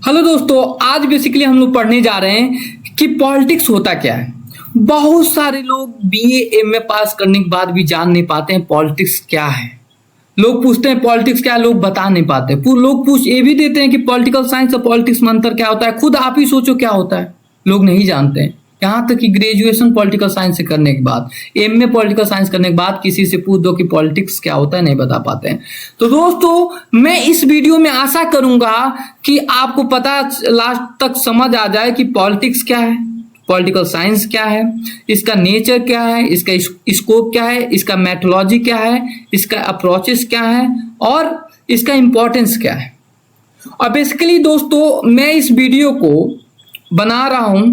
Hello दोस्तों, आज basically हम लोग पढ़ने जा रहे हैं कि पॉलिटिक्स होता क्या है। बहुत सारे लोग बीए एमए पास करने के बाद भी जान नहीं पाते हैं पॉलिटिक्स क्या है। लोग पूछते हैं पॉलिटिक्स क्या है, लोग बता नहीं पाते। लोग पूछ ये भी देते हैं कि पॉलिटिकल साइंस और पॉलिटिक्स में अंतर क्या होता है। खुद आप ही सोचो क्या होता है, लोग नहीं जानते हैं। यहाँ तक कि ग्रेजुएशन पॉलिटिकल साइंस से करने के बाद, एमए पॉलिटिकल साइंस करने के बाद किसी से पूछ दो कि पॉलिटिक्स क्या होता है, नहीं बता पाते हैं। तो दोस्तों, मैं इस वीडियो में आशा करूंगा कि आपको पता लास्ट तक समझ आ जाए कि पॉलिटिक्स क्या है, पॉलिटिकल साइंस क्या है, इसका नेचर क्या है, इसका स्कोप क्या है, इसका मेथोलॉजी क्या है, इसका अप्रोचेस क्या है और इसका इंपॉर्टेंस क्या है। और बेसिकली दोस्तों, मैं इस वीडियो को बना रहा हूं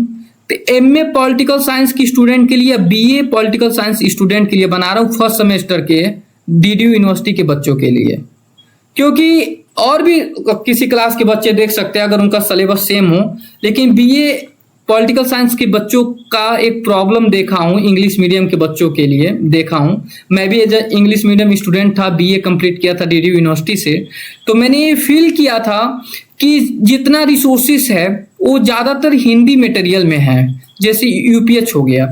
तो एमए पॉलिटिकल साइंस की स्टूडेंट के लिए, बीए पॉलिटिकल साइंस स्टूडेंट के लिए बना रहा हूं, फर्स्ट सेमेस्टर के डीडीयू यूनिवर्सिटी के बच्चों के लिए। क्योंकि और भी किसी क्लास के बच्चे देख सकते हैं अगर उनका सिलेबस सेम हो, लेकिन बीए पॉलिटिकल साइंस के बच्चों का एक प्रॉब्लम देखा हूं, इंग्लिश मीडियम के बच्चों के लिए देखा हूं। मैं भी एज इंग्लिश मीडियम स्टूडेंट था, बीए कंप्लीट किया था डीडीयू यूनिवर्सिटी से। तो मैंने ये फील किया था कि जितना रिसोर्सेस है वो ज़्यादातर हिंदी मटेरियल में है, जैसे यूपीएच हो गया।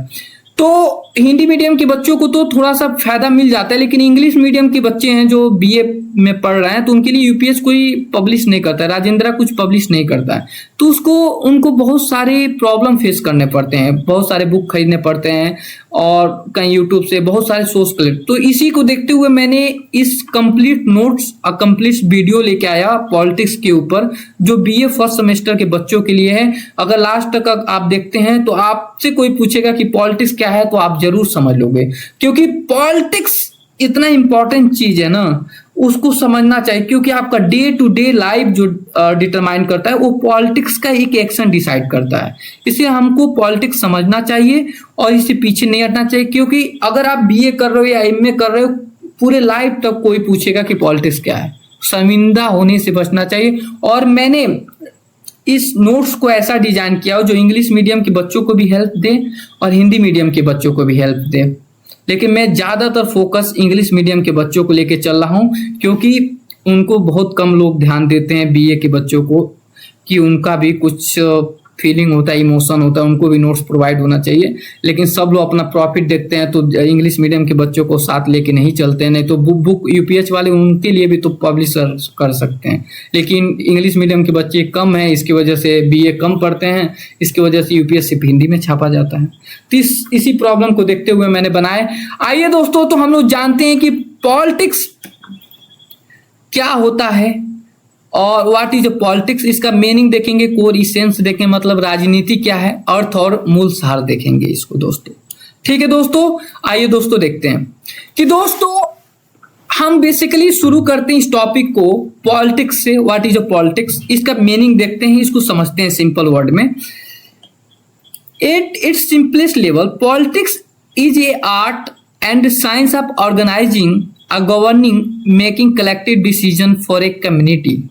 तो हिंदी मीडियम के बच्चों को तो थोड़ा सा फायदा मिल जाता है, लेकिन इंग्लिश मीडियम के बच्चे हैं जो बीए में पढ़ रहे हैं तो उनके लिए यूपीएस कोई पब्लिश नहीं करता है, राजेंद्रा कुछ पब्लिश नहीं करता है। तो उनको बहुत सारे प्रॉब्लम फेस करने पड़ते हैं, बहुत सारे बुक खरीदने पड़ते हैं और कहीं यूट्यूब से बहुत सारे सोर्स कलेक्ट। तो इसी को देखते हुए मैंने इस कंप्लीट नोट्स और कंप्लीट वीडियो लेके आया पॉलिटिक्स के ऊपर, जो बीए फर्स्ट सेमेस्टर के बच्चों के लिए है। अगर लास्ट तक आप देखते हैं तो आपसे कोई पूछेगा कि पॉलिटिक्स क्या है तो आप जरूर समझ लोगे, क्योंकि पॉलिटिक्स इतना इंपॉर्टेंट चीज है ना, उसको समझना चाहिए। क्योंकि आपका डे टू डे लाइफ जो डिटरमाइन करता है वो पॉलिटिक्स का एक एक्शन डिसाइड करता है। इसलिए हमको पॉलिटिक्स समझना चाहिए और इससे पीछे नहीं हटना चाहिए। क्योंकि अगर आप बीए कर रहे हो या एमए कर रहे हो, पूरे लाइफ तक कोई पूछेगा कि पॉलिटिक्स क्या है। शर्मिंदा होने से बचना चाहिए। और मैंने इस नोट्स को ऐसा डिजाइन किया हो जो इंग्लिश मीडियम के बच्चों को भी हेल्प दे और हिंदी मीडियम के बच्चों को भी हेल्प दे। लेकिन मैं ज़्यादातर फोकस इंग्लिश मीडियम के बच्चों को लेके चल रहा हूँ, क्योंकि उनको बहुत कम लोग ध्यान देते हैं बीए के बच्चों को, कि उनका भी कुछ फीलिंग होता है, इमोशन होता है, उनको भी नोट्स प्रोवाइड होना चाहिए। लेकिन सब लोग अपना प्रॉफिट देखते हैं तो इंग्लिश मीडियम के बच्चों को साथ लेके नहीं चलते हैं। नहीं तो बुक यूपीएच वाले उनके लिए भी तो पब्लिश कर सकते हैं, लेकिन इंग्लिश मीडियम के बच्चे कम हैं, इसकी वजह से बीए कम पढ़ते हैं, इसकी वजह से यूपीएस सिर्फ हिंदी में छापा जाता है। तो इसी प्रॉब्लम को देखते हुए मैंने बनाए। आइए दोस्तों, तो हम लोग जानते हैं कि पॉलिटिक्स क्या होता है और व्हाट इज पॉलिटिक्स। इसका मीनिंग देखेंगे, कोर इसेंस देखेंगे, मतलब राजनीति क्या है, अर्थ और मूल सार देखेंगे इसको दोस्तों। ठीक है दोस्तों, आइए दोस्तों देखते हैं कि दोस्तों हम बेसिकली शुरू करते हैं इस टॉपिक को पॉलिटिक्स से। व्हाट इज पॉलिटिक्स, इसका मीनिंग देखते हैं, इसको समझते हैं सिंपल वर्ड में। At its simplest level, politics is a art and science of organising a governing making collective decision for a community.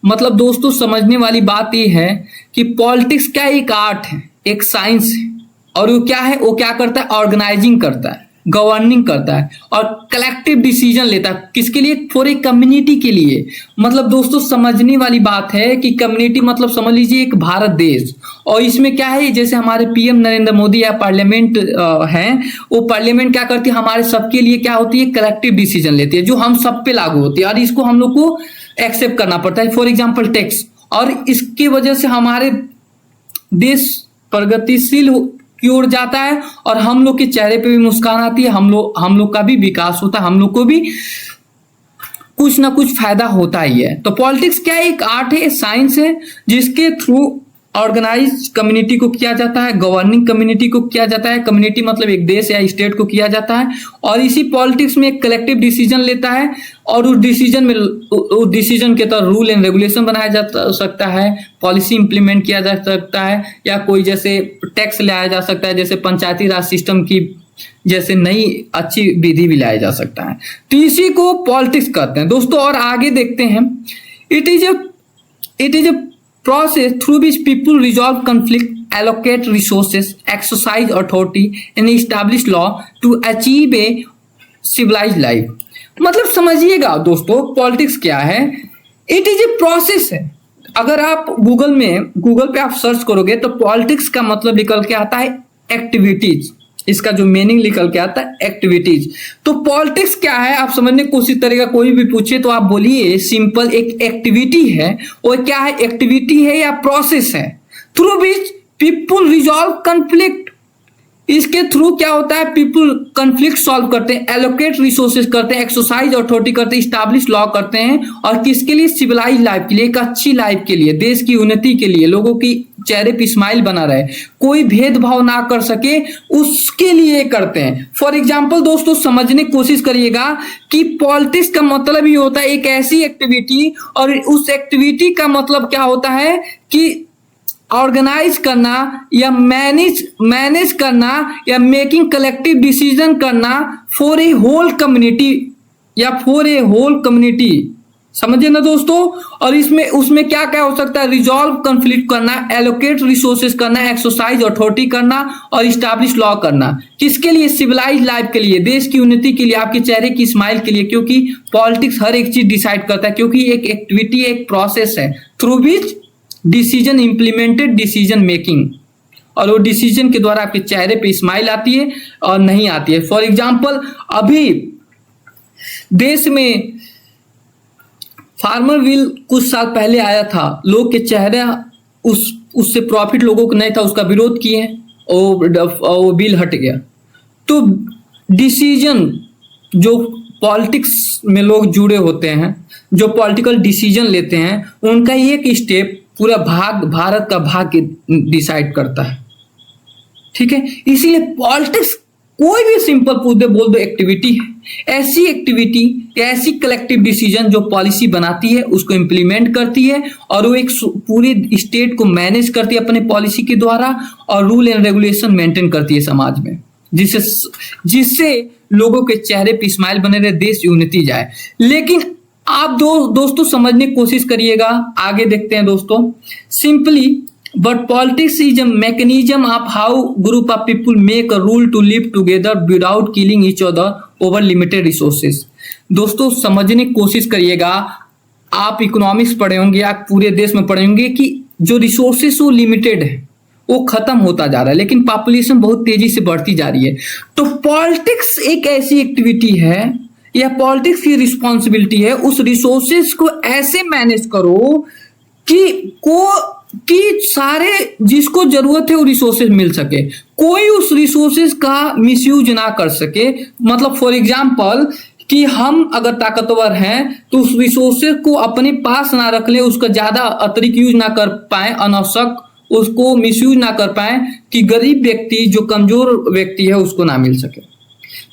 मतलब दोस्तों, समझने वाली बात यह है कि पॉलिटिक्स क्या एक आर्ट है, एक साइंस है, और वो क्या है, वो क्या करता है, ऑर्गेनाइजिंग करता है, गवर्निंग करता है और कलेक्टिव डिसीजन लेता है। किसके लिए, फॉर ए कम्युनिटी के लिए। मतलब दोस्तों, समझने वाली बात है कि कम्युनिटी मतलब समझ लीजिए एक भारत देश, और इसमें क्या है, जैसे हमारे पीएम नरेंद्र मोदी या पार्लियामेंट है, वो पार्लियामेंट क्या करती है, हमारे सबके लिए क्या होती है, कलेक्टिव डिसीजन लेती है, जो हम सब पे लागू होती है और इसको हम लोग को एक्सेप्ट करना पड़ता है। फॉर एग्जाम्पल टैक्स, और इसकी वजह से हमारे देश प्रगतिशील की ओर जाता है और हम लोग के चेहरे पे भी मुस्कान आती है, हम लोग का भी विकास होता है, हम लोग को भी कुछ ना कुछ फायदा होता ही है। तो पॉलिटिक्स क्या है, एक आर्ट है, साइंस है, जिसके थ्रू ऑर्गेनाइज कम्युनिटी को किया जाता है, गवर्निंग कम्युनिटी को किया जाता है। कम्युनिटी मतलब एक देश या स्टेट को किया जाता है, और इसी पॉलिटिक्स में एक कलेक्टिव डिसीजन लेता है और उस डिसीजन के तहत रूल एंड रेगुलेशन बनाया जा सकता है, पॉलिसी इंप्लीमेंट किया जा सकता है, या कोई जैसे टैक्स लाया जा सकता है, जैसे पंचायती राज सिस्टम की जैसे नई अच्छी विधि भी लाया जा सकता है। तो इसी को पॉलिटिक्स कहते हैं दोस्तों। और आगे देखते हैं, it is a process through which people resolve conflict, allocate resources, exercise authority and establish law to achieve a civilized life। मतलब समझिएगा दोस्तों, पॉलिटिक्स क्या है, इट इज ए प्रोसेस है। अगर आप गूगल पे आप सर्च करोगे तो पॉलिटिक्स का मतलब निकल के आता है एक्टिविटीज। इसका जो मीनिंग निकल के आता है एक्टिविटीज। तो पॉलिटिक्स क्या है आप समझने की कोशिश करेगा, कोई भी पूछे तो आप बोलिए सिंपल एक एक्टिविटी है। और क्या है, एक्टिविटी है या प्रोसेस है through which people resolve conflict. इसके थ्रू क्या होता है, पीपुल कन्फ्लिक्ट सॉल्व करते हैं, एलोकेट रिसोर्सेज करते हैं, एक्सरसाइज अथॉरिटी करते हैं, स्टैब्लिश लॉ करते हैं। और किसके लिए, सिविलाइज लाइफ के लिए, एक अच्छी लाइफ के लिए, देश की उन्नति के लिए, लोगों की चेहरे पे स्माइल बना रहे, कोई भेदभाव ना कर सके, उसके लिए करते हैं। फॉर एग्जाम्पल दोस्तों समझने की कोशिश करिएगा कि पॉलिटिक्स का मतलब ही होता है एक ऐसी एक्टिविटी, और उस एक्टिविटी का मतलब क्या होता है कि ऑर्गेनाइज करना या मैनेज करना या मेकिंग कलेक्टिव डिसीजन करना फॉर ए होल कम्युनिटी या फॉर ए होल कम्युनिटी। समझे ना दोस्तों। और उसमें क्या क्या हो सकता है, रिजॉल्व कन्फ्लिक्ट करना, एलोकेट रिसोर्सेज करना, एक्सरसाइज अथॉरिटी करना और स्टैब्लिश लॉ करना। किसके लिए, सिविलाइज लाइफ के लिए, देश की उन्नति के लिए, आपके चेहरे की स्माइल के लिए। क्योंकि पॉलिटिक्स हर एक चीज डिसाइड करता है, क्योंकि एक एक्टिविटी एक प्रोसेस है through which decision implemented decision making. और वो डिसीजन के द्वारा आपके चेहरे पे स्माइल आती है और नहीं आती है। फॉर एग्जाम्पल अभी देश में फार्मर बिल कुछ साल पहले आया था, लोग के चेहरे उससे प्रॉफिट लोगों को नहीं था, उसका विरोध किए और वो बिल हट गया। तो डिसीजन जो पॉलिटिक्स में लोग जुड़े होते हैं, जो पॉलिटिकल डिसीजन लेते हैं, उनका एक स्टेप पूरा भारत का भाग्य डिसाइड करता है। ठीक है, इसीलिए पॉलिटिक्स कोई भी सिंपल बोल दो एक्टिविटी है। ऐसी एक्टिविटी, ऐसी कलेक्टिव डिसीजन जो पॉलिसी बनाती है, उसको इंप्लीमेंट करती है और वो एक पूरे स्टेट को मैनेज करती है अपने पॉलिसी के द्वारा और रूल एंड रेगुलेशन मेंटेन करती है समाज में, जिससे लोगों के चेहरे पे स्माइल बने रहे, देश की उन्नति जाए। लेकिन आप दोस्तों समझने की कोशिश करिएगा, आगे देखते हैं दोस्तों। Simply but politics is a mechanism of how group of people make a rule to live together without killing each other over limited resources. दोस्तों समझने की कोशिश करिएगा, आप इकोनॉमिक्स पढ़े होंगे, आप पूरे देश में पढ़े होंगे कि जो रिसोर्सेज वो लिमिटेड है, वो खत्म होता जा रहा है, लेकिन पॉपुलेशन बहुत तेजी से बढ़ती जा रही है। तो पॉलिटिक्स एक ऐसी एक्टिविटी है या पॉलिटिक्स की रिस्पॉन्सिबिलिटी है, उस रिसोर्सेज को ऐसे मैनेज करो कि सारे जिसको जरूरत है वो रिसोर्सेज मिल सके, कोई उस रिसोर्सेज का मिसयूज ना कर सके। मतलब फॉर एग्जांपल कि हम अगर ताकतवर हैं तो उस रिसोर्सेज को अपने पास ना रख ले, उसका ज्यादा अतिरिक्त यूज ना कर पाए, अनावश्यक उसको मिसयूज ना कर पाए कि गरीब व्यक्ति, जो कमजोर व्यक्ति है, उसको ना मिल सके।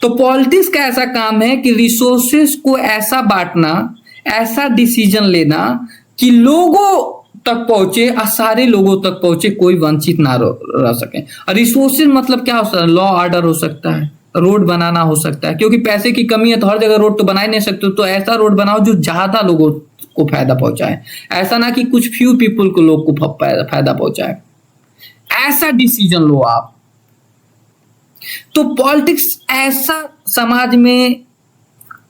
तो पॉलिटिक्स का ऐसा काम है कि रिसोर्सेस को ऐसा बांटना, ऐसा डिसीजन लेना कि लोगों तक पहुंचे और सारे लोगों तक पहुंचे, कोई वंचित ना रह सके। और रिसोर्सेज मतलब क्या हो सकता है, लॉ ऑर्डर हो सकता है, रोड बनाना हो सकता है, क्योंकि पैसे की कमी है तो हर जगह रोड तो बना ही नहीं सकते, तो ऐसा रोड बनाओ जो ज्यादा लोगों को फायदा पहुंचाए, ऐसा ना कि कुछ फ्यू पीपल को लोग को फायदा पहुंचाए, ऐसा डिसीजन लो आप। तो पॉलिटिक्स ऐसा समाज में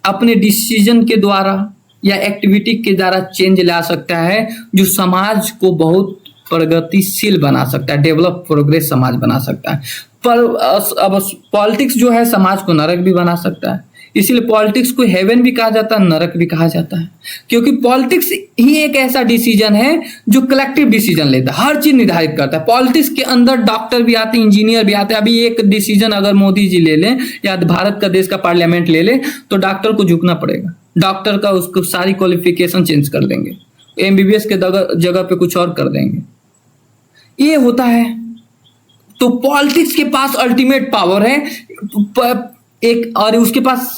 अपने डिसीजन के द्वारा या एक्टिविटी के द्वारा चेंज ला सकता है, जो समाज को बहुत प्रगतिशील बना सकता है, डेवलप प्रोग्रेस समाज बना सकता है। पर अब पॉलिटिक्स जो है समाज को नरक भी बना सकता है। इसीलिए पॉलिटिक्स को हेवन भी कहा जाता है, नरक भी कहा जाता है, क्योंकि पॉलिटिक्स ही एक ऐसा डिसीजन है जो कलेक्टिव डिसीजन लेता है, हर चीज निर्धारित करता है। पॉलिटिक्स के अंदर डॉक्टर भी आते हैं, इंजीनियर भी आते हैं। अभी एक डिसीजन अगर मोदी जी ले लें या भारत का देश का पार्लियामेंट ले ले, तो डॉक्टर को झुकना पड़ेगा, डॉक्टर का उसको सारी क्वालिफिकेशन चेंज कर देंगे, एमबीबीएस के जगह पे कुछ और कर देंगे, ये होता है। तो पॉलिटिक्स के पास अल्टीमेट पावर है एक, और उसके पास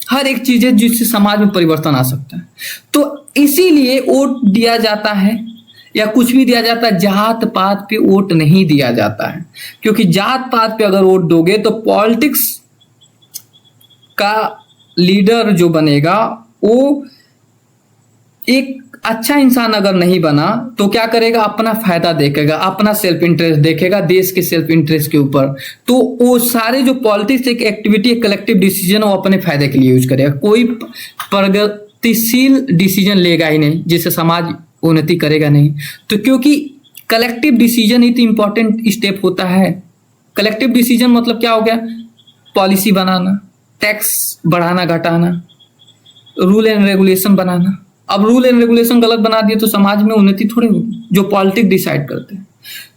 हर एक चीज है जिससे समाज में परिवर्तन आ सकता है। तो इसीलिए वोट दिया जाता है या कुछ भी दिया जाता है, जात पात पे वोट नहीं दिया जाता है, क्योंकि जात पात पे अगर वोट दोगे तो पॉलिटिक्स का लीडर जो बनेगा वो एक अच्छा इंसान अगर नहीं बना तो क्या करेगा, अपना फायदा देखेगा, अपना सेल्फ इंटरेस्ट देखेगा, देश के सेल्फ इंटरेस्ट के ऊपर। तो वो सारे जो पॉलिटिक्स एक एक्टिविटी, एक कलेक्टिव डिसीजन वो अपने फायदे के लिए यूज करेगा, कोई प्रगतिशील डिसीजन लेगा ही नहीं जिससे समाज उन्नति करेगा नहीं। तो क्योंकि कलेक्टिव डिसीजन ही तो इम्पोर्टेंट स्टेप होता है। कलेक्टिव डिसीजन मतलब क्या हो गया? पॉलिसी बनाना, टैक्स बढ़ाना घटाना, रूल एंड रेगुलेशन बनाना। अब रूल एंड रेगुलेशन गलत बना दिए तो समाज में उन्नति थोड़ी होगी, जो पॉलिटिक्स डिसाइड करते हैं।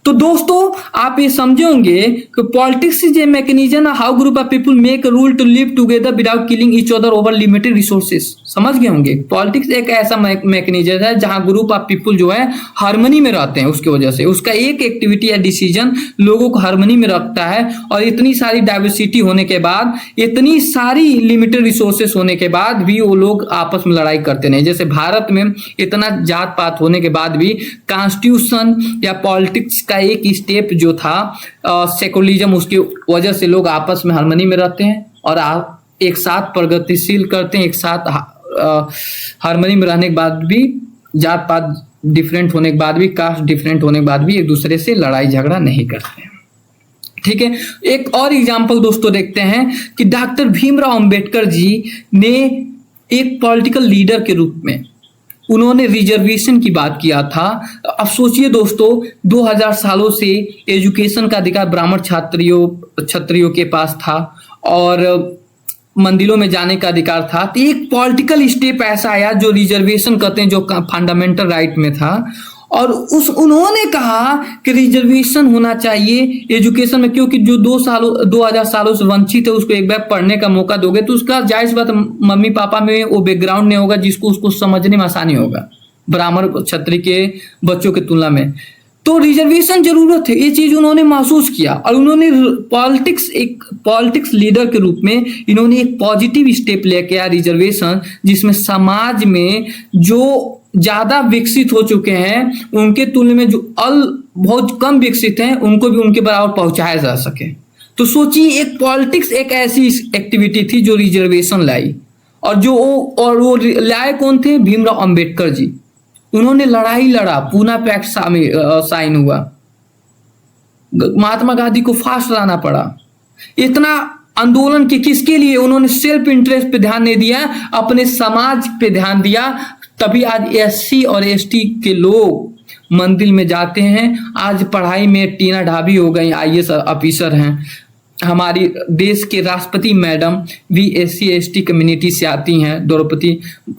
तो दोस्तों आप ये समझे होंगे कि politics is a mechanism how group of people make rule to live together without killing each other over limited resources. समझ गए होंगे, पॉलिटिक्स एक ऐसा मैकेनिज्म है जहां ग्रुप ऑफ पीपल जो है हार्मनी में रहते हैं। उसकी वजह से उसका एक एक्टिविटी या डिसीजन लोगों को हार्मनी में रखता है। और इतनी सारी डाइवर्सिटी होने के बाद, इतनी सारी लिमिटेड रिसोर्सेस होने के बाद भी वो लोग आपस में लड़ाई करते नहीं। जैसे भारत में इतना जात पात होने के बाद भी कॉन्स्टिट्यूशन या पॉलिटिक्स का एक स्टेप जो था सेकुलरिज्म, उसकी वजह से लोग आपस में हार्मनी में रहते हैं और एक साथ प्रगतिशील करते हैं। एक साथ हार्मनी में रहने के बाद भी, जात पात डिफरेंट होने के बाद भी, कास्ट डिफरेंट होने के बाद भी एक दूसरे से लड़ाई झगड़ा नहीं करते हैं। ठीक है, एक और एग्जाम्पल दोस्तों देखते हैं कि डॉक्टर भीमराव अंबेडकर जी ने एक पॉलिटिकल लीडर के रूप में उन्होंने रिजर्वेशन की बात किया था। अब सोचिए दोस्तों, 2000 सालों से एजुकेशन का अधिकार ब्राह्मण क्षत्रियों के पास था और मंदिरों में जाने का अधिकार था। तो एक पॉलिटिकल स्टेप ऐसा आया जो रिजर्वेशन कहते हैं, जो फंडामेंटल राइट में था, और उन्होंने कहा कि रिजर्वेशन होना चाहिए एजुकेशन में, क्योंकि जो 2000 सालों से वंचित है उसको एक बार पढ़ने का मौका दोगे तो उसका जायज बात मम्मी पापा में वो बैकग्राउंड नहीं होगा जिसको उसको समझने में आसानी होगा ब्राह्मण क्षत्रिय के बच्चों की तुलना में। तो रिजर्वेशन जरूरत है, ये चीज उन्होंने महसूस किया और उन्होंने पॉलिटिक्स लीडर के रूप में इन्होंने एक पॉजिटिव स्टेप लेके आया रिजर्वेशन, जिसमें समाज में जो ज्यादा विकसित हो चुके हैं उनके तुलना में जो बहुत कम विकसित हैं उनको भी उनके बराबर पहुंचाया जा सके। तो सोचिए, एक पॉलिटिक्स एक ऐसी एक्टिविटी थी जो रिजर्वेशन लाई, और वो लाए कौन थे? भीमराव अंबेडकर जी। उन्होंने लड़ाई लड़ा, पूना पैक्ट साइन हुआ, महात्मा गांधी को फास्ट लाना पड़ा। इतना आंदोलन के किसके लिए? उन्होंने सेल्फ इंटरेस्ट पे ध्यान नहीं दिया, अपने समाज पे ध्यान दिया। तभी आज एससी और एसटी के लोग मंदिर में जाते हैं। आज पढ़ाई में टीना ढाबी हो गई, आईएएस ऑफिसर हैं। हमारी देश के राष्ट्रपति मैडम भी एससी एसटी कम्युनिटी से आती हैं,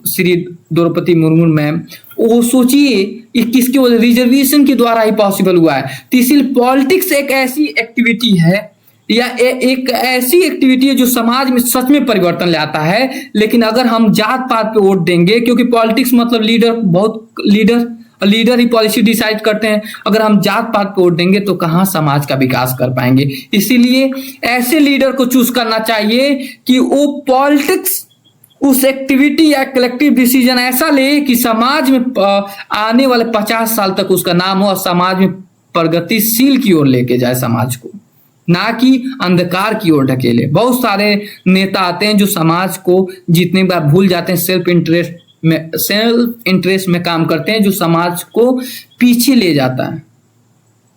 श्री द्रौपदी मुर्मू मैम। वो सोचिए किसकी वजह? रिजर्वेशन के द्वारा ही पॉसिबल हुआ है। तो इसलिए पॉलिटिक्स एक ऐसी एक्टिविटी है या एक ऐसी एक्टिविटी है जो समाज में सच में परिवर्तन लाता है। लेकिन अगर हम जात पात पे वोट देंगे, क्योंकि पॉलिटिक्स मतलब लीडर ही पॉलिसी डिसाइड करते हैं, अगर हम जात पात पे वोट देंगे तो कहाँ समाज का विकास कर पाएंगे। इसीलिए ऐसे लीडर को चूज करना चाहिए कि वो पॉलिटिक्स उस एक्टिविटी या कलेक्टिव डिसीजन ऐसा ले कि समाज में आने वाले 50 साल तक उसका नाम हो और समाज में प्रगतिशील की ओर लेके जाए समाज को, ना कि अंधकार की ओर ढकेले। बहुत सारे नेता आते हैं जो समाज को जितने बार भूल जाते हैं, सेल्फ इंटरेस्ट में काम करते हैं, जो समाज को पीछे ले जाता है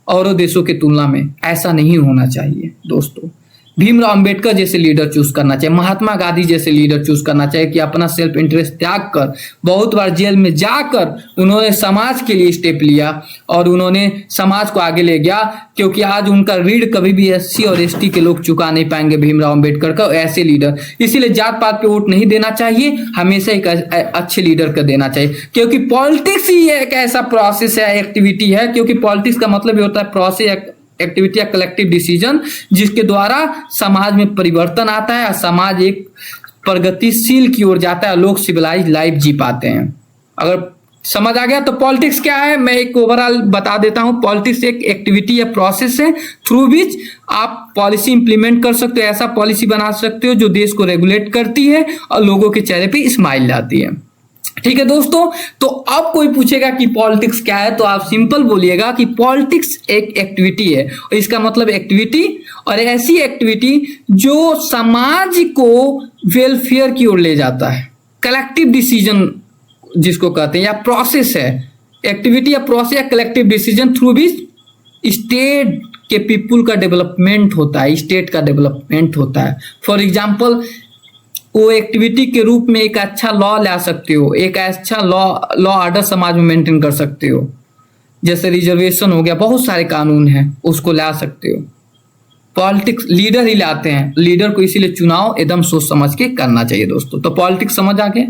औरों देशों की तुलना में। ऐसा नहीं होना चाहिए दोस्तों। भीमराव अंबेडकर जैसे लीडर चूज करना चाहिए, महात्मा गांधी जैसे लीडर चूज करना चाहिए कि अपना सेल्फ इंटरेस्ट त्याग कर, बहुत बार जेल में जाकर उन्होंने समाज के लिए स्टेप लिया और उन्होंने समाज को आगे ले गया। क्योंकि आज उनका ऋण कभी भी एससी और एसटी के लोग चुका नहीं पाएंगे, भीमराव अंबेडकर का ऐसे लीडर। इसीलिए जात पात पे वोट नहीं देना चाहिए, हमेशा एक अच्छे लीडर का देना चाहिए। क्योंकि पॉलिटिक्स ही एक ऐसा प्रोसेस है, एक्टिविटी है, क्योंकि पॉलिटिक्स का मतलब ये होता है प्रोसेस, एक्टिविटी या कलेक्टिव डिसीजन, जिसके द्वारा समाज में परिवर्तन आता है और समाज एक प्रगतिशील की ओर जाता है, लोग सिविलाइज लाइफ जी पाते हैं। अगर समझ आ गया तो पॉलिटिक्स क्या है मैं एक ओवरऑल बता देता हूं। पॉलिटिक्स एक एक्टिविटी या प्रोसेस है थ्रू विच आप पॉलिसी इंप्लीमेंट कर सकते हो, ऐसा पॉलिसी बना सकते हो जो देश को रेगुलेट करती है और लोगों के चेहरे पे स्माइल लाती है। ठीक है दोस्तों, तो अब कोई पूछेगा कि पॉलिटिक्स क्या है तो आप सिंपल बोलिएगा कि पॉलिटिक्स एक एक्टिविटी है, और इसका मतलब एक्टिविटी और ऐसी एक्टिविटी जो समाज को वेलफेयर की ओर ले जाता है, कलेक्टिव डिसीजन जिसको कहते हैं, या प्रोसेस है। एक्टिविटी या प्रोसेस या कलेक्टिव डिसीजन थ्रू भी स्टेट के पीपुल का डेवलपमेंट होता है, स्टेट का डेवलपमेंट होता है। फॉर एग्जाम्पल वो एक्टिविटी के रूप में एक अच्छा लॉ ला सकते हो, एक अच्छा लॉ लॉ ऑर्डर समाज में मेंटेन कर सकते हो। जैसे रिजर्वेशन हो गया, बहुत सारे कानून हैं, उसको ला सकते हो। पॉलिटिक्स लीडर ही लाते हैं, लीडर को इसीलिए चुनाव एकदम सोच समझ के करना चाहिए दोस्तों। तो पॉलिटिक्स समझ आ गए।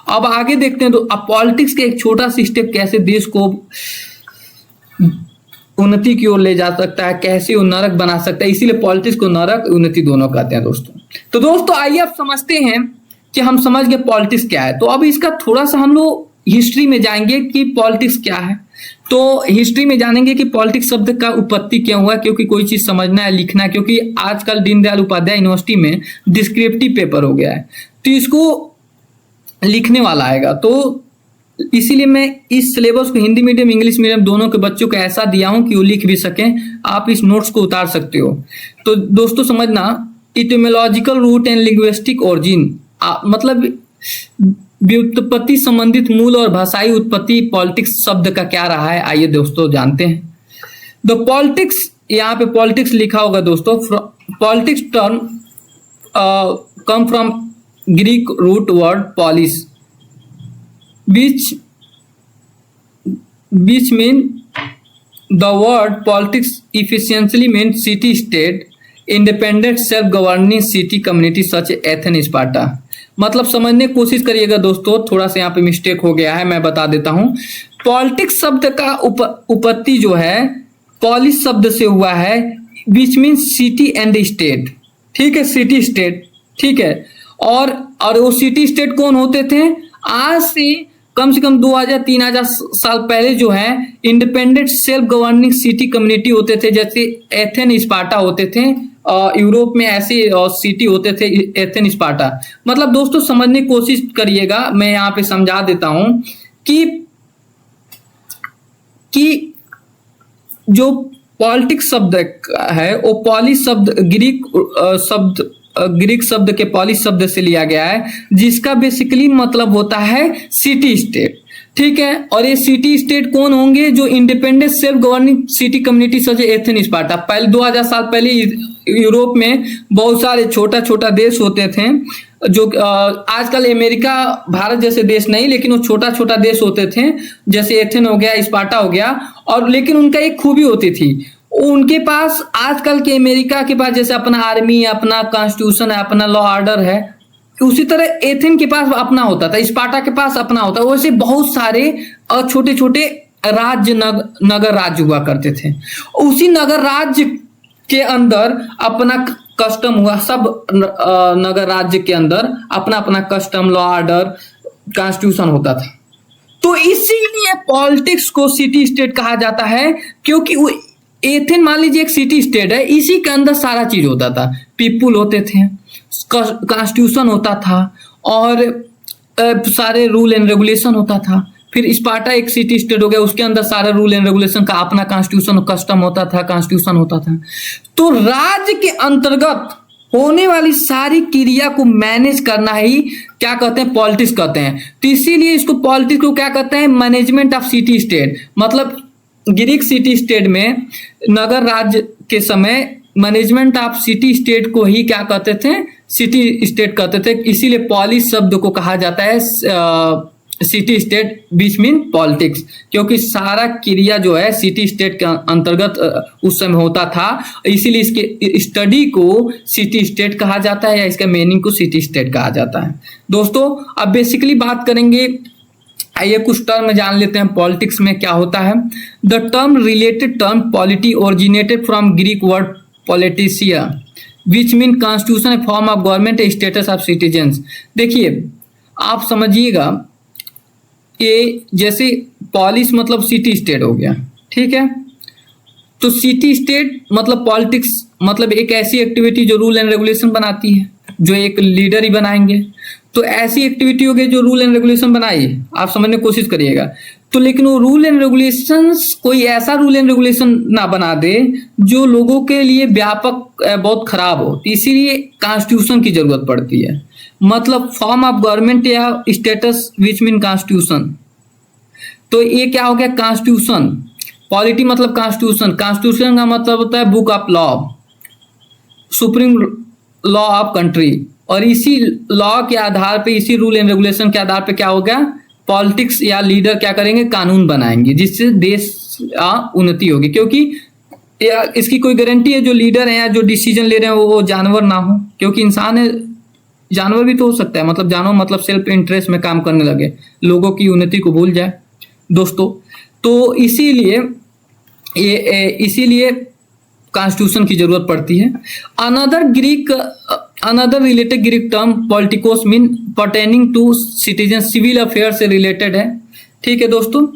अब आगे देखते हैं तो अब पॉलिटिक्स के एक छोटा सा स्टेप कैसे देश को उन्नति की ओर ले जा सकता है, कैसे वो नरक बना सकता है, इसीलिए पॉलिटिक्स को नरक उन्नति दोनों कहते हैं दोस्तों। तो दोस्तों आइए अब समझते हैं कि हम समझ गए पॉलिटिक्स क्या है। तो अब इसका थोड़ा सा हम लोग हिस्ट्री में जाएंगे कि पॉलिटिक्स क्या है। तो हिस्ट्री में जानेंगे कि पॉलिटिक्स शब्द का उत्पत्ति क्या हुआ, क्योंकि कोई चीज समझना है, लिखना है, क्योंकि आजकल दीनदयाल उपाध्याय यूनिवर्सिटी में डिस्क्रिप्टिव पेपर हो गया है, तो इसको लिखने वाला आएगा। तो इसीलिए मैं इस सिलेबस को हिंदी मीडियम इंग्लिश मीडियम दोनों के बच्चों को ऐसा दिया हूं कि वो लिख भी सकें। आप इस नोट्स को उतार सकते हो। तो दोस्तों समझना, etymological root and linguistic origin, मतलब व्युत्पत्ति संबंधित मूल और भाषाई उत्पत्ति पॉलिटिक्स शब्द का क्या रहा है, आइए दोस्तों जानते हैं। द पॉलिटिक्स, यहाँ पे पॉलिटिक्स लिखा होगा दोस्तों। Politics term come from Greek root word polis which mean the word politics efficiently means city state independent self governing city community such as Athens Sparta। मतलब समझने की कोशिश करिएगा दोस्तों, थोड़ा सा यहाँ पे मिस्टेक हो गया है, मैं बता देता हूँ। पॉलिटिक्स शब्द का उपपत्ति जो है पॉलिस शब्द से हुआ है, which means city and state. ठीक है, सिटी स्टेट, ठीक है। और वो सिटी स्टेट कौन होते थे? आज से कम 2000-3000 साल पहले जो है independent self governing city community होते थे, जैसे एथेन स्पार्टा होते थे। यूरोप में ऐसे सिटी होते थे एथेन स्पार्टा। मतलब दोस्तों समझने की कोशिश करिएगा, मैं यहाँ पे समझा देता हूं कि जो पॉलिटिक्स शब्द है वो पॉलिस शब्द ग्रीक शब्द के पॉलिस शब्द से लिया गया है, जिसका बेसिकली मतलब होता है सिटी स्टेट। ठीक है, और ये सिटी स्टेट कौन होंगे? जो independent self governing city community such Athens Sparta. पहले 2000 साल पहले यूरोप में बहुत सारे छोटा छोटा देश होते थे, जो आजकल अमेरिका भारत जैसे देश नहीं, लेकिन वो छोटा छोटा देश होते थे, जैसे एथेन हो गया, स्पार्टा हो गया। और लेकिन उनका एक खूबी होती थी, उनके पास आजकल के अमेरिका के पास जैसे अपना आर्मी है, अपना कॉन्स्टिट्यूशन है, अपना लॉ ऑर्डर है, उसी तरह एथेन के पास अपना होता था, स्पार्टा के पास अपना होता। वैसे बहुत सारे छोटे छोटे राज्य नगर राज्य हुआ करते थे। उसी नगर राज्य के अंदर अपना कस्टम हुआ, सब नगर राज्य के अंदर अपना अपना कस्टम, लॉ ऑर्डर, कॉन्स्टिट्यूशन होता था। तो इसीलिए पॉलिटिक्स को सिटी स्टेट कहा जाता है, क्योंकि वो एथेन मान लीजिए एक सिटी स्टेट है, इसी के अंदर सारा चीज होता था। पीपुल होते थे, कॉन्स्टिट्यूशन होता था, और सारे रूल एंड रेगुलेशन होता था। फिर स्पार्टा एक सिटी स्टेट हो गया, उसके अंदर सारे रूल एंड रेगुलेशन का अपना कॉन्स्टिट्यूशन, कस्टम होता था, कॉन्स्टिट्यूशन होता था। तो राज्य के अंतर्गत होने वाली सारी क्रिया को मैनेज करना ही क्या कहते हैं? पॉलिटिक्स कहते हैं। तो इसीलिए इसको पॉलिटिक्स को क्या कहते हैं? Management of city state. मतलब ग्रीक सिटी स्टेट में नगर राज्य के समय मैनेजमेंट ऑफ सिटी स्टेट को ही क्या कहते थे? सिटी स्टेट कहते थे। इसीलिए पॉलिस शब्द को कहा जाता है सिटी स्टेट, बीच मीन पॉलिटिक्स, क्योंकि सारा क्रिया जो है सिटी स्टेट के अंतर्गत उस समय होता था। इसीलिए इसके स्टडी को सिटी स्टेट कहा जाता है, या इसका मीनिंग को सिटी स्टेट कहा जाता है। दोस्तों अब बेसिकली बात करेंगे, आइए कुछ टर्म जान लेते हैं पॉलिटिक्स में क्या होता है। The term related term polity originated from Greek word politeia which mean constitution, a form of government, status of citizens. देखिए आप समझिएगा, ये जैसे पॉलिस मतलब सिटी स्टेट हो गया, ठीक है। तो सिटी स्टेट मतलब पॉलिटिक्स मतलब एक ऐसी एक्टिविटी जो रूल एंड रेगुलेशन बनाती है, जो एक लीडर ही बनाएंगे। तो ऐसी एक्टिविटी हो गई जो रूल एंड रेगुलेशन बनाई, आप समझने की कोशिश करिएगा। तो लेकिन वो रूल एंड रेगुलेशंस कोई ऐसा रूल एंड रेगुलेशन ना बना दे जो लोगों के लिए व्यापक बहुत खराब हो, इसीलिए कॉन्स्टिट्यूशन की जरूरत पड़ती है। मतलब फॉर्म ऑफ गवर्नमेंट या स्टेटस विच मीन कॉन्स्टिट्यूशन। तो ये क्या हो गया? कॉन्स्टिट्यूशन। पॉलिटी मतलब कॉन्स्टिट्यूशन, कॉन्स्टिट्यूशन का मतलब होता है book of law, supreme law of country, और इसी लॉ के आधार पे, इसी रूल एंड रेगुलेशन के आधार पे क्या होगा, पॉलिटिक्स या लीडर क्या करेंगे, कानून बनाएंगे, जिससे देश उन्नति होगी। क्योंकि इसकी कोई गारंटी है जो लीडर है या जो डिसीजन ले रहे हैं वो जानवर ना हो, क्योंकि इंसान है, जानवर भी तो हो सकता है, मतलब जानवर मतलब सेल्फ इंटरेस्ट में काम करने लगे, लोगों की उन्नति को भूल जाए दोस्तों। तो इसीलिए कॉन्स्टिट्यूशन की जरूरत पड़ती है। Another related Greek term politikos mean pertaining to citizen, civil affair से रिलेटेड है। ठीक है दोस्तों,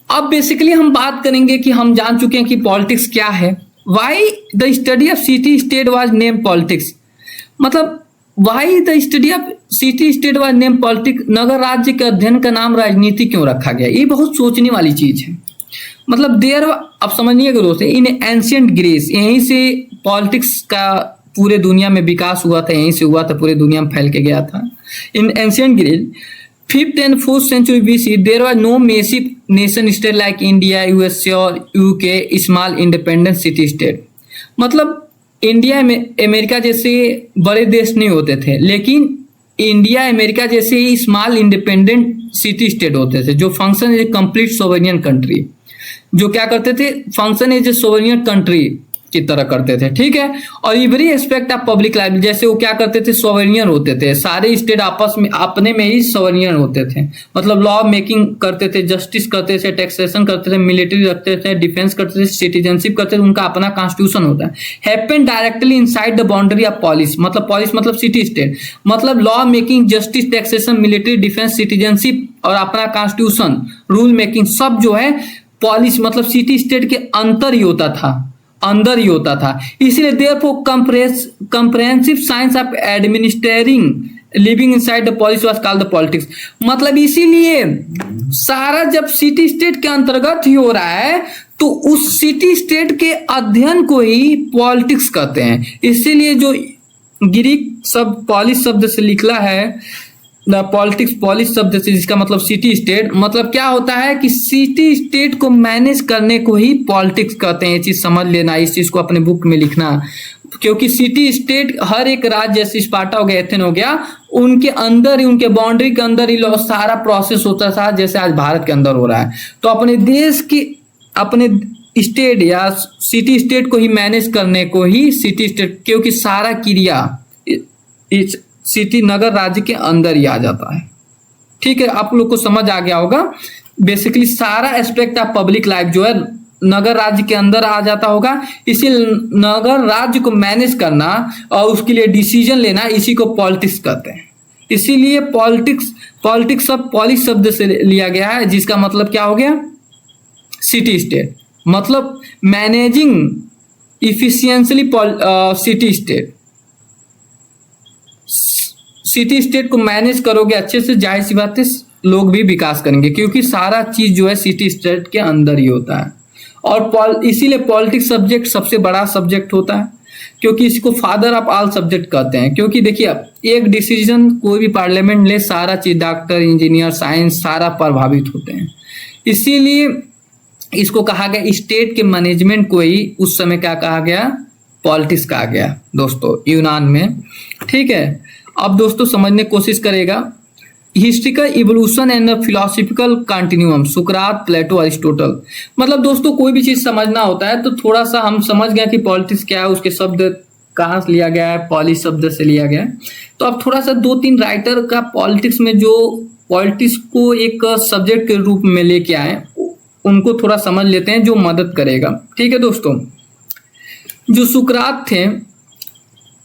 अब बेसिकली हम बात करेंगे कि हम जान चुके हैं कि पॉलिटिक्स क्या है। Why the study of city state was name politics, मतलब why the study of city state was name politics, नगर राज्य के अध्ययन का नाम राजनीति क्यों रखा गया, ये बहुत सोचने वाली चीज है। मतलब देर, अब समझिएगा दोस्तों, इन एंशियंट ग्रीस, यहीं से पॉलिटिक्स का पूरे दुनिया में विकास हुआ था, यहीं से हुआ था, पूरे दुनिया में फैल के गया था। In ancient Greece 5th and 4th century BC, there was no massive nation state like India, USA और UK, small independent city state। मतलब इंडिया में अमेरिका जैसे बड़े देश नहीं होते थे, लेकिन इंडिया अमेरिका जैसे ही स्मॉल इंडिपेंडेंट सिटी स्टेट होते थे, जो function as a complete sovereign country, जो क्या करते थे, function as a sovereign country की तरह करते थे। ठीक है, और every aspect of public life, जैसे वो क्या करते थे, सोवरेनियन होते थे, सारे स्टेट आपस में अपने में ही सोवरेनियन होते थे, मतलब लॉ मेकिंग करते थे, जस्टिस करते थे, टैक्सेशन करते थे, मिलिट्री रखते थे, डिफेंस करते थे, सिटीजनशिप करते थे, उनका अपना कॉन्स्टिट्यूशन होता है। Happen directly inside the boundary of polis, मतलब सिटी स्टेट, मतलब law making, justice, taxation, military, defence, citizenship और अपना कॉन्स्टिट्यूशन, रूल मेकिंग, सब जो है पॉलिस मतलब सिटी स्टेट के अंदर ही होता था। इसलिए therefore comprehensive science of administrating living inside the polis was called the politics, मतलब इसीलिए सारा जब सिटी स्टेट के अंतर्गत ही हो रहा है तो उस सिटी स्टेट के अध्ययन को ही पॉलिटिक्स कहते हैं। इसीलिए जो ग्रीक शब्द पॉलिस शब्द से निकला है, पॉलिटिक्स पॉलिस शब्द से, जिसका मतलब सिटी स्टेट, मतलब क्या होता है कि सिटी स्टेट को मैनेज करने को ही पॉलिटिक्स कहते हैं। ये चीज समझ लेना, इस चीज को अपने बुक में लिखना, क्योंकि सिटी स्टेट हर एक राज्य, जैसे स्पार्टा हो गया, एथेन हो गया, उनके अंदर ही, उनके बाउंड्री के अंदर ही सारा प्रोसेस होता था, जैसे आज भारत के अंदर हो रहा है। तो अपने देश की, अपने स्टेट या सिटी स्टेट को ही मैनेज करने को ही सिटी स्टेट, क्योंकि सारा क्रिया इस सिटी नगर राज्य के अंदर ही आ जाता है। ठीक है, आप लोग को समझ आ गया होगा। बेसिकली सारा एस्पेक्ट ऑफ पब्लिक लाइफ जो है नगर राज्य के अंदर आ जाता होगा। इसी नगर राज्य को मैनेज करना और उसके लिए डिसीजन लेना, इसी को पॉलिटिक्स कहते हैं। इसीलिए पॉलिटिक्स सब पॉलिस शब्द से लिया गया है, जिसका मतलब क्या हो गया, सिटी स्टेट, मतलब managing efficiently city state. City state को मैनेज करोगे अच्छे से, जाहिर सी बात है लोग भी विकास करेंगे, क्योंकि सारा चीज जो है सिटी स्टेट के अंदर ही होता है। और इसीलिए पॉलिटिक्स सब्जेक्ट सबसे बड़ा सब्जेक्ट होता है, क्योंकि इसको फादर ऑफ ऑल सब्जेक्ट कहते हैं। क्योंकि देखिए, एक डिसीजन कोई भी पार्लियामेंट ले, सारा चीज डॉक्टर, इंजीनियर, साइंस सारा प्रभावित होते हैं। इसीलिए इसको कहा गया, स्टेट के मैनेजमेंट को ही उस समय क्या कहा गया, पॉलिटिक्स कहा गया दोस्तों, यूनान में। ठीक है, अब दोस्तों समझने की कोशिश करेगा। Historical evolution and philosophical continuum, Sukrat, Plato, Aristotle. मतलब दोस्तों कोई भी चीज समझना होता है तो थोड़ा सा हम समझ गए कि पॉलिटिक्स क्या है, उसके शब्द कहाँ से लिया गया है, पॉलिस शब्द से लिया गया है। तो अब थोड़ा सा 2-3 राइटर का पॉलिटिक्स में जो पॉलिटिक्स को एक सब्जेक्ट के रूप में लेके आए, उनको थोड़ा समझ लेते हैं, जो मदद करेगा। ठीक है दोस्तों, जो सुकरात थे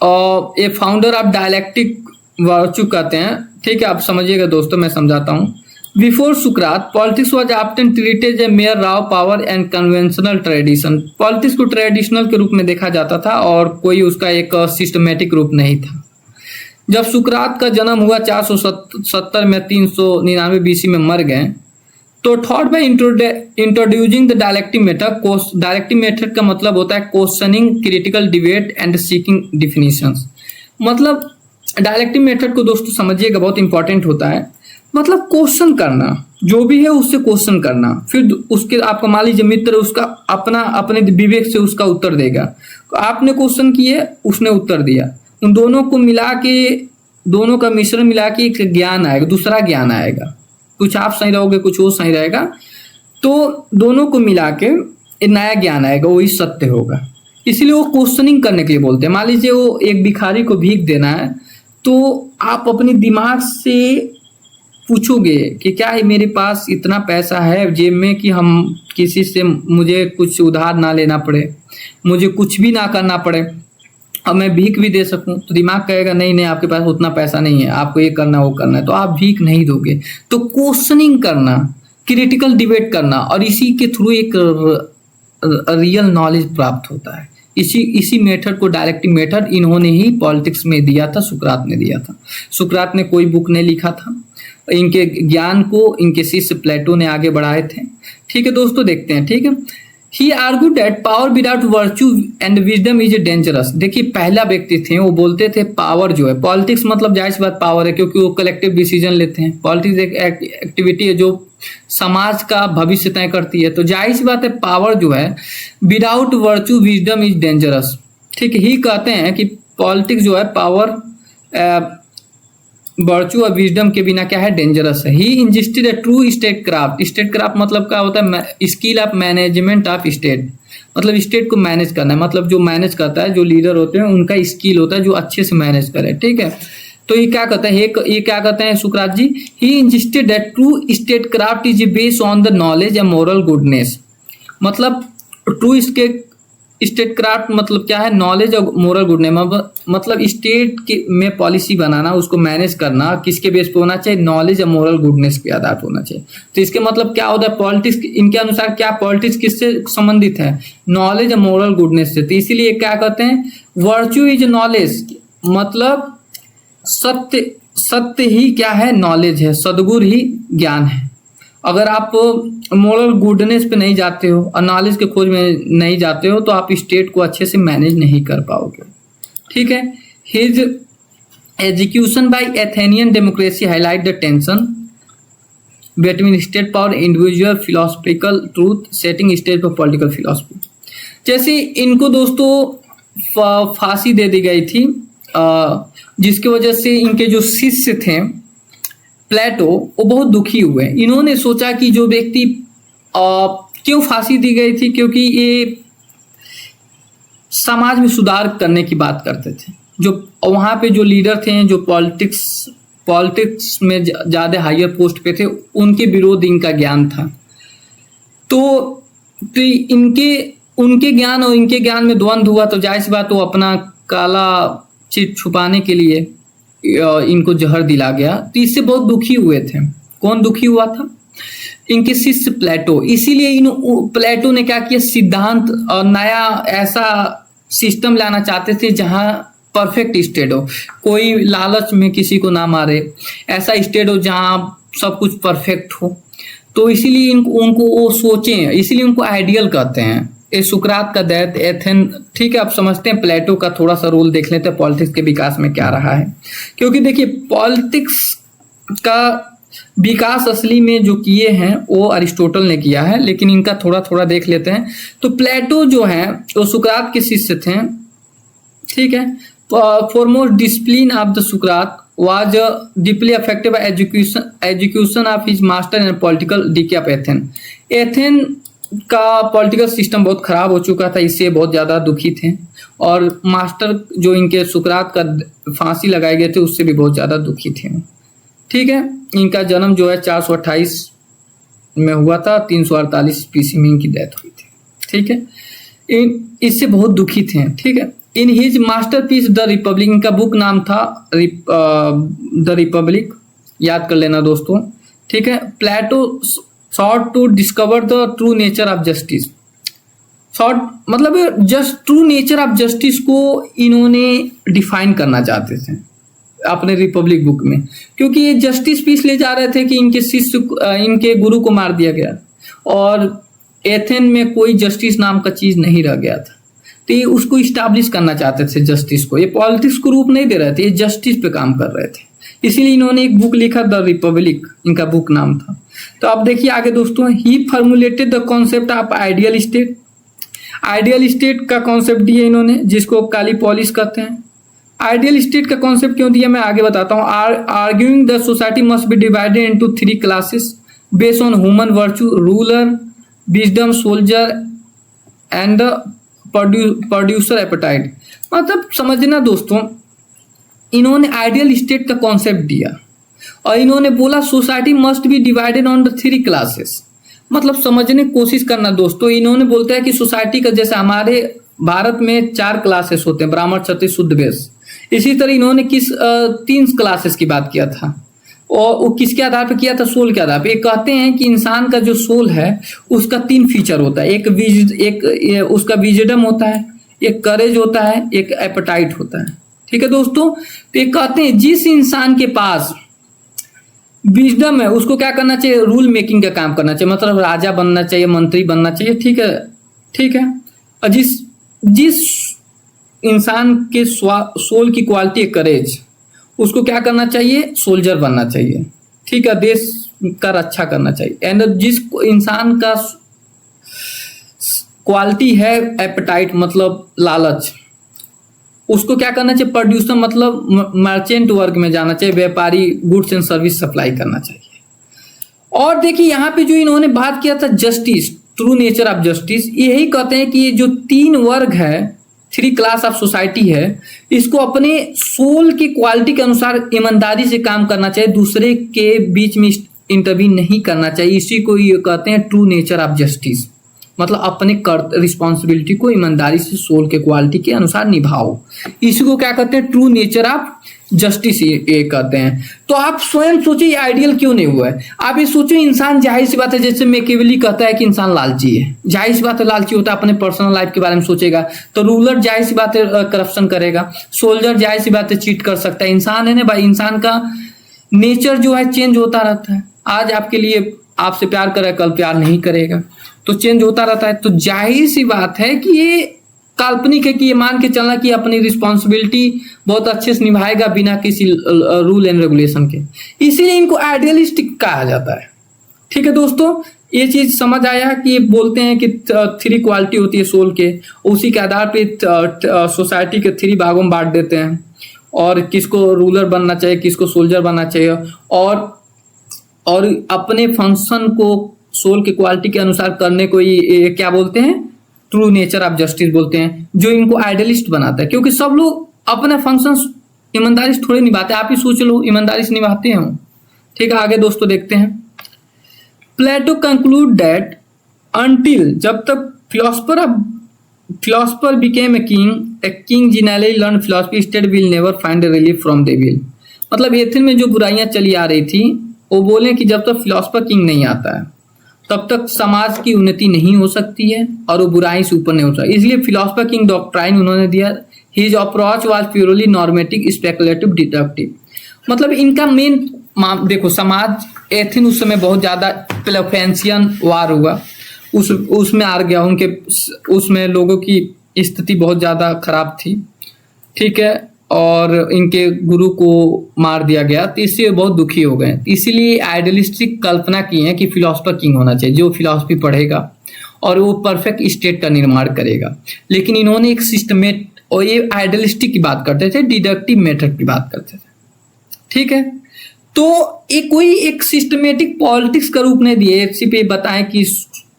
और ये फाउंडर ऑफ डायलेक्टिक वर्च्यू कहते हैं। ठीक है, आप समझिएगा दोस्तों, मैं समझाता हूँ। Before Sukrat politics was often treated A mayor raw power and conventional tradition. Politics को ट्रेडिशनल के रूप में देखा जाता था और कोई उसका एक सिस्टमेटिक रूप नहीं था। जब सुकरात का जन्म हुआ 470 में, 399 BC में मर गए, तो thought by introducing the dialectic method. Dialectic method का मतलब होता है questioning, critical debate and seeking definitions. मतलब डायलेक्टिक मेथड को दोस्तों समझिएगा, बहुत इंपॉर्टेंट होता है। मतलब क्वेश्चन करना, जो भी है उससे क्वेश्चन करना, फिर उसके आपका मान लीजिए मित्र, उसका अपने विवेक से उसका उत्तर देगा। तो आपने क्वेश्चन किए, उसने उत्तर दिया, उन दोनों को मिला के दोनों का मिश्रण मिला के एक ज्ञान आएगा, दूसरा ज्ञान आएगा। कुछ आप सही रहोगे, कुछ वो सही रहेगा, तो दोनों को मिला के एक नया ज्ञान आएगा, वही सत्य होगा। इसलिए वो क्वेश्चनिंग करने के लिए बोलते हैं। मान लीजिए वो एक भिखारी को भीख देना है, तो आप अपने दिमाग से पूछोगे कि क्या है मेरे पास इतना पैसा है जेब में कि हम किसी से मुझे कुछ उधार ना लेना पड़े, मुझे कुछ भी ना करना पड़े, अब मैं भीख भी दे सकूं। तो दिमाग कहेगा नहीं नहीं, आपके पास उतना पैसा नहीं है, आपको ये करना वो करना है, तो आप भीख नहीं दोगे। तो क्वेश्चनिंग करना, क्रिटिकल डिबेट करना, और इसी के थ्रू एक रियल नॉलेज प्राप्त होता है। इसी मेथड को, डायरेक्टिव मेथड, इन्होंने ही पॉलिटिक्स में दिया था, सुकरात ने दिया था। सुकरात ने कोई बुक नहीं लिखा था, इनके ज्ञान को इनके शिष्य प्लेटो ने आगे बढ़ाए थे। ठीक है दोस्तों, देखते हैं। ठीक है, he argued that power without virtue and wisdom is dangerous. देखिए, पहला व्यक्ति थे, वो बोलते थे पावर जो है, पॉलिटिक्स मतलब जाहिर सी बात पावर है, क्योंकि वो कलेक्टिव डिसीजन लेते हैं। पॉलिटिक्स एक एक्टिविटी है जो समाज का भविष्य तय करती है, तो जाहिर सी बात है पावर जो है without virtue wisdom is dangerous. ठीक है, ही कहते हैं कि पॉलिटिक्स जो है पावर वर्च्यू और विजडम के बिना क्या है, डेंजरस है। He insisted a true state craft. State craft मतलब क्या होता है, skill of management of state, मतलब स्टेट को मैनेज करना है, मतलब जो मैनेज करता है, जो लीडर होते हैं उनका स्किल होता है जो अच्छे से मैनेज करे। ठीक है, तो ये क्या कहते हैं, ये क्या कहते हैं सुकरात ji, he insisted that true state craft is based on the knowledge and moral goodness. मतलब ट्रू स्टेट क्राफ्ट मतलब क्या है, नॉलेज और मोरल गुडनेस, मतलब स्टेट के में पॉलिसी बनाना, उसको मैनेज करना किसके बेस पे होना चाहिए, नॉलेज और मोरल गुडनेस पे आधार होना चाहिए। तो इसके मतलब क्या होता है, पॉलिटिक्स इनके अनुसार क्या, पॉलिटिक्स किससे संबंधित है, नॉलेज और मोरल गुडनेस से। तो इसीलिए क्या कहते हैं, वर्च्यू इज नॉलेज, मतलब सत्य ही क्या है, नॉलेज है, सद्गुण ही ज्ञान है। अगर आप मोरल गुडनेस पे नहीं जाते हो और नॉलेज के खोज में नहीं जाते हो, तो आप स्टेट को अच्छे से मैनेज नहीं कर पाओगे। ठीक है, his execution bye Athenian democracy highlight the tension between state power individual philosophical truth setting stage for political philosophy. जैसे इनको दोस्तों फांसी दे दी गई थी, जिसकी वजह से इनके जो शिष्य थे प्लेटो, वो बहुत दुखी हुए। इन्होंने सोचा कि जो व्यक्ति क्यों फांसी दी गई थी, क्योंकि ये समाज में सुधार करने की बात करते थे। जो वहाँ पे जो लीडर थे, जो पॉलिटिक्स में ज़्यादा हायर पोस्ट पे थे, उनके विरोध इनका ज्ञान था। तो उनके ज्ञान और इनके ज्ञान में द्वंद्व हुआ, तो जाहिर सी बात वो अपना काला चीज छुपाने के लिए इनको जहर दिला गया। तो इससे बहुत दुखी हुए थे। कौन दुखी हुआ था, इनके शिष्य प्लेटो। इसीलिए प्लेटो ने क्या किया, सिद्धांत और नया ऐसा सिस्टम लाना चाहते थे जहां परफेक्ट स्टेट हो, कोई लालच में किसी को ना मारे, ऐसा स्टेट हो जहां सब कुछ परफेक्ट हो। तो इसीलिए उनको वो सोचे, इसीलिए उनको आइडियल कहते हैं। ये सुकरात का दैत्य एथेन। ठीक है, आप समझते हैं प्लेटो का थोड़ा सा रोल देख लेते हैं पॉलिटिक्स के विकास में क्या रहा है। क्योंकि देखिए, पॉलिटिक्स का विकास असली में जो किए हैं वो अरिस्टोटल ने किया है, लेकिन इनका थोड़ा थोड़ा देख लेते हैं। तो प्लेटो जो है वो सुकरात के शिष्य थे। ठीक है, foremost discipline of the Sukrat was deeply affected by education of his master and political decay of Athens। Ethane का पॉलिटिकल सिस्टम बहुत खराब हो चुका था, इससे बहुत ज़्यादा दुखी थे। और मास्टर जो इनके सुकरात का फांसी लगाए गए थे, उससे भी बहुत ज़्यादा दुखी थे। ठीक है, इनका जन्म जो है 428 में हुआ था, 348 ईस्वी में इनकी डेथ हुई थी। ठीक है, इससे बहुत दुखी थे। ठीक है, in his masterpiece the Republic, इनका बुक नाम था द रिपब्लिक, याद कर लेना दोस्तों। ठीक है, प्लेटो sought to discover the true nature of justice। sought मतलब just true nature of justice को इन्होंने डिफाइन करना चाहते थे अपने रिपब्लिक बुक में, क्योंकि ये जस्टिस पीस ले जा रहे थे कि इनके शिष्य, इनके गुरु को मार दिया गया और एथेन में कोई जस्टिस नाम का चीज नहीं रह गया था। तो ये उसको इस्टेब्लिश करना चाहते थे जस्टिस को। ये पॉलिटिक्स को रूप नहीं दे रहे थे, ये जस्टिस पे काम कर रहे थे। इसीलिए इन्होंने एक बुक लिखा, द रिपब्लिक, इनका बुक नाम था। तो आप देखिए आगे दोस्तों, ही formulated the concept of ideal state. Ideal state का कॉन्सेप्ट दिया इन्होंने, जिसको काली पॉलिस कहते हैं। आइडियल स्टेट का कॉन्सेप्ट क्यों दिया मैं आगे बताता हूँ। Arguing the society must be divided into 3 classes based on human virtue, ruler, wisdom, soldier and the producer appetite. मतलब समझना दोस्तों, इन्होंने आइडियल स्टेट का कॉन्सेप्ट दिया और इन्होंने बोला society must be divided on the 3 classes. मतलब समझने की कोशिश करना दोस्तों, इन्होंने बोलता है कि सोसाइटी का जैसे हमारे भारत में 4 क्लासेस होते हैं, ब्राह्मण, क्षत्रिय, शूद्र, वैश्य। इसी तरह इन्होंने 3 क्लासेस की बात किया था और वो किसके आधार पर किया था? सोल के आधार पर। ये कहते हैं कि इंसान का जो सोल है उसका 3 फीचर होता है, एक उसका विजडम होता है, एक करेज होता है, एक एपेटाइट होता है। ठीक है दोस्तों, तो ये कहते हैं जिस इंसान के पास विजडम है उसको क्या करना चाहिए? रूल मेकिंग का काम करना चाहिए, मतलब राजा बनना चाहिए, मंत्री बनना चाहिए। ठीक है, ठीक है। और जिस इंसान के सोल की क्वालिटी है करेज, उसको क्या करना चाहिए? सोल्जर बनना चाहिए। ठीक है, देश का रक्षा करना चाहिए। एंड जिस इंसान का क्वालिटी है एपेटाइट मतलब लालच, उसको क्या करना चाहिए? प्रोड्यूसर मतलब मर्चेंट वर्ग में जाना चाहिए, व्यापारी, गुड्स एंड सर्विस सप्लाई करना चाहिए। और देखिए यहाँ पे जो इन्होंने बात किया था justice, true nature of justice, यही कहते हैं कि ये जो 3 वर्ग है, 3 क्लास ऑफ सोसाइटी है, इसको अपने सोल की क्वालिटी के अनुसार ईमानदारी से काम करना चाहिए, दूसरे के बीच में इंटरवीन नहीं करना चाहिए। इसी को ये कहते हैं ट्रू नेचर ऑफ जस्टिस। मतलब अपने रिस्पॉन्सिबिलिटी को ईमानदारी से सोल के क्वालिटी के अनुसार निभाओ, इसी को क्या कहते हैं? ट्रू नेचर ऑफ जस्टिस ये कहते हैं। तो आप स्वयं सोचिए ये आइडियल क्यों नहीं हुआ है। आप ये सोचो, इंसान जाहिर सी बात है, जैसे मैकियावेली कहता है कि इंसान लालची है, जाहिर सी बात है लालची होता है, अपने पर्सनल लाइफ के बारे में सोचेगा। तो रूलर जाहिर सी बात है करप्शन करेगा, सोल्जर जाहिर सी बात है चीट कर सकता है। इंसान है ना भाई, इंसान का नेचर जो है चेंज होता रहता है। आज आपके लिए आपसे प्यार करे, कल प्यार नहीं करेगा, तो चेंज होता रहता है। तो जाहिर सी बात है कि ये काल्पनिक है कि ये मान के चलना कि अपनी रिस्पॉन्सिबिलिटी बहुत अच्छे से निभाएगा बिना किसी रूल एंड रेगुलेशन के, इसीलिए इनको आइडियलिस्टिक कहा जाता है। ठीक है दोस्तों, ये चीज समझ आया कि ये बोलते हैं कि 3 क्वालिटी होती है सोल के, उसी के आधार पे सोसाइटी के 3 भागों में बांट देते हैं, और किसको रूलर बनना चाहिए, किसको सोल्जर बनना चाहिए, और अपने फंक्शन को सोल की क्वालिटी के अनुसार करने को ये क्या बोलते हैं? ट्रू नेचर ऑफ जस्टिस बोलते हैं, जो इनको आइडियलिस्ट बनाता है। क्योंकि सब लोग अपने फंक्शन ईमानदारी से थोड़े निभाते हैं। आप ही सोच लो, ईमानदारी से निभाते हैं। ठीक है, आगे दोस्तों देखते हैं। प्लेटो कंक्लूड दैट अनटिल, जब तक philosopher became a king generally learn philosophy state will never find relief from devil. मतलब एथेंस में जो बुराइयां चली आ रही थी, वो बोले कि जब तक फिलोसफर किंग नहीं आता है तब तक समाज की उन्नति नहीं हो सकती है और वो बुराई से ऊपर नहीं हो सकती। इसलिए फिलोसफर किंग डॉक्ट्राइन उन्होंने दिया। His approach was purely normative, speculative, deductive. मतलब इनका मेन देखो, समाज एथेंस उस समय बहुत ज्यादा पेलोपोनेशियन वार हुआ, उसमें हार गया, उनके उसमें लोगों की स्थिति बहुत ज्यादा खराब थी। ठीक है, और इनके गुरु को मार दिया गया, तो इससे बहुत दुखी हो गए। इसीलिए आइडियलिस्टिक कल्पना की है कि फिलोसफर किंग होना चाहिए, जो फिलोसफी पढ़ेगा और वो परफेक्ट स्टेट का निर्माण करेगा। लेकिन इन्होंने एक सिस्टमेट, और ये आइडियलिस्टिक की बात करते थे, डिडक्टिव मेथड की बात करते थे। ठीक है, तो ये कोई एक सिस्टमेटिक पॉलिटिक्स का रूप नहीं दिए, सिर्फ ये बताएं कि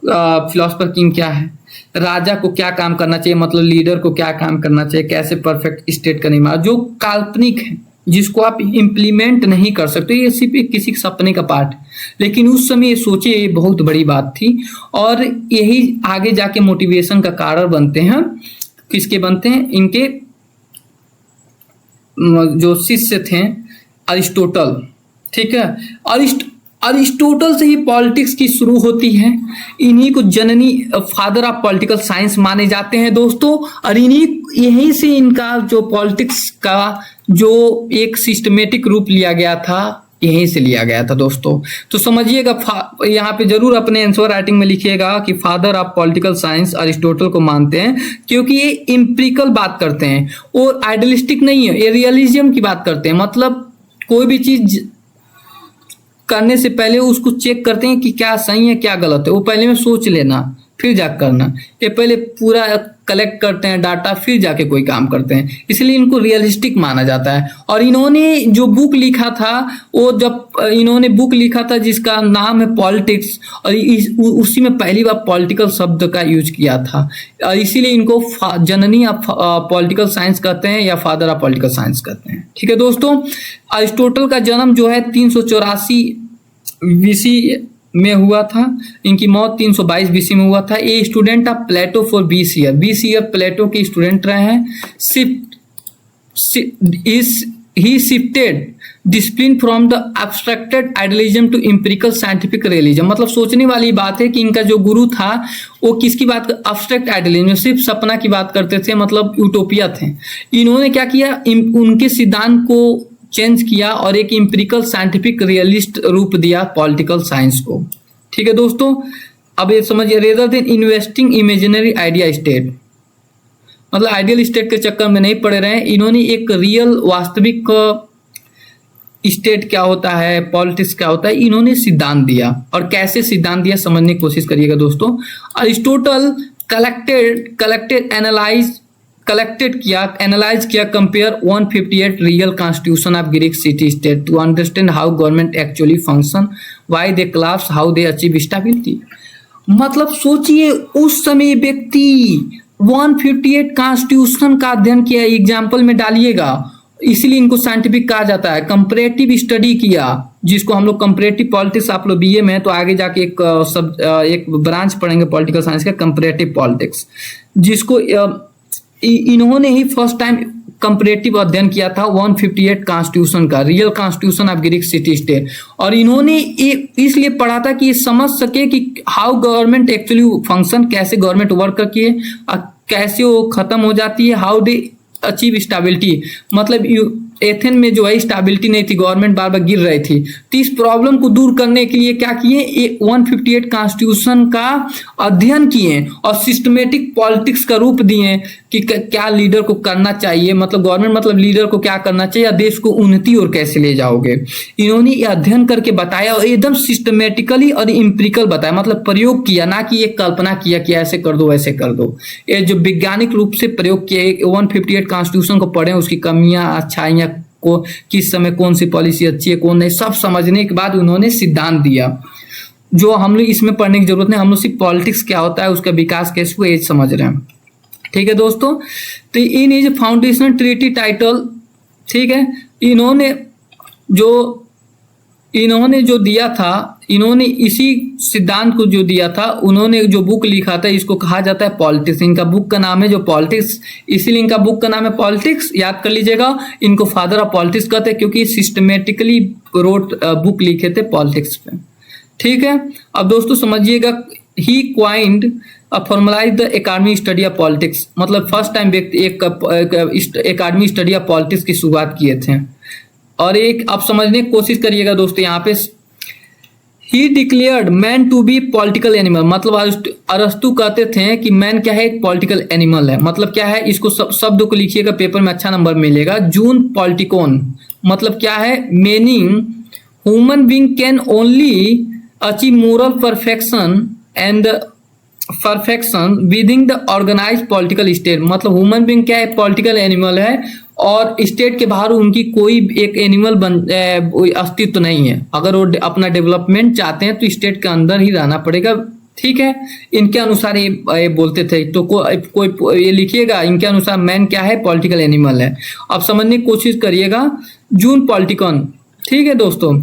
फिलोसफर किंग क्या है, राजा को क्या काम करना चाहिए, मतलब लीडर को क्या काम करना चाहिए, कैसे परफेक्ट स्टेट का निर्माण, जो काल्पनिक है, जिसको आप इम्प्लीमेंट नहीं कर सकते। ये सिर्फ किसी सपने का पार्ट, लेकिन उस समय ये सोचे, ये बहुत बड़ी बात थी, और यही आगे जाके मोटिवेशन का कारण बनते हैं। किसके बनते हैं? इनके जो शिष्य थे अरिस्टोटल। ठीक है, अरिस्टोटल से ही पॉलिटिक्स की शुरू होती है। इन्हीं को जननी, फादर ऑफ पॉलिटिकल साइंस माने जाते हैं दोस्तों, और यहीं से इनका जो पॉलिटिक्स का जो एक सिस्टमेटिक रूप लिया गया था, यहीं से लिया गया था दोस्तों। तो समझिएगा, यहाँ पे जरूर अपने आंसर राइटिंग में लिखिएगा कि father of political science Aristotle को मानते हैं, क्योंकि ये एम्पिरिकल बात करते हैं और आइडियलिस्टिक नहीं है, ये रियलिज्म की बात करते हैं। मतलब कोई भी चीज करने से पहले उसको चेक करते हैं कि क्या सही है क्या गलत है, वो पहले में सोच लेना, फिर जाकर करना। ये पहले पूरा कलेक्ट करते हैं डाटा, फिर जाके कोई काम करते हैं, इसलिए इनको रियलिस्टिक माना जाता है। और इन्होंने जो बुक लिखा था, वो जब इन्होंने बुक लिखा था जिसका नाम है पॉलिटिक्स, और उसी में पहली बार पॉलिटिकल शब्द का यूज किया था, और इसीलिए इनको जननी ऑफ पॉलिटिकल साइंस कहते हैं या फादर ऑफ पॉलिटिकल साइंस कहते हैं। ठीक है दोस्तों, अरिस्टोटल का जन्म जो है 384 बीसी में हुआ था, इनकी मौत 322 बीसी में हुआ था। ये student of Plato for 20 year, 20 year Plato के स्टूडेंट रहे हैं। He shifted discipline from the abstracted idealism to empirical scientific realism. मतलब सोचने वाली बात है कि इनका जो गुरु था वो किसकी बात, एब्स्ट्रैक्ट आइडियलिज्म, सिर्फ सपना की बात करते थे, मतलब यूटोपिया थे। इन्होंने क्या किया, उनके सिद्धांत को चेंज किया और एक एम्पिरिकल साइंटिफिक रियलिस्ट रूप दिया पॉलिटिकल साइंस को। ठीक है दोस्तों, अब ये समझिए, rather than investing imaginary idea state, मतलब आइडियल स्टेट के चक्कर में नहीं पड़े रहे, इन्होंने एक रियल वास्तविक स्टेट क्या होता है, पॉलिटिक्स क्या होता है, इन्होंने सिद्धांत दिया। और कैसे सिद्धांत दिया समझने की कोशिश करिएगा दोस्तों। अरिस्टोटल एनालाइज किया compare 158 real constitution of Greek city state to understand how government actually function, why they collapse, how they achieve stability. मतलब सोचिए, उस समय व्यक्ति 158 कॉन्स्टिट्यूशन का अध्ययन किया, एग्जाम्पल में डालिएगा, इसलिए इनको साइंटिफिक कहा जाता है। कंपैरेटिव स्टडी किया, जिसको हम लोग कंपैरेटिव पॉलिटिक्स, आप लोग बीए में तो आगे जाके एक ब्रांच पढ़ेंगे पॉलिटिकल साइंस का, कंपैरेटिव पॉलिटिक्स, जिसको इन्होंने ही फर्स्ट टाइम कंपैरेटिव अध्ययन किया था 158 कॉन्स्टिट्यूशन का, real constitution of Greek city state. और इन्होंने इसलिए पढ़ा था कि ये समझ सके कि हाउ गवर्नमेंट एक्चुअली फंक्शन, कैसे गवर्नमेंट वर्क करती है और कैसे वो खत्म हो जाती है, हाउ दे अचीव स्टेबिलिटी। मतलब एथेन में जो है स्टेबिलिटी नहीं थी, गवर्नमेंट बार बार गिर रही थी, तो इस प्रॉब्लम को दूर करने के लिए क्या किए, 158 कॉन्स्टिट्यूशन का अध्ययन किए और सिस्टमेटिक पॉलिटिक्स का रूप दिए कि क्या लीडर को करना चाहिए, मतलब गवर्नमेंट, मतलब लीडर को क्या करना चाहिए, या देश को उन्नति और कैसे ले जाओगे। इन्होंने ये अध्ययन करके बताया और एकदम सिस्टमेटिकली और इम्पिरिकल बताया, मतलब प्रयोग किया, ना कि एक कल्पना किया कि ऐसे कर दो वैसे कर दो। ये जो वैज्ञानिक रूप से प्रयोग किए, 158 कॉन्स्टिट्यूशन को पढ़े, उसकी कमियां अच्छाइयां को, किस समय कौन सी पॉलिसी अच्छी है कौन नहीं, सब समझने के बाद उन्होंने सिद्धांत दिया। जो हम लोग इसमें पढ़ने की जरूरत नहीं, हम लोग सिर्फ पॉलिटिक्स क्या होता है, उसका विकास कैसे हुआ, ये समझ रहे हैं। ठीक है दोस्तों, तो इन इज फाउंडेशनल ट्रीटी टाइटल। ठीक है, इन्होंने जो दिया था, इन्होंने इसी सिद्धांत को जो दिया था, उन्होंने जो बुक लिखा था, इसको कहा जाता है पॉलिटिक्स। इनका बुक का नाम है जो पॉलिटिक्स, इसीलिए इनका बुक का नाम है पॉलिटिक्स, याद कर लीजिएगा। इनको फादर ऑफ पॉलिटिक्स कहते हैं क्योंकि सिस्टमेटिकली बुक लिखे थे पॉलिटिक्स पे। ठीक है, अब दोस्तों समझिएगा, he coined formalise the academy study of politics, मतलब फर्स्ट टाइम व्यक्ति एक एकेडमी स्टडी ऑफ पॉलिटिक्स की शुरुआत किए थे। और एक आप समझने की कोशिश करिएगा दोस्तों, यहाँ पे ही declared man to be political animal, मतलब अरस्तु कहते थे कि मैन क्या है, एक पॉलिटिकल एनिमल है। मतलब क्या है, इसको शब्द को लिखिएगा, पेपर में अच्छा नंबर मिलेगा। जून पॉलिटिकोन मतलब क्या है, meaning human being can only achieve moral perfection and perfection within the organise political state. मतलब ह्यूमन बीइंग क्या है, पॉलिटिकल एनिमल है और स्टेट के बाहर उनकी कोई एक एनिमल अस्तित्व नहीं है। अगर वो अपना डेवलपमेंट चाहते हैं तो स्टेट के अंदर ही रहना पड़ेगा। ठीक है, इनके अनुसार ये बोलते थे। तो कोई ये लिखिएगा, इनके अनुसार मैन क्या है, पॉलिटिकल एनिमल है। अब समझने की कोशिश करिएगा, जून पॉलिटिकन। ठीक है दोस्तों,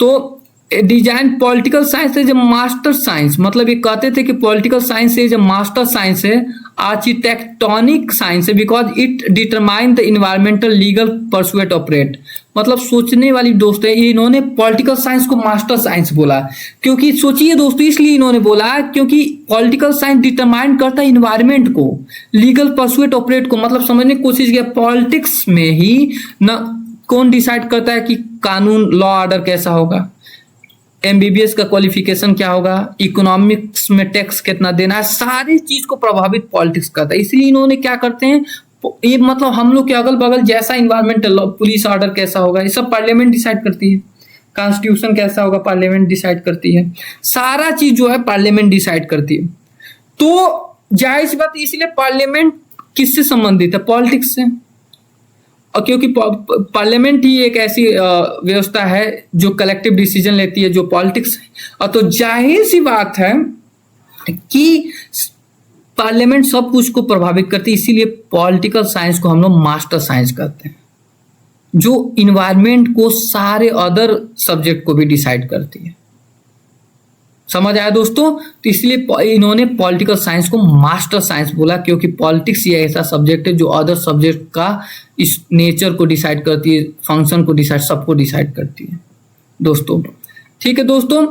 तो design political science is a master science, मतलब ये कहते थे कि political science is a master science है, आर्किटेक्टोनिक साइंस है, because it determine the environmental legal pursuit operate. मतलब सोचने वाली दोस्त है, इन्होंने पॉलिटिकल साइंस को मास्टर साइंस बोला, क्योंकि सोचिए दोस्तों, इसलिए इन्होंने बोला क्योंकि पॉलिटिकल साइंस डिटरमाइन करता है इन्वायरमेंट को, लीगल परसुएट ऑपरेट को। मतलब समझने की कोशिश किया, पॉलिटिक्स में ही न कौन डिसाइड करता है कि कानून, लॉ ऑर्डर कैसा होगा, एमबीबीएस का क्वालिफिकेशन क्या होगा, इकोनॉमिक्स में टैक्स कितना देना है, सारी चीज को प्रभावित पॉलिटिक्स करता है। इसलिए इन्होंने क्या करते हैं, ये मतलब हम लोग के अगल बगल जैसा इन्वायरमेंट, पुलिस ऑर्डर कैसा होगा, ये सब पार्लियामेंट डिसाइड करती है। कॉन्स्टिट्यूशन कैसा होगा, पार्लियामेंट डिसाइड करती है। सारा चीज जो है पार्लियामेंट डिसाइड करती है। तो जाहिर सी बात है, इसलिए पार्लियामेंट किससे संबंधित है? पॉलिटिक्स से। और क्योंकि पार्लियामेंट ही एक ऐसी व्यवस्था है जो कलेक्टिव डिसीजन लेती है, जो पॉलिटिक्स है, और तो जाहिर सी बात है कि पार्लियामेंट सब कुछ को प्रभावित करती है। इसीलिए पॉलिटिकल साइंस को हम लोग मास्टर साइंस कहते हैं, जो इन्वायरमेंट को सारे अदर सब्जेक्ट को भी डिसाइड करती है। समझ आया दोस्तों? तो इसलिए इन्होंने पॉलिटिकल साइंस को मास्टर साइंस बोला, क्योंकि पॉलिटिक्स ये ऐसा सब्जेक्ट है जो अदर सब्जेक्ट का इस नेचर को डिसाइड करती है, फंक्शन को डिसाइड, सबको डिसाइड करती है दोस्तों। ठीक है दोस्तों,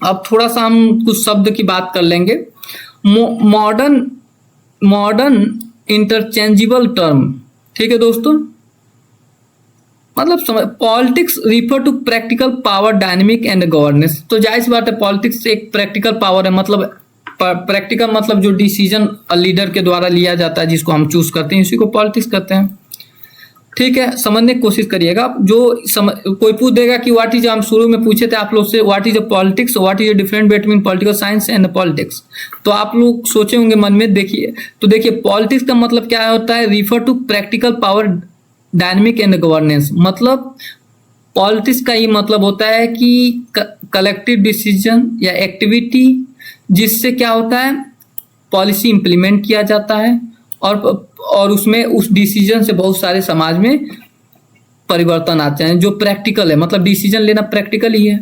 अब थोड़ा सा हम कुछ शब्द की बात कर लेंगे। Modern interchangeable term. ठीक है दोस्तों, मतलब समझ, politics refer to practical power, dynamic and governance. तो जाहिर सी बात है, पॉलिटिक्स एक प्रैक्टिकल पावर है, मतलब प्रैक्टिकल मतलब जो डिसीजन लीडर के द्वारा लिया जाता है, जिसको हम चूज करते हैं, उसी को पॉलिटिक्स कहते हैं। ठीक है, समझने की कोशिश करिएगा। कोई पूछ देगा कि व्हाट इज, हम शुरू में पूछे थे आप लोग से, what is a politics, what is a different between political science and politics. तो आप लोग सोचे होंगे मन में, देखिए तो देखिए, पॉलिटिक्स का मतलब क्या होता है? Refer to practical power, dynamic and governance. मतलब पॉलिटिक्स का ये मतलब होता है कि कलेक्टिव डिसीजन या एक्टिविटी जिससे क्या होता है, पॉलिसी इंप्लीमेंट किया जाता है, और उसमें उस डिसीजन से बहुत सारे समाज में परिवर्तन आते हैं, जो प्रैक्टिकल है। मतलब डिसीजन लेना प्रैक्टिकल ही है,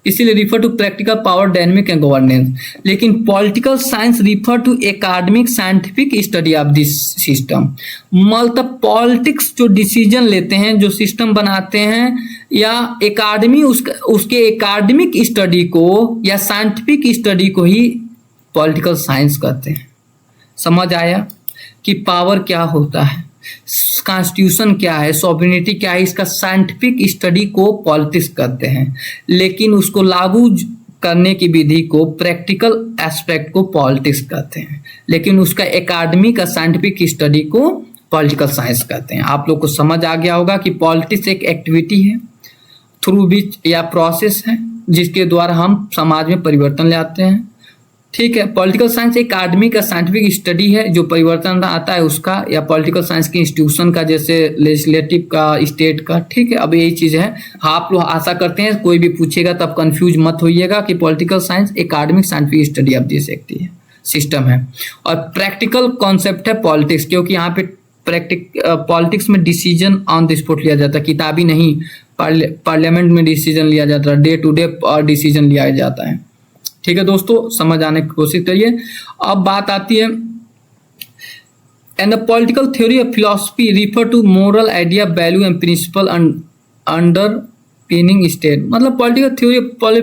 इसीलिए refer to practical power, dynamic and governance. लेकिन political science refer to academic scientific study of this system. मतलब पॉलिटिक्स जो डिसीजन लेते हैं, जो सिस्टम बनाते हैं, या एकेडमी उसके एकेडमिक स्टडी को या साइंटिफिक स्टडी को ही पॉलिटिकल साइंस कहते हैं। समझ आया कि पावर क्या होता है, कॉन्स्टिट्यूशन क्या है, सॉवरेनिटी क्या है, इसका साइंटिफिक स्टडी को पॉलिटिक्स कहते हैं। लेकिन उसको लागू करने की विधि को, प्रैक्टिकल एस्पेक्ट को पॉलिटिक्स कहते हैं। लेकिन उसका एकेडमिक का साइंटिफिक स्टडी को पॉलिटिकल साइंस कहते हैं। आप लोग को समझ आ गया होगा कि पॉलिटिक्स एक एक्टिविटी है, थ्रू विच या प्रोसेस है, जिसके द्वारा हम समाज में परिवर्तन ले आते हैं। ठीक है, पॉलिटिकल साइंस एक आदमी का साइंटिफिक स्टडी है जो परिवर्तन आता है उसका, या पॉलिटिकल साइंस के इंस्टीट्यूशन का, जैसे लेजिस्लेटिव का, स्टेट का। ठीक है, अब यही चीज़ है। आप लोग आशा करते हैं कोई भी पूछेगा तब कंफ्यूज मत होइएगा कि political science academic scientific study of this system है, और प्रैक्टिकल कॉन्सेप्ट है पॉलिटिक्स, क्योंकि यहाँ पे पॉलिटिक्स में डिसीजन ऑन द स्पॉट लिया जाता है, किताबी नहीं। पार्लियामेंट में डिसीजन लिया जाता है, डे टू डे डिसीजन लिया जाता है। ठीक है दोस्तों, समझ आने की कोशिश करिए। अब बात आती है, and the political theory of philosophy refer to moral idea, value and principle underpinning state. मतलब पॉलिटिकल थ्योरी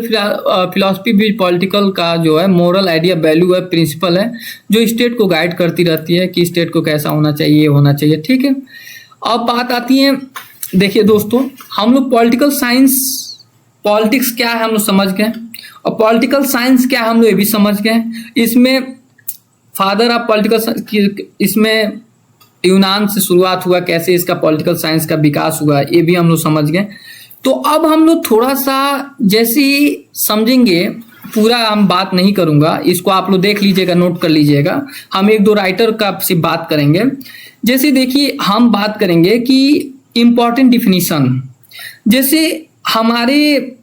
फिलोसफी भी पॉलिटिकल का जो है मोरल आइडिया, वैल्यू है, प्रिंसिपल है, जो स्टेट को गाइड करती रहती है कि स्टेट को कैसा होना चाहिए, होना चाहिए। ठीक है, अब बात आती है, देखिए दोस्तों, हम लोग पॉलिटिकल साइंस, पॉलिटिक्स क्या है हम लोग समझ गए, और पॉलिटिकल साइंस क्या है हम लोग ये भी समझ गए। इसमें फादर ऑफ पॉलिटिकल साइंस, इसमें यूनान से शुरुआत हुआ, कैसे इसका पॉलिटिकल साइंस का विकास हुआ, ये भी हम लोग समझ गए। तो अब हम लोग थोड़ा सा जैसे ही समझेंगे, पूरा हम बात नहीं करूंगा, इसको आप लोग देख लीजिएगा, नोट कर लीजिएगा। हम एक दो राइटर का सिर्फ बात करेंगे। जैसे देखिए, हम बात करेंगे कि इम्पॉर्टेंट डिफिनीशन, जैसे हमारे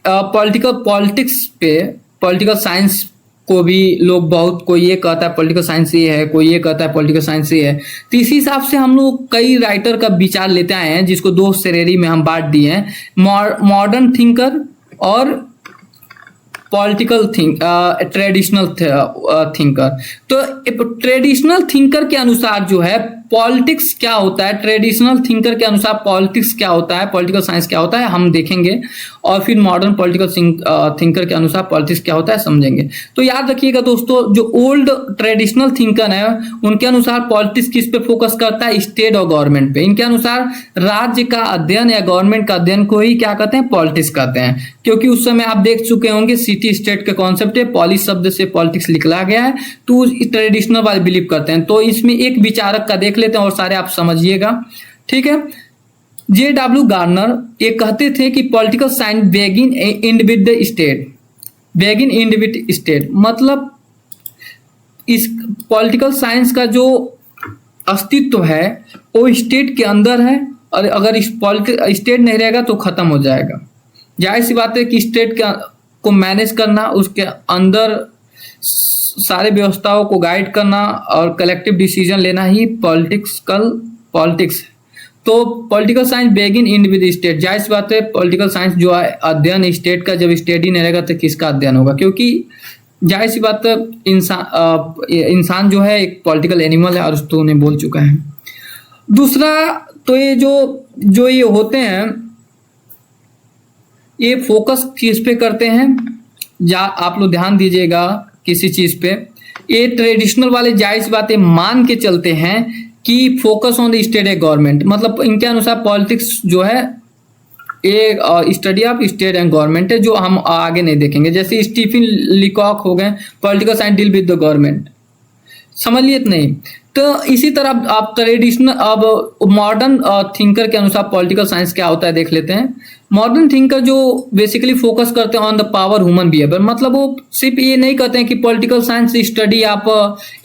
पॉलिटिक्स पे, पॉलिटिकल साइंस को भी लोग बहुत, कोई ये कहता है पॉलिटिकल साइंस ये है, कोई ये कहता है पॉलिटिकल साइंस ये है। तो इसी हिसाब से हम लोग कई राइटर का विचार लेते आए हैं, जिसको दो श्रेणी में हम बांट दिए हैं, मॉडर्न थिंकर और पॉलिटिकल ट्रेडिशनल थिंकर। तो ट्रेडिशनल थिंकर के अनुसार जो है पॉलिटिक्स क्या होता है, ट्रेडिशनल थिंकर के अनुसार पॉलिटिक्स क्या होता है, पॉलिटिकल साइंस क्या होता है, हम देखेंगे। और फिर मॉडर्न पॉलिटिकल थिंकर के अनुसार पॉलिटिक्स क्या होता है समझेंगे। तो याद रखिएगा दोस्तों, जो ओल्ड ट्रेडिशनल थिंकर है उनके अनुसार पॉलिटिक्स किस पे फोकस करता है, स्टेट और गवर्नमेंट पे। इनके अनुसार राज्य का अध्ययन या गवर्नमेंट का अध्ययन को ही क्या कहते हैं, पॉलिटिक्स कहते हैं। क्योंकि उस समय आप देख चुके होंगे सिटी स्टेट के कॉन्सेप्ट है, पॉलिस शब्द से पॉलिटिक्स निकला गया है, तो ट्रेडिशनल वाले बिलीव करते हैं। तो इसमें एक विचारक का देख लेते हैं और सारे आप समझिएगा। ठीक है, J.W. गार्नर ये कहते थे कि political science begin end with the state, begin end with state. मतलब इस पॉलिटिकल साइंस का जो अस्तित्व है वो स्टेट के अंदर है, और अगर इस स्टेट नहीं रहेगा तो खत्म हो जाएगा। जाहिर सी बात है कि स्टेट को मैनेज करना, उसके अंदर सारे व्यवस्थाओं को गाइड करना और कलेक्टिव डिसीजन लेना ही पॉलिटिक्स है। तो political science begin in with state. जाहिर सी बात है पॉलिटिकल साइंस जो है अध्ययन स्टेट का, जब स्टेट ही नहीं रहेगा तो किसका अध्ययन होगा? क्योंकि जाहिर सी बात है इंसान जो है एक पॉलिटिकल एनिमल है, और उसको उन्हें बोल चुका है। दूसरा तो ये जो ये होते हैं, ये फोकस किस पे करते हैं, या आप लोग ध्यान दीजिएगा किसी चीज पे। ये ट्रेडिशनल वाले जाहिर सी बातें मान के चलते हैं कि focus on the state A government, मतलब इनके अनुसार पॉलिटिक्स जो है ये study of state and government है, जो हम आगे नहीं देखेंगे। जैसे स्टीफन लीकॉक हो गए, political science deal with the government, समझ लिए नहीं? तो इसी तरह आप ट्रेडिशनल, अब मॉडर्न थिंकर के अनुसार पॉलिटिकल साइंस क्या होता है देख लेते हैं। मॉडर्न थिंकर जो बेसिकली फोकस करते हैं on the power human behaviour, मतलब वो सिर्फ ये नहीं कहते हैं कि पॉलिटिकल साइंस स्टडी आप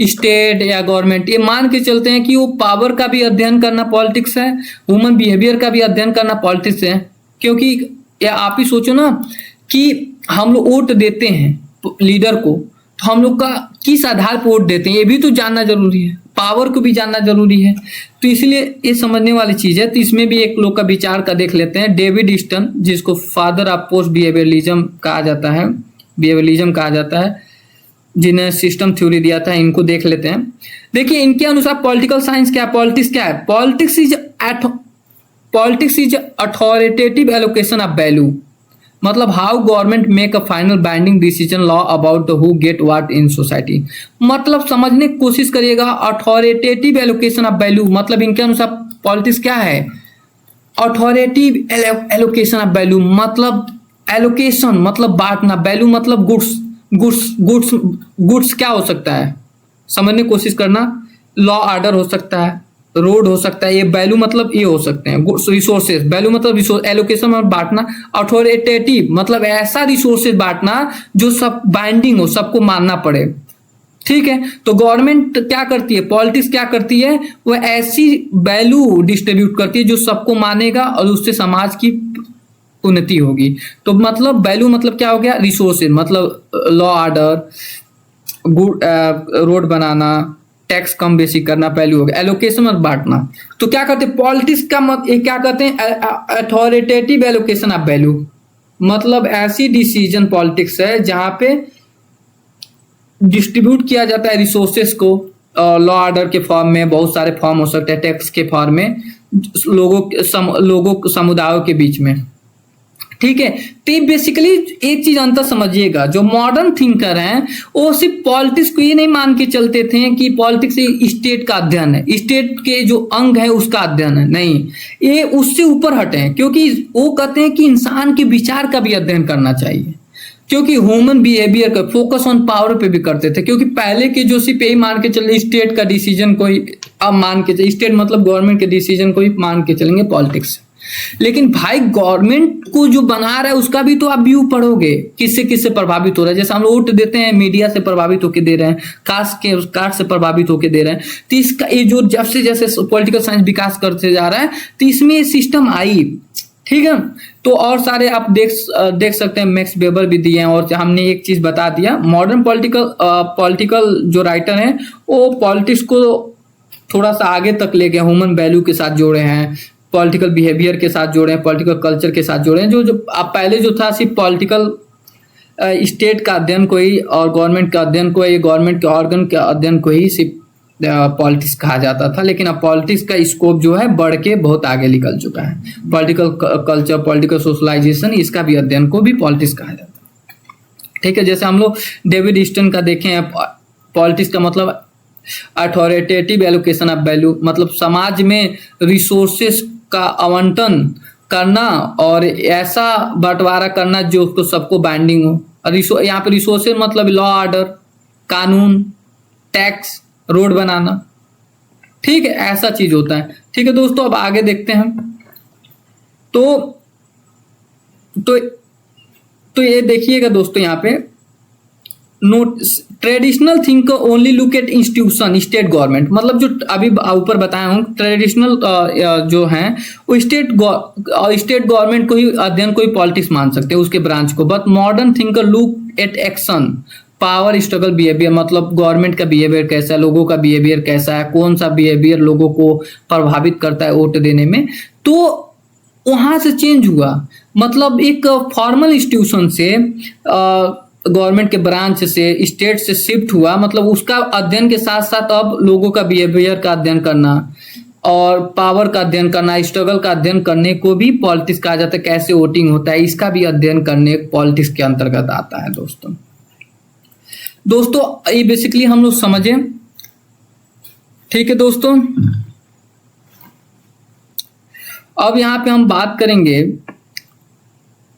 स्टेट या गवर्नमेंट, ये मान के चलते हैं कि वो पावर का भी अध्ययन करना पॉलिटिक्स है, ह्यूमन बिहेवियर का भी अध्ययन करना पॉलिटिक्स है। क्योंकि या आप ही सोचो ना कि हम लोग वोट देते हैं लीडर को, तो हम लोग का किस आधार पर वोट देते हैं ये भी तो जानना जरूरी है, पावर को भी जानना जरूरी है। तो इसलिए ये समझने वाली चीज है। तो इसमें भी एक लोग का विचार का देख लेते हैं। डेविड ईस्टन, जिसको फादर ऑफ पोस्ट बिहेवियरलिज्म कहा जाता है, जिन्हें सिस्टम थ्योरी दिया था, इनको देख लेते हैं। देखिए इनके अनुसार पॉलिटिकल साइंस क्या है, पॉलिटिक्स क्या है? Politics is authoritative allocation of value, मतलब how government make a final binding decision law about who get what in society. मतलब समझने की कोशिश करिएगा, अथॉरिटेटिव एलोकेशन ऑफ वैल्यू, मतलब इनके अनुसार पॉलिटिक्स क्या है? अथॉरिटेटिव एलोकेशन ऑफ वैल्यू, मतलब एलोकेशन मतलब बांटना, वैल्यू मतलब गुड्स क्या हो सकता है, समझने की कोशिश करना। लॉ ऑर्डर हो सकता है, रोड हो सकता है, ये वैल्यू मतलब ये हो सकते हैं रिसोर्सेज, वैल्यू मतलब रिसोर्स, एलोकेशन और बांटना। अथॉरिटेटिव मतलब ऐसा रिसोर्सेज बांटना जो सब बाइंडिंग हो, सबको मानना पड़े, ठीक है। तो गवर्नमेंट क्या करती है, पॉलिटिक्स क्या करती है, वो ऐसी वैल्यू डिस्ट्रीब्यूट करती है जो सबको मानेगा और उससे समाज की उन्नति होगी। तो मतलब वैल्यू मतलब क्या हो गया, रिसोर्सेज, मतलब लॉ ऑर्डर, रोड बनाना, टैक्स कम बेसी करना, वैल्यू हो गया। एलोकेशन और बांटना, तो क्या करते हैं पॉलिटिक्स का ये क्या कहते हैं, अथॉरिटेटिव एलोकेशन ऑफ वैल्यू, मतलब ऐसी डिसीजन पॉलिटिक्स है जहां पे डिस्ट्रीब्यूट किया जाता है रिसोर्सेस को, लॉ ऑर्डर के फॉर्म में, बहुत सारे फॉर्म हो सकते हैं, टैक्स के फॉर्म में, लोगों समुदायों के बीच में, ठीक है। तो बेसिकली एक चीज अंतर समझिएगा, जो मॉडर्न थिंकर हैं वो सिर्फ पॉलिटिक्स को ये नहीं मान के चलते थे कि पॉलिटिक्स स्टेट का अध्ययन है, स्टेट के जो अंग है उसका अध्ययन है, नहीं, ये उससे ऊपर हटे हैं। क्योंकि वो कहते हैं कि इंसान के विचार का भी अध्ययन करना चाहिए, क्योंकि ह्यूमन बिहेवियर का फोकस ऑन पावर पे भी करते थे। क्योंकि पहले के जो सिर्फ यही मान के चले स्टेट का डिसीजन को ही, अब मान के चले स्टेट मतलब गवर्नमेंट के डिसीजन को ही मान के चलेंगे पॉलिटिक्स। लेकिन भाई गवर्नमेंट को जो बना रहा है उसका भी तो आप व्यू पढ़ोगे, किससे प्रभावित हो रहा है। जैसे हम लोग वोट देते हैं, मीडिया से प्रभावित होकर दे रहे हैं, कास्ट से प्रभावित होकर दे रहे हैं। तो इसका ये जो जब से जैसे पॉलिटिकल साइंस विकास करते जा रहा है तो इसमें ये सिस्टम आई, ठीक है। तो और सारे आप देख सकते हैं, मैक्स वेबर भी दिए हैं। और हमने एक चीज बता दिया, मॉडर्न पॉलिटिकल जो राइटर हैं वो पॉलिटिक्स को थोड़ा सा आगे तक ले गए, ह्यूमन वैल्यू के साथ जोड़े हैं, पॉलिटिकल बिहेवियर के साथ जोड़े हैं, पॉलिटिकल कल्चर के साथ जोड़े हैं। जो आप पहले जो था सिर्फ पॉलिटिकल स्टेट का अध्ययन को ही और गवर्नमेंट का अध्ययन को, ये गवर्नमेंट के ऑर्गन के अध्ययन को ही सिर्फ पॉलिटिक्स कहा जाता था। लेकिन अब पॉलिटिक्स का स्कोप जो है बढ़ के बहुत आगे निकल चुका है। पॉलिटिकल कल्चर, पॉलिटिकल सोशलाइजेशन, इसका भी अध्ययन को भी पॉलिटिक्स कहा जाता है, ठीक है। जैसे हम लोग डेविड ईस्टन का देखें, पॉलिटिक्स का मतलब अथॉरिटेटिव एलोकेशन ऑफ वैल्यू, मतलब समाज में रिसोर्सेस का आवंटन करना और ऐसा बंटवारा करना जो उसको सबको बाइंडिंग हो। यहाँ पे रिसोर्सेज मतलब लॉ ऑर्डर, कानून, टैक्स, रोड बनाना, ठीक है, ऐसा चीज होता है, ठीक है दोस्तों। अब आगे देखते हैं। तो ये देखिएगा दोस्तों, यहाँ पे note traditional thinker only look at institution state government, मतलब जो अभी ऊपर बताया हूँ ट्रेडिशनल जो हैं वो स्टेट गवर्नमेंट को ही अध्ययन को ही पॉलिटिक्स मान सकते हैं उसके ब्रांच को। But modern thinker look at action power struggle behaviour, मतलब गवर्नमेंट का बिहेवियर कैसा है, लोगों का बिहेवियर कैसा है, कौन सा बिहेवियर लोगों को प्रभावित करता है वोट देने में। तो वहां से चेंज हुआ, मतलब एक फॉर्मल इंस्टीट्यूशन से गवर्नमेंट के ब्रांच से स्टेट से शिफ्ट हुआ, मतलब उसका अध्ययन के साथ साथ अब लोगों का बिहेवियर का अध्ययन करना और पावर का अध्ययन करना, स्ट्रगल का अध्ययन करने को भी पॉलिटिक्स कहा जाता है। कैसे वोटिंग होता है इसका भी अध्ययन करने पॉलिटिक्स के अंतर्गत आता है दोस्तों ये बेसिकली हम लोग समझे, ठीक है दोस्तों। अब यहाँ पे हम बात करेंगे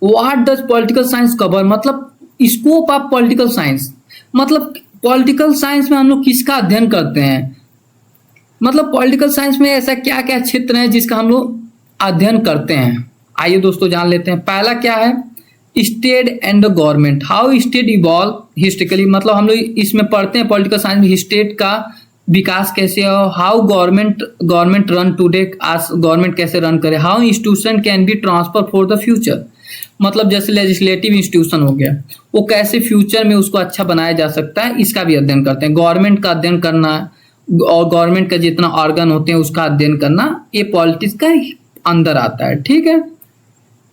what does political science cover, मतलब स्कोप ऑफ पॉलिटिकल साइंस, मतलब पॉलिटिकल साइंस में हम लोग किसका अध्ययन करते हैं, मतलब पॉलिटिकल साइंस में ऐसा क्या क्या क्षेत्र है जिसका हम लोग अध्ययन करते हैं। आइए दोस्तों जान लेते हैं। पहला क्या है, state and the government, how state evolve historically, मतलब हम लोग इसमें पढ़ते हैं पॉलिटिकल साइंस में स्टेट का विकास कैसे है, हाउ गवर्नमेंट रन टूडे, आज गवर्नमेंट कैसे रन करे, how institution can be transfer for the future, मतलब जैसे लेजिस्लेटिव इंस्टीट्यूशन हो गया वो कैसे फ्यूचर में उसको अच्छा बनाया जा सकता है, इसका भी अध्ययन करते हैं। गवर्नमेंट का अध्ययन करना और गवर्नमेंट का जितना ऑर्गन होते हैं उसका अध्ययन करना, ये पॉलिटिक्स का अंदर आता है, ठीक है,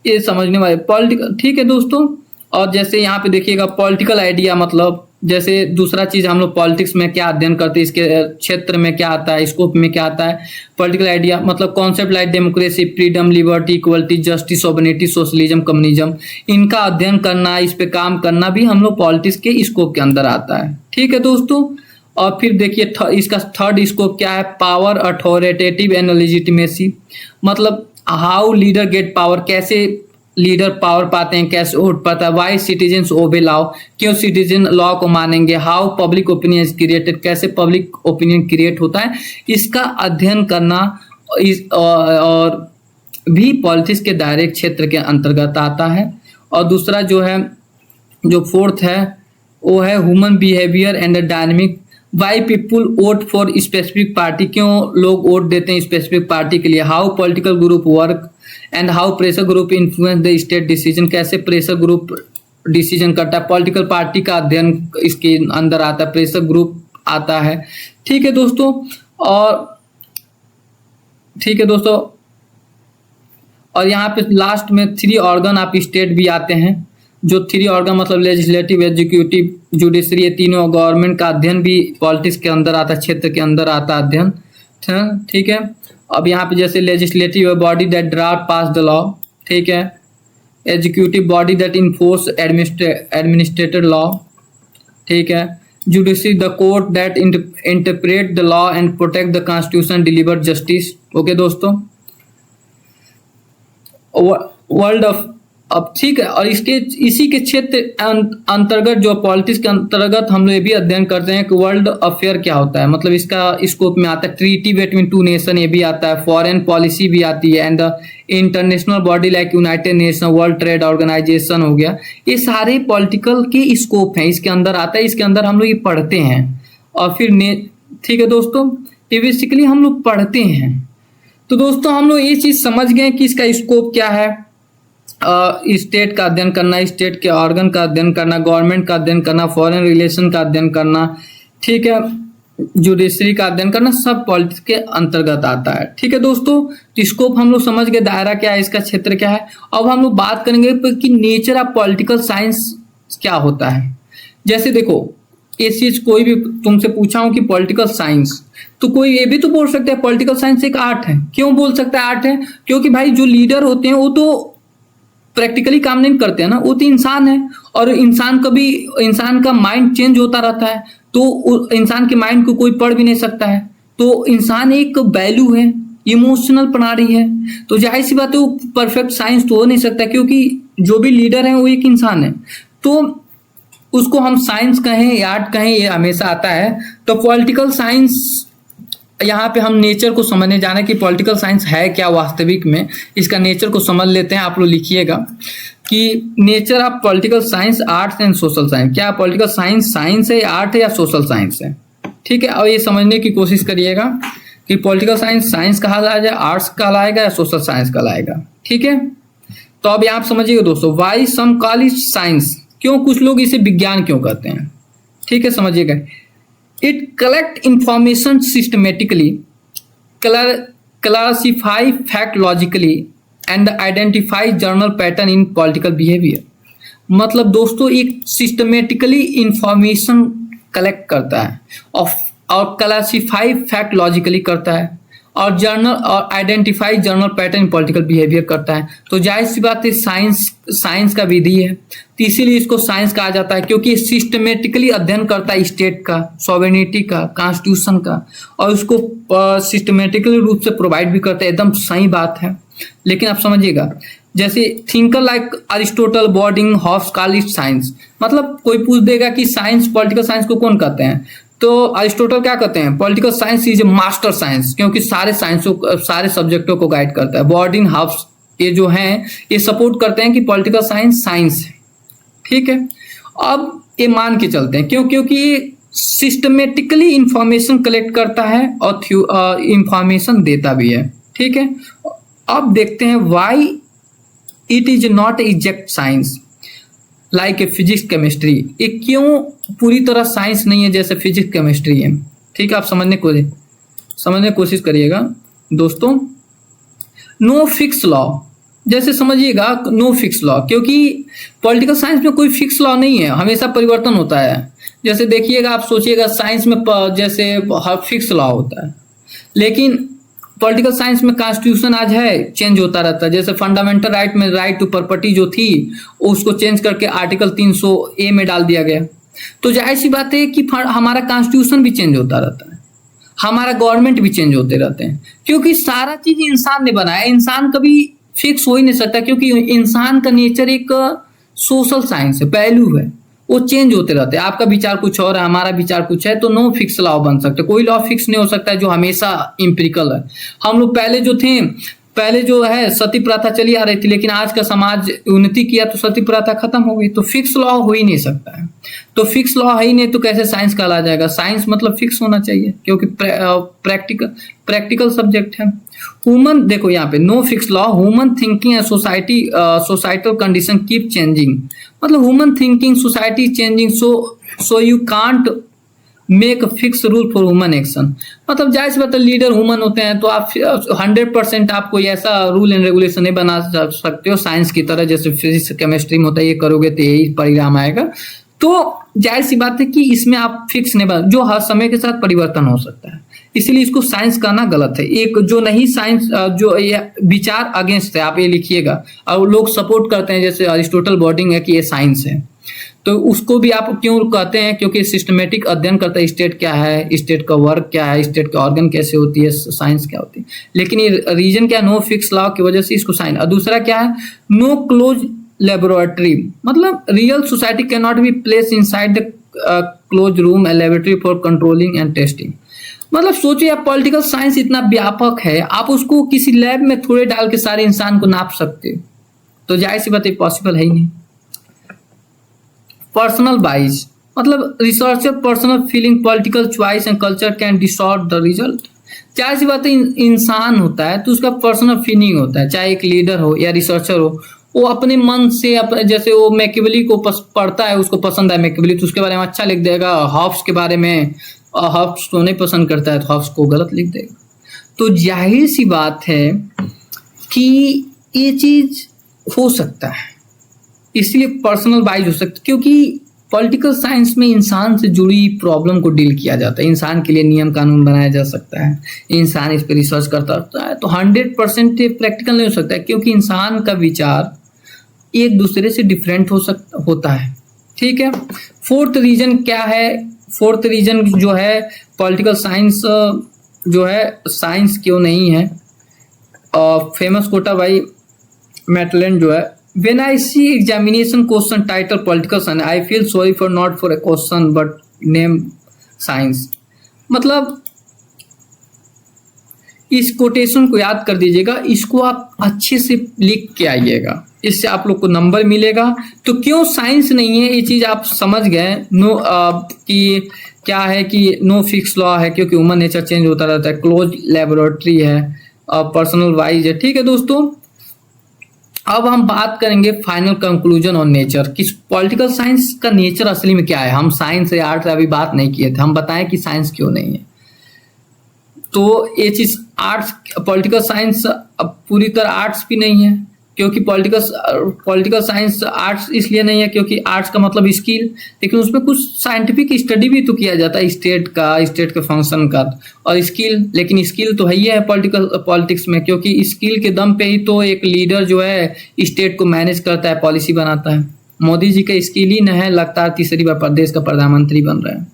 ये समझने वाले पॉलिटिकल, ठीक है दोस्तों। और जैसे यहाँ पे देखिएगा पॉलिटिकल आइडिया, मतलब जैसे दूसरा चीज हम लोग पॉलिटिक्स में क्या अध्ययन करते हैं, इसके क्षेत्र में क्या आता है, स्कोप में क्या आता है। पॉलिटिकल आइडिया मतलब concept like democracy, freedom, liberty, equality, justice, sovereignty, socialism, communism, इनका अध्ययन करना, इस पे काम करना भी हम लोग पॉलिटिक्स के स्कोप के अंदर आता है, ठीक है दोस्तों। और फिर देखिए इसका थर्ड स्कोप क्या है, पावर, अथॉरिटेटिव एंड लेजिटिमेसी, मतलब हाउ लीडर गेट पावर, कैसे लीडर पावर पाते हैं, कैसे वोट पाता है, वाई सिटीजन ओबे लॉ, क्यों सिटीजन लॉ को मानेंगे, how public opinion is created, कैसे पब्लिक ओपिनियन क्रिएट होता है, इसका अध्ययन करना और भी पॉलिटिक्स के डायरेक्ट क्षेत्र के अंतर्गत आता है। और दूसरा जो है, जो फोर्थ है वो है human behaviour and dynamic, why people vote for specific party, क्यों लोग वोट देते हैं स्पेसिफिक पार्टी के लिए, how political group work and how pressure group influence the state decision, कैसे प्रेशर ग्रुप डिसीजन करता है, पॉलिटिकल पार्टी का अध्ययन इसके अंदर आता है, प्रेशर ग्रुप आता है, ठीक है दोस्तों। और ठीक है दोस्तों, और यहाँ पे लास्ट में 3 ऑर्गन ऑफ स्टेट भी आते हैं, जो 3 ऑर्गन मतलब लेजिस्लेटिव, एग्जीक्यूटिव, जुडिशरी, ये तीनों गवर्नमेंट का अध्ययन भी पॉलिटिक्स के अंदर आता है, क्षेत्र के अंदर आता है अध्ययन, ठीक है। अब यहाँ पे जैसे legislative body that draft pass the law, ठीक है, executive body that enforce administrated law, ठीक है, judiciary the court that interpret the law and protect the constitution, deliver justice, okay दोस्तों। वर्ल्ड ऑफ, अब ठीक है, और इसके इसी के क्षेत्र अंतर्गत जो पॉलिटिक्स के अंतर्गत हम लोग ये भी अध्ययन करते हैं कि वर्ल्ड अफेयर क्या होता है, मतलब इसका स्कोप में आता है ट्रीटी बिटवीन 2 नेशन, ये भी आता है, फॉरेन पॉलिसी भी आती है, and international body like United Nation, World Trade Organisation हो गया, ये सारे पॉलिटिकल के स्कोप हैं, इसके अंदर आता है, इसके अंदर हम लोग ये पढ़ते हैं। और फिर ठीक है दोस्तों, ये बेसिकली हम लोग पढ़ते हैं। तो दोस्तों हम लोग ये चीज समझ गए कि इसका स्कोप क्या है, स्टेट का अध्ययन करना, स्टेट के ऑर्गन का अध्ययन करना, गवर्नमेंट का अध्ययन करना, फॉरेन रिलेशन का अध्ययन करना, ठीक है, जुडिशरी का अध्ययन करना, सब पॉलिटिक्स के अंतर्गत आता है, ठीक है दोस्तों। तो स्कोप हम लोग समझ गए, दायरा क्या है, इसका क्षेत्र क्या है। अब हम लोग बात करेंगे कि नेचर ऑफ पॉलिटिकल साइंस क्या होता है। जैसे देखो ये चीज कोई भी तुमसे पूछा हूं कि पॉलिटिकल साइंस, तो कोई ये भी तो बोल सकता है पॉलिटिकल साइंस एक आर्ट है। क्यों बोल सकता है आर्ट है? क्योंकि भाई जो लीडर होते हैं वो तो प्रैक्टिकली काम नहीं करते हैं ना, वो तो इंसान है, और इंसान का माइंड चेंज होता रहता है, तो इंसान के माइंड को कोई पढ़ भी नहीं सकता है। तो इंसान एक वैल्यू है, इमोशनल प्रणाली है, तो जाहिर सी बात है वो परफेक्ट साइंस तो हो नहीं सकता, क्योंकि जो भी लीडर है वो एक इंसान है। तो उसको हम साइंस कहें या आर्ट कहें, ये हमेशा आता है। तो पॉलिटिकल साइंस यहाँ पे हम नेचर को समझने जाना है कि पॉलिटिकल साइंस है क्या वास्तविक में, इसका नेचर को समझ लेते हैं। आप लोग लिखिएगा कि nature of political science, arts and social science. क्या पॉलिटिकल साइंस साइंस है, आर्ट है या सोशल साइंस है? ठीक है, और ये समझने की कोशिश करिएगा कि पॉलिटिकल साइंस साइंस कहा जाएगा, आर्ट्स कहलाएगा या सोशल साइंस कहलाएगा। ठीक है, तो अब आप समझिएगा दोस्तों, why some call it science, क्यों कुछ लोग इसे विज्ञान क्यों कहते हैं। ठीक है, समझिएगा। It collect information systematically, classify fact logically and identify journal pattern in political behaviour. मतलब दोस्तों एक सिस्टमेटिकली इंफॉर्मेशन कलेक्ट करता है और क्लासिफाई फैक्ट लॉजिकली करता है और जर्नल और identify journal pattern political behaviour करता है। तो जाहिर सी बात है साइंस का विधि है, तो इसीलिए इसको साइंस कहा जाता है, क्योंकि सिस्टमेटिकली अध्ययन करता है स्टेट का, सॉवरेनिटी का, कॉन्स्टिट्यूशन का, और उसको सिस्टमेटिकली रूप से प्रोवाइड भी करता है। एकदम सही बात है, लेकिन आप समझिएगा, जैसे thinker like Aristotle, Bodin, Hobbes call it science. मतलब कोई पूछ देगा कि साइंस, पॉलिटिकल साइंस को कौन कहते हैं, तो अरिस्टोटल क्या कहते हैं, political science is a master science, क्योंकि सारे सब्जेक्टों को गाइड करता है। बोर्डिंग, हॉब्स ये जो हैं ये सपोर्ट करते हैं कि पॉलिटिकल साइंस साइंस है। ठीक है, अब ये मान के चलते हैं क्योंकि ये सिस्टमेटिकली इंफॉर्मेशन कलेक्ट करता है और इंफॉर्मेशन देता भी है। ठीक है, अब देखते हैं why it is not exact science like a physics chemistry. ये क्यों पूरी तरह साइंस नहीं है जैसे फिजिक्स केमिस्ट्री है। ठीक है, आप समझने की कोशिश करिएगा दोस्तों। नो फिक्स लॉ, जैसे समझिएगा नो फिक्स लॉ, क्योंकि पॉलिटिकल साइंस में कोई फिक्स लॉ नहीं है, हमेशा परिवर्तन होता है। जैसे देखिएगा, आप सोचिएगा साइंस में जैसे हर फिक्स लॉ होता है, लेकिन पॉलिटिकल साइंस में कॉन्स्टिट्यूशन आज है, चेंज होता रहता है। जैसे फंडामेंटल राइट में राइट टू प्रॉपर्टी जो थी उसको चेंज करके आर्टिकल 300A में डाल दिया गया। तो जाहिर सी बात है कि हमारा कॉन्स्टिट्यूशन भी चेंज होता रहता है, हमारा गवर्नमेंट भी चेंज होते रहते हैं, क्योंकि सारा चीज इंसान ने बनाया। इंसान कभी फिक्स हो ही नहीं सकता, क्योंकि इंसान का नेचर एक सोशल साइंस है, पहलू है, वो चेंज होते रहते हैं। आपका विचार कुछ और है, हमारा विचार कुछ है, तो नो फिक्स लॉ बन सकते। कोई लॉ फिक्स नहीं हो सकता है जो हमेशा इम्पिरिकल है। हम लोग पहले जो है सती प्रथा चली आ रही थी, लेकिन आज का समाज उन्नति किया तो सती प्रथा खत्म हो गई। तो फिक्स लॉ हो ही नहीं सकता है, तो फिक्स लॉ है ही नहीं तो कैसे साइंस कहला जाएगा। साइंस मतलब फिक्स होना चाहिए, क्योंकि प्रैक्टिकल सब्जेक्ट है। ह्यूमन, देखो यहाँ पे no fix law, human thinking and societal condition keep changing. मतलब human thinking, society changing, so you can't make fix rule for human action. मतलब जाहिर सी बात है, लीडर ह्यूमन होते हैं, तो आप 100% आप कोई ऐसा रूल एंड रेगुलेशन नहीं बना सकते हो साइंस की तरह, जैसे फिजिक्स केमिस्ट्री में होता है, ये करोगे तो यही परिणाम आएगा। तो जाहिर सी बात है कि इसमें आप फिक्स नहीं बना, जो हर समय के साथ परिवर्तन हो सकता है, इसीलिए इसको साइंस कहना गलत है। एक जो नहीं साइंस, जो ये विचार अगेंस्ट है, आप ये लिखिएगा, और लोग सपोर्ट करते हैं, जैसे अरिस्टोटल, बोर्डिंग है कि ये साइंस है, तो उसको भी आप क्यों कहते हैं, क्योंकि सिस्टमेटिक अध्ययन करता है, स्टेट क्या है, स्टेट का वर्क क्या है, स्टेट का ऑर्गन कैसे होती है, साइंस क्या होती है। लेकिन ये रीजन क्या, नो फिक्स लॉ की वजह से इसको साइंस। और दूसरा क्या है, नो क्लोज लेबोरेटरी, मतलब real society can not B place inside the close room and laboratory for controlling and testing. मतलब सोचिए, आप पॉलिटिकल साइंस इतना व्यापक है, आप उसको किसी लैब में थोड़े डाल के सारे इंसान को नाप सकते, तो जाहिर सी बात है पॉसिबल है ही नहीं। पर्सनल बाइज, मतलब researcher personal feeling, political choice and culture can distort the result. जाहिर सी बात है, इंसान होता है तो उसका पर्सनल फीलिंग होता है, चाहे एक लीडर हो या रिसर्चर हो, वो अपने मन से जैसे वो मैकियावेली को पढ़ता है, उसको पसंद है मैकियावेली, तो उसके बारे में अच्छा लिख देगा। हॉब्स के बारे में, हॉब्स को नहीं पसंद करता है तो हॉब्स को गलत लिख देगा। तो जाहिर सी बात है कि ये चीज हो सकता है, इसलिए पर्सनल बाइज हो सकता है, क्योंकि पॉलिटिकल साइंस में इंसान से जुड़ी प्रॉब्लम को डील किया जाता है, इंसान के लिए नियम कानून बनाया जा सकता है, इंसान इस पर रिसर्च करता रहता है। तो 100% प्रैक्टिकल नहीं हो सकता है, क्योंकि इंसान का विचार एक दूसरे से डिफरेंट होता है। ठीक है, फोर्थ रीजन क्या है, फोर्थ रीजन जो है पॉलिटिकल साइंस जो है साइंस क्यों नहीं है, फेमस कोटा भाई मैटलैंड जो है, when I see examination question title political science I feel sorry for not for a question but name science। मतलब इस कोटेशन को याद कर दीजिएगा, इसको आप अच्छे से लिख के आइएगा, इससे आप लोग को नंबर मिलेगा। तो क्यों साइंस नहीं है, ये चीज आप समझ गए। नो कि क्या है कि नो फिक्स लॉ है, क्योंकि ह्यूमन नेचर चेंज होता रहता है, क्लोज लेबोरेटरी है, पर्सनल वाइज है। ठीक है दोस्तों, अब हम बात करेंगे फाइनल कंक्लूजन ऑन नेचर, कि पॉलिटिकल साइंस का नेचर असली में क्या है। हम साइंस या आर्ट अभी बात नहीं किए थे, हम बताएं कि साइंस क्यों नहीं है। तो ये चीज आर्ट्स, पॉलिटिकल साइंस अब पूरी तरह आर्ट्स भी नहीं है, क्योंकि पॉलिटिकल साइंस आर्ट्स इसलिए नहीं है क्योंकि आर्ट्स का मतलब स्किल, लेकिन उसमें कुछ साइंटिफिक स्टडी भी तो किया जाता है स्टेट के फंक्शन का और स्किल, लेकिन स्किल तो है ही है पॉलिटिक्स में, क्योंकि स्किल के दम पे ही तो एक लीडर जो है स्टेट को मैनेज करता है, पॉलिसी बनाता है। मोदी जी का स्किल ही न है, लगातार तीसरी बार प्रदेश का प्रधानमंत्री बन रहे हैं।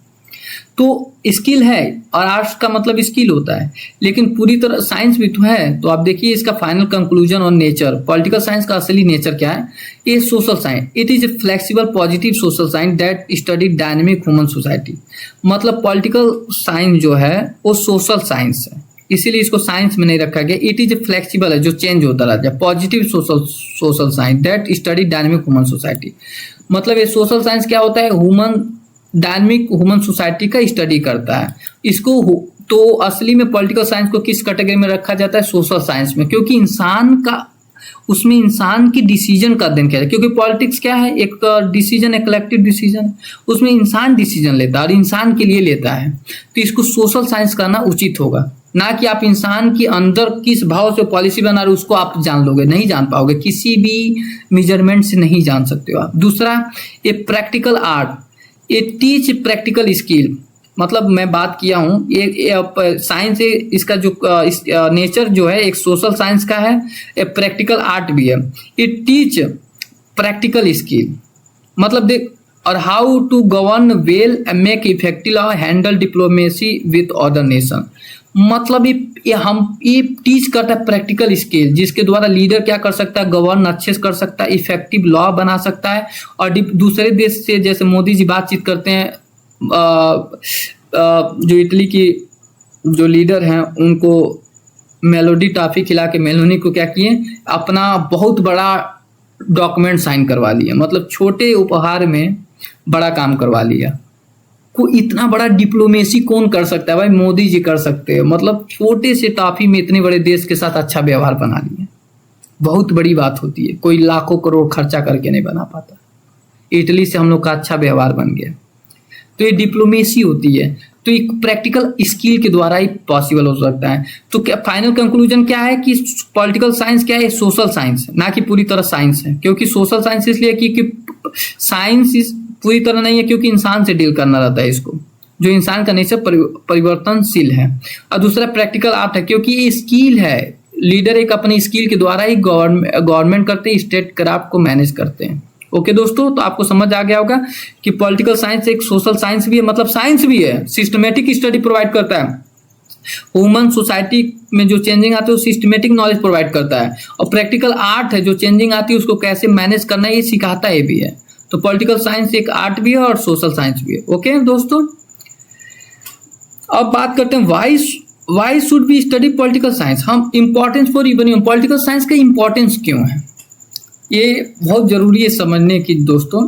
तो स्किल है, और आर्ट्स का मतलब स्किल होता है, लेकिन पूरी तरह साइंस भी तो है। तो आप देखिए इसका final conclusion on nature, political science का असली नेचर क्या है। ये social science, it is a flexible positive social science that study dynamic human society. मतलब पॉलिटिकल साइंस जो है वो सोशल साइंस है, इसीलिए इसको साइंस में नहीं रखा गया। इट इज ए फ्लेक्सिबल है, जो चेंज होता रहता है, positive social science that study dynamic human society. मतलब ये सोशल साइंस क्या होता है, डायनेमिक ह्यूमन सोसाइटी का स्टडी करता है। इसको तो असली में पॉलिटिकल साइंस को किस कैटेगरी में रखा जाता है, सोशल साइंस में, क्योंकि उसमें इंसान की डिसीजन का अध्ययन किया जाता है। क्योंकि पॉलिटिक्स क्या है, एक डिसीजन है, कलेक्टिव डिसीजन, उसमें इंसान डिसीजन लेता है और इंसान के लिए लेता है। तो इसको सोशल साइंस करना उचित होगा, ना कि आप इंसान के अंदर किस भाव से पॉलिसी बना रहे उसको आप जान लोगे, नहीं जान पाओगे, किसी भी मेजरमेंट से नहीं जान सकते हो आप। दूसरा, ये प्रैक्टिकल आर्ट, ये टीच प्रैक्टिकल स्किल। मतलब मैं बात किया हूँ, ये साइंस है, इसका जो नेचर जो है एक सोशल साइंस का है, एक प्रैक्टिकल आर्ट भी है। ये टीच प्रैक्टिकल स्किल, मतलब देख, और how to govern well, make effective law, handle diplomacy with other nation. मतलब ये टीच करता है प्रैक्टिकल स्किल, जिसके द्वारा लीडर क्या कर सकता है, गवर्न अच्छे से कर सकता है, इफेक्टिव लॉ बना सकता है, और दूसरे देश से, जैसे मोदी जी बातचीत करते हैं, जो इटली की जो लीडर हैं उनको मेलोडी टॉफी खिला के मेलोनी को क्या किए, अपना बहुत बड़ा डॉक्यूमेंट साइन करवा लिया। मतलब छोटे उपहार में बड़ा काम करवा लिया। को इतना बड़ा डिप्लोमेसी कौन कर सकता है भाई, मोदी जी कर सकते हैं। मतलब छोटे से टॉफी में इतने बड़े देश के साथ अच्छा व्यवहार बना लिए, बहुत बड़ी बात होती है, कोई लाखों करोड़ खर्चा करके नहीं बना पाता। इटली से हम लोग का अच्छा व्यवहार बन गया, तो ये डिप्लोमेसी होती है। तो एक प्रैक्टिकल स्किल के द्वारा ही पॉसिबल हो सकता है। तो क्या फाइनल कंक्लूजन क्या है कि पॉलिटिकल साइंस क्या है, सोशल साइंस है, ना कि पूरी तरह साइंस है। क्योंकि सोशल साइंस इसलिए कि साइंस पूरी तरह नहीं है, क्योंकि इंसान से डील करना रहता है इसको, जो इंसान का नेचर परिवर्तनशील है। और दूसरा प्रैक्टिकल आर्ट है, क्योंकि ये स्किल है, लीडर एक अपनी स्किल के द्वारा ही गवर्नमेंट करते हैं, स्टेट क्राफ्ट को मैनेज करते हैं। ओके दोस्तों, तो आपको समझ आ गया होगा कि पॉलिटिकल साइंस एक सोशल साइंस भी है, मतलब साइंस भी है, सिस्टमेटिक स्टडी प्रोवाइड करता है। ह्यूमन सोसाइटी में जो चेंजिंग आती है वो सिस्टमेटिक नॉलेज प्रोवाइड करता है, और प्रैक्टिकल आर्ट है, जो चेंजिंग आती है उसको कैसे मैनेज करना है ये सिखाता है भी है। तो पॉलिटिकल साइंस एक आर्ट भी है और सोशल साइंस भी है। ओके दोस्तों, अब बात करते हैं why should be study political science. हम importance for even political science का इंपॉर्टेंस क्यों है, ये बहुत जरूरी है समझने की दोस्तों,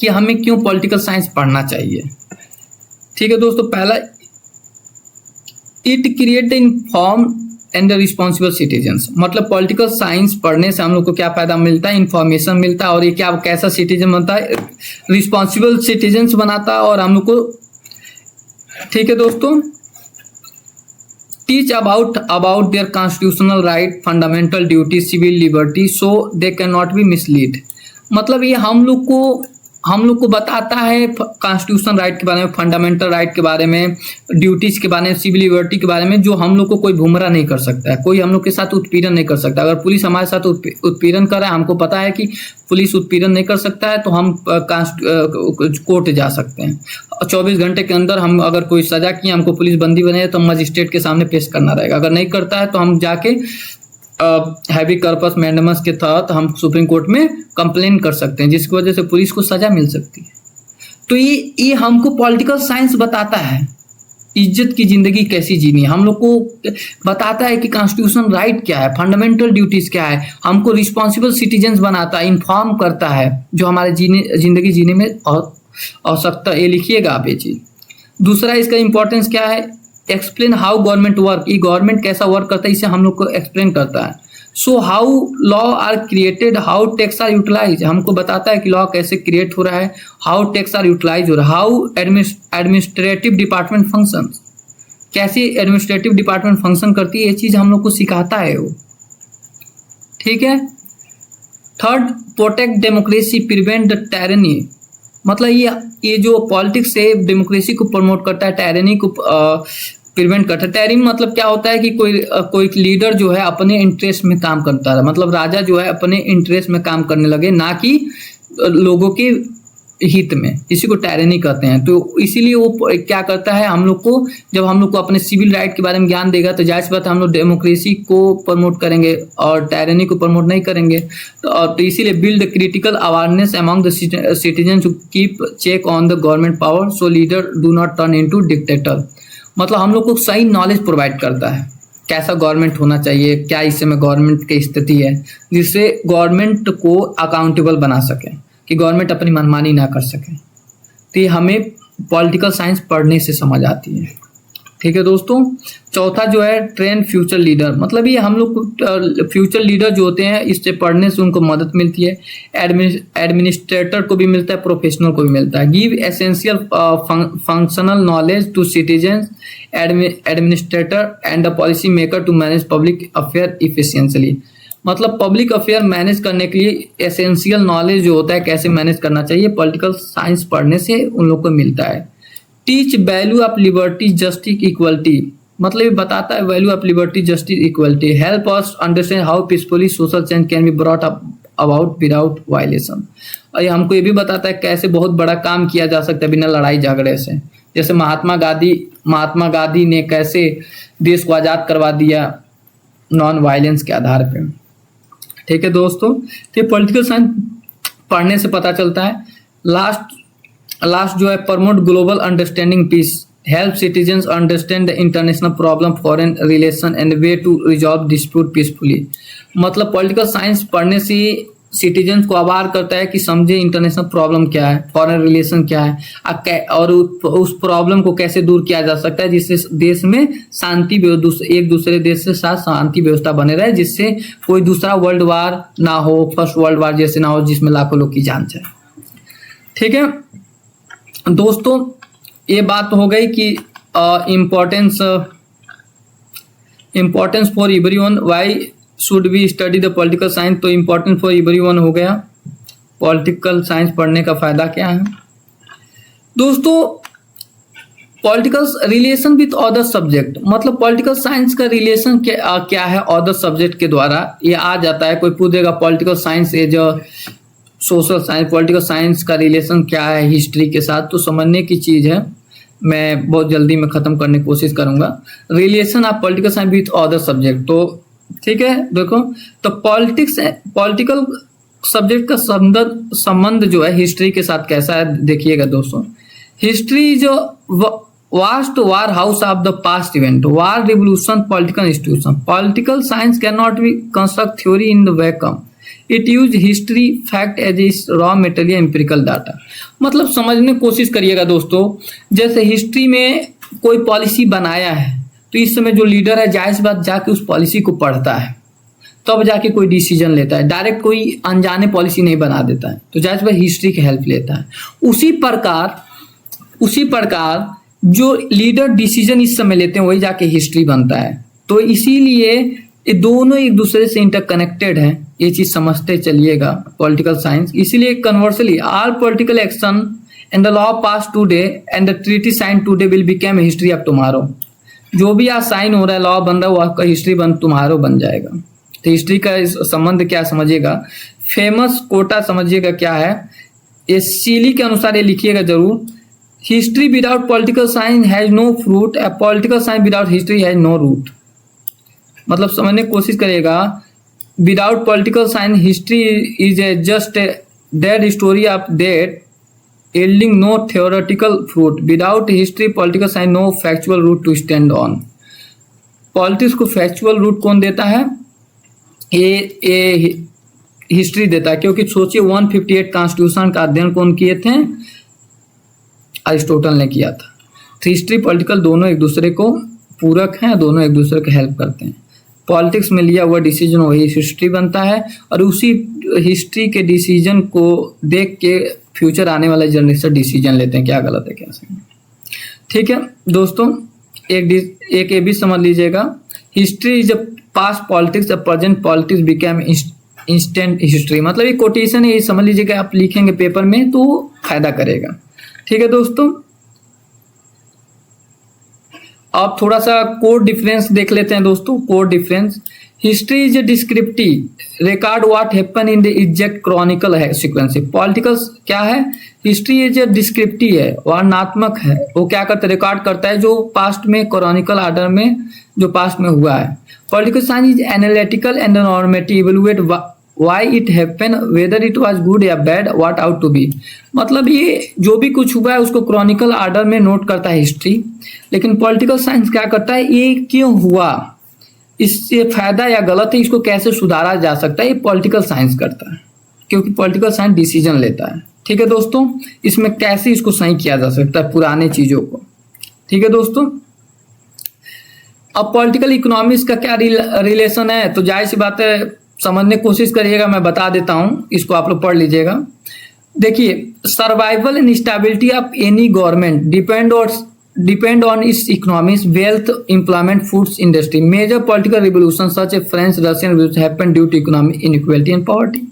कि हमें क्यों पॉलिटिकल साइंस पढ़ना चाहिए। ठीक है दोस्तों, पहला, it create the inform and responsible citizens. मतलब पॉलिटिकल साइंस पढ़ने से हम लोग को क्या फायदा मिलता है, इंफॉर्मेशन मिलता है, और ये क्या कैसा सिटीजन बनता है, रिस्पॉन्सिबल सिटीजन्स बनाता है, और हम लोग को, ठीक है दोस्तों, teach about their constitutional right, fundamental duty, civil liberty, so they can not be mislead. मतलब ये हम लोग को बताता है कॉन्स्टिट्यूशन राइट के बारे में, फंडामेंटल राइट के बारे में, ड्यूटीज के बारे में, सिविल लिबर्टी के बारे में, जो हम लोग को कोई भुमरा नहीं कर सकता है, कोई हम लोग के साथ उत्पीड़न नहीं कर सकता। अगर पुलिस हमारे साथ उत्पीड़न कर रहा है, हमको पता है कि पुलिस उत्पीड़न नहीं कर सकता है, तो हम कोर्ट जा सकते हैं। 24 घंटे के अंदर हम अगर कोई सजा की, हमको पुलिस बंदी बने तो मजिस्ट्रेट के सामने पेश करना रहेगा। अगर नहीं करता है तो हम जाके हैवी कॉर्पस मैंडेमस के तहत हम सुप्रीम कोर्ट में कंप्लेन कर सकते हैं, जिसकी वजह से पुलिस को सजा मिल सकती है। तो ये हमको पॉलिटिकल साइंस बताता है इज्जत की जिंदगी कैसी जीनी है, हम लोग को बताता है कि कॉन्स्टिट्यूशन राइट क्या है, फंडामेंटल ड्यूटीज क्या है, हमको रिस्पॉन्सिबल सिटीजन्स बनाता है, इन्फॉर्म करता है जो हमारे जिंदगी जीने में आवश्यकता। ये लिखिएगा आप ये चीज। दूसरा इसका इंपॉर्टेंस क्या है, एक्सप्लेन हाउ गवर्नमेंट वर्क, ये गवर्नमेंट कैसा वर्क करता है इसे हम लोग को एक्सप्लेन करता है। So how law are created, how tax are utilise, हमको बताता है कि लॉ कैसे क्रिएट हो रहा है, हाउ टैक्स आर यूटिलाइज हो रहा है, हाउ एडमिनिस्ट्रेटिव डिपार्टमेंट फंक्शन, कैसे एडमिनिस्ट्रेटिव डिपार्टमेंट फंक्शन करती है, ये चीज हम लोग को सिखाता है वो। ठीक है। Third, protect democracy, prevent the tyranny, मतलब ये जो पॉलिटिक्स है डेमोक्रेसी को प्रमोट करता है, टायरनी को प्रिवेंट करता है। टायरनी मतलब क्या होता है कि कोई लीडर जो है अपने इंटरेस्ट में काम करता है, मतलब राजा जो है अपने इंटरेस्ट में काम करने लगे, ना कि लोगों के हित में, इसी को टायरनी कहते हैं। तो इसीलिए वो क्या करता है, हम लोग को जब हम लोग को अपने सिविल राइट के बारे में ज्ञान देगा तो जाहिर सी बात है हम लोग डेमोक्रेसी को प्रमोट करेंगे और टायरनी को प्रमोट नहीं करेंगे। तो इसीलिए build critical awareness among the citizen to keep check on the government power so leader do not turn into dictator, मतलब हम लोग को सही नॉलेज प्रोवाइड करता है कैसा गवर्नमेंट होना चाहिए, क्या इस समय गवर्नमेंट की स्थिति है, जिससे गवर्नमेंट को अकाउंटेबल बना सके कि गवर्नमेंट अपनी मनमानी ना कर सके। तो ये हमें पॉलिटिकल साइंस पढ़ने से समझ आती है। ठीक है दोस्तों। चौथा जो है ट्रेन फ्यूचर लीडर, मतलब ये हम लोग फ्यूचर लीडर जो होते हैं इससे पढ़ने से उनको मदद मिलती है, एडमिनिस्ट्रेटर को भी मिलता है, प्रोफेशनल को भी मिलता है। Give essential functional knowledge to citizen, administrator and the policy maker to manage public affair efficiently, मतलब पब्लिक अफेयर मैनेज करने के लिए एसेंशियल नॉलेज जो होता है कैसे मैनेज करना चाहिए पॉलिटिकल साइंस पढ़ने से उन लोग को मिलता है। Teach value of liberty justice equality, मतलब ये बताता है value of liberty justice equality, help us understand how peacefully social change can be brought up about without violation, और ये हमको ये भी बताता है कैसे बहुत बड़ा काम किया जा सकता है बिना लड़ाई झगड़े से। जैसे महात्मा गांधी ने कैसे देश को आज़ाद करवा दिया नॉन वायलेंस के आधार पे। ठीक है दोस्तों। तो पॉलिटिकल साइंस पढ़ने से पता चलता है। लास्ट जो है promote global understanding peace, help citizens understand the international problem, foreign relation and way to resolve dispute peacefully, मतलब पॉलिटिकल साइंस पढ़ने से सिटीजन्स को अवेयर करता है कि समझे इंटरनेशनल प्रॉब्लम क्या है, फॉरेन रिलेशन क्या है, और उस प्रॉब्लम को कैसे दूर किया जा सकता है जिससे देश में शांति, एक दूसरे देश के साथ शांति व्यवस्था बने रहे, जिससे कोई दूसरा वर्ल्ड वार ना हो, फर्स्ट वर्ल्ड वार जैसे ना हो जिसमें लाखों लोग की जान जाए। ठीक है दोस्तों, ये बात हो गई कि importance for everyone, why should be study the political science, तो इम्पोर्टेंट फॉर एवरीवन हो गया, पॉलिटिकल साइंस पढ़ने का फायदा क्या है दोस्तों। Political relation with other subject, मतलब पॉलिटिकल साइंस का रिलेशन क्या है अदर सब्जेक्ट के द्वारा, ये आ जाता है। कोई पूछेगा political science as social science, political science का रिलेशन क्या है हिस्ट्री के साथ, तो समझने की चीज़ है, मैं बहुत जल्दी में ख़त्म करने की कोशिश करूँगा। Relation of political science with other subject, तो ठीक है देखो, तो पॉलिटिकल सब्जेक्ट का संबंध जो है हिस्ट्री के साथ कैसा है देखिएगा दोस्तों। हिस्ट्री जो vast warehouse of the past event, war revolution political institution, political science can not be construct theory in the vacuum, it use history fact as is raw material empirical data, मतलब समझने की कोशिश करिएगा दोस्तों। जैसे history में कोई policy बनाया है तो इस समय जो लीडर है जाहिर सी बात जाके उस पॉलिसी को पढ़ता है, तब जाके कोई डिसीजन लेता है, डायरेक्ट कोई अनजाने पॉलिसी नहीं बना देता है, तो जाहिर सी बात हिस्ट्री की हेल्प लेता है। उसी प्रकार जो लीडर डिसीजन इस समय लेते हैं वही जाके हिस्ट्री बनता है। तो इसीलिए ये दोनों एक दूसरे से इंटरकनेक्टेड है, ये चीज समझते चलिएगा पॉलिटिकल साइंस। इसीलिए conversely all political action and the law pass today and the treaty sign today will become history of tomorrow, जो भी आज साइन हो रहा है, लॉ बन रहा है, वो आपका हिस्ट्री तुम्हारो बन जाएगा। तो हिस्ट्री का संबंध क्या समझिएगा, फेमस कोटा समझिएगा क्या है, ये सीली के अनुसार ये लिखिएगा जरूर, history without political science has no fruit, a political science without history has no root, मतलब समझने की कोशिश करिएगा। Without political science history is a just a dead story of date yielding no theoretical fruit. Without history, political science no factual root to stand on. Politics को factual root कौन देता है? ये हिस्ट्री देता है, क्योंकि सोचिए 158 कॉन्स्टिट्यूशन का अध्ययन कौन किए थे? अरिस्टोटल ने किया था। तो हिस्ट्री पॉलिटिकल दोनों एक दूसरे को पूरक हैं, दोनों एक दूसरे को हेल्प करते हैं। पॉलिटिक्स में लिया हुआ डिसीजन वही हिस्ट्री बनता है, और उसी हिस्ट्री के डिसीजन को देख के फ्यूचर आने वाले जनरेशन डिसीजन लेते हैं क्या गलत है क्या सही है। ठीक है दोस्तों, एक ये भी समझ लीजिएगा, history is a past politics, the present politics became instant history. मतलब ये कोटेशन है, ये समझ लीजिएगा, आप लिखेंगे पेपर में तो फायदा करेगा। ठीक है दोस्तों, अब थोड़ा सा कोड डिफरेंस देख लेते हैं दोस्तों। Core difference, history is A descriptive record what happen in the exact Chronicle है सीक्वेंस। पॉलिटिकल क्या है? हिस्ट्री इज ए डिस्क्रिप्टिव है, वर्णनात्मक है। वो क्या करता है? रिकॉर्ड करता है जो पास्ट में क्रॉनिकल ऑर्डर में जो पास्ट में हुआ है। Political science is analytical and normative, evaluate why it happen, whether it was good या bad, what ought to be. मतलब ये जो भी कुछ हुआ है उसको क्रॉनिकल ऑर्डर में नोट करता है हिस्ट्री। लेकिन पॉलिटिकल साइंस क्या करता है? ये क्यों हुआ, इससे फायदा या गलत है, इसको कैसे सुधारा जा सकता है, ये पॉलिटिकल साइंस करता है, क्योंकि पॉलिटिकल साइंस डिसीजन लेता है। ठीक है दोस्तों, इसमें कैसे इसको सही किया जा सकता है पुराने चीजों को। ठीक है दोस्तों, अब पॉलिटिकल इकोनॉमिक्स का क्या रिलेशन है, तो जाहिर सी बात है समझने की कोशिश करिएगा, मैं बता देता हूं, इसको आप लोग पढ़ लीजिएगा। देखिए, survival and stability of any government depend on its economics, wealth, employment, foods industry. Major political revolution such a French Russian revolution happened due to economic inequality and poverty.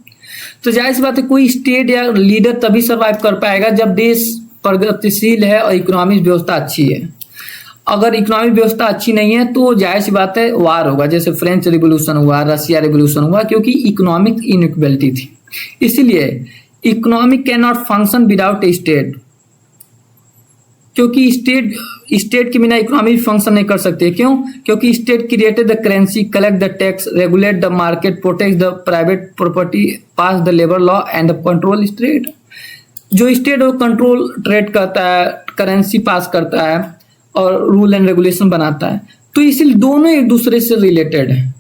तो जाहिर सी बात है कोई स्टेट या लीडर तभी survive कर पाएगा जब देश प्रगतिशील है और इकोनॉमिक व्यवस्था अच्छी है। अगर इकोनॉमिक व्यवस्था अच्छी नहीं है तो जाहिर सी बात है वार होगा, जैसे फ्रेंच रिवोल्यूशन हुआ, रशिया रिवोल्यूशन हुआ, क्योंकि इकोनॉमिक इनइक्वालिटी थी। इसीलिए economic can not function without A state, क्योंकि स्टेट के बिना इकोनॉमी फंक्शन नहीं कर सकते। क्यों? क्योंकि state created the currency, collect the tax, regulate the market, protect the private property, pass the labour law and control trade. जो state वो कंट्रोल ट्रेड करता है, करेंसी पास करता है और रूल एंड रेगुलेशन बनाता है। तो इसलिए दोनों एक दूसरे से रिलेटेड है।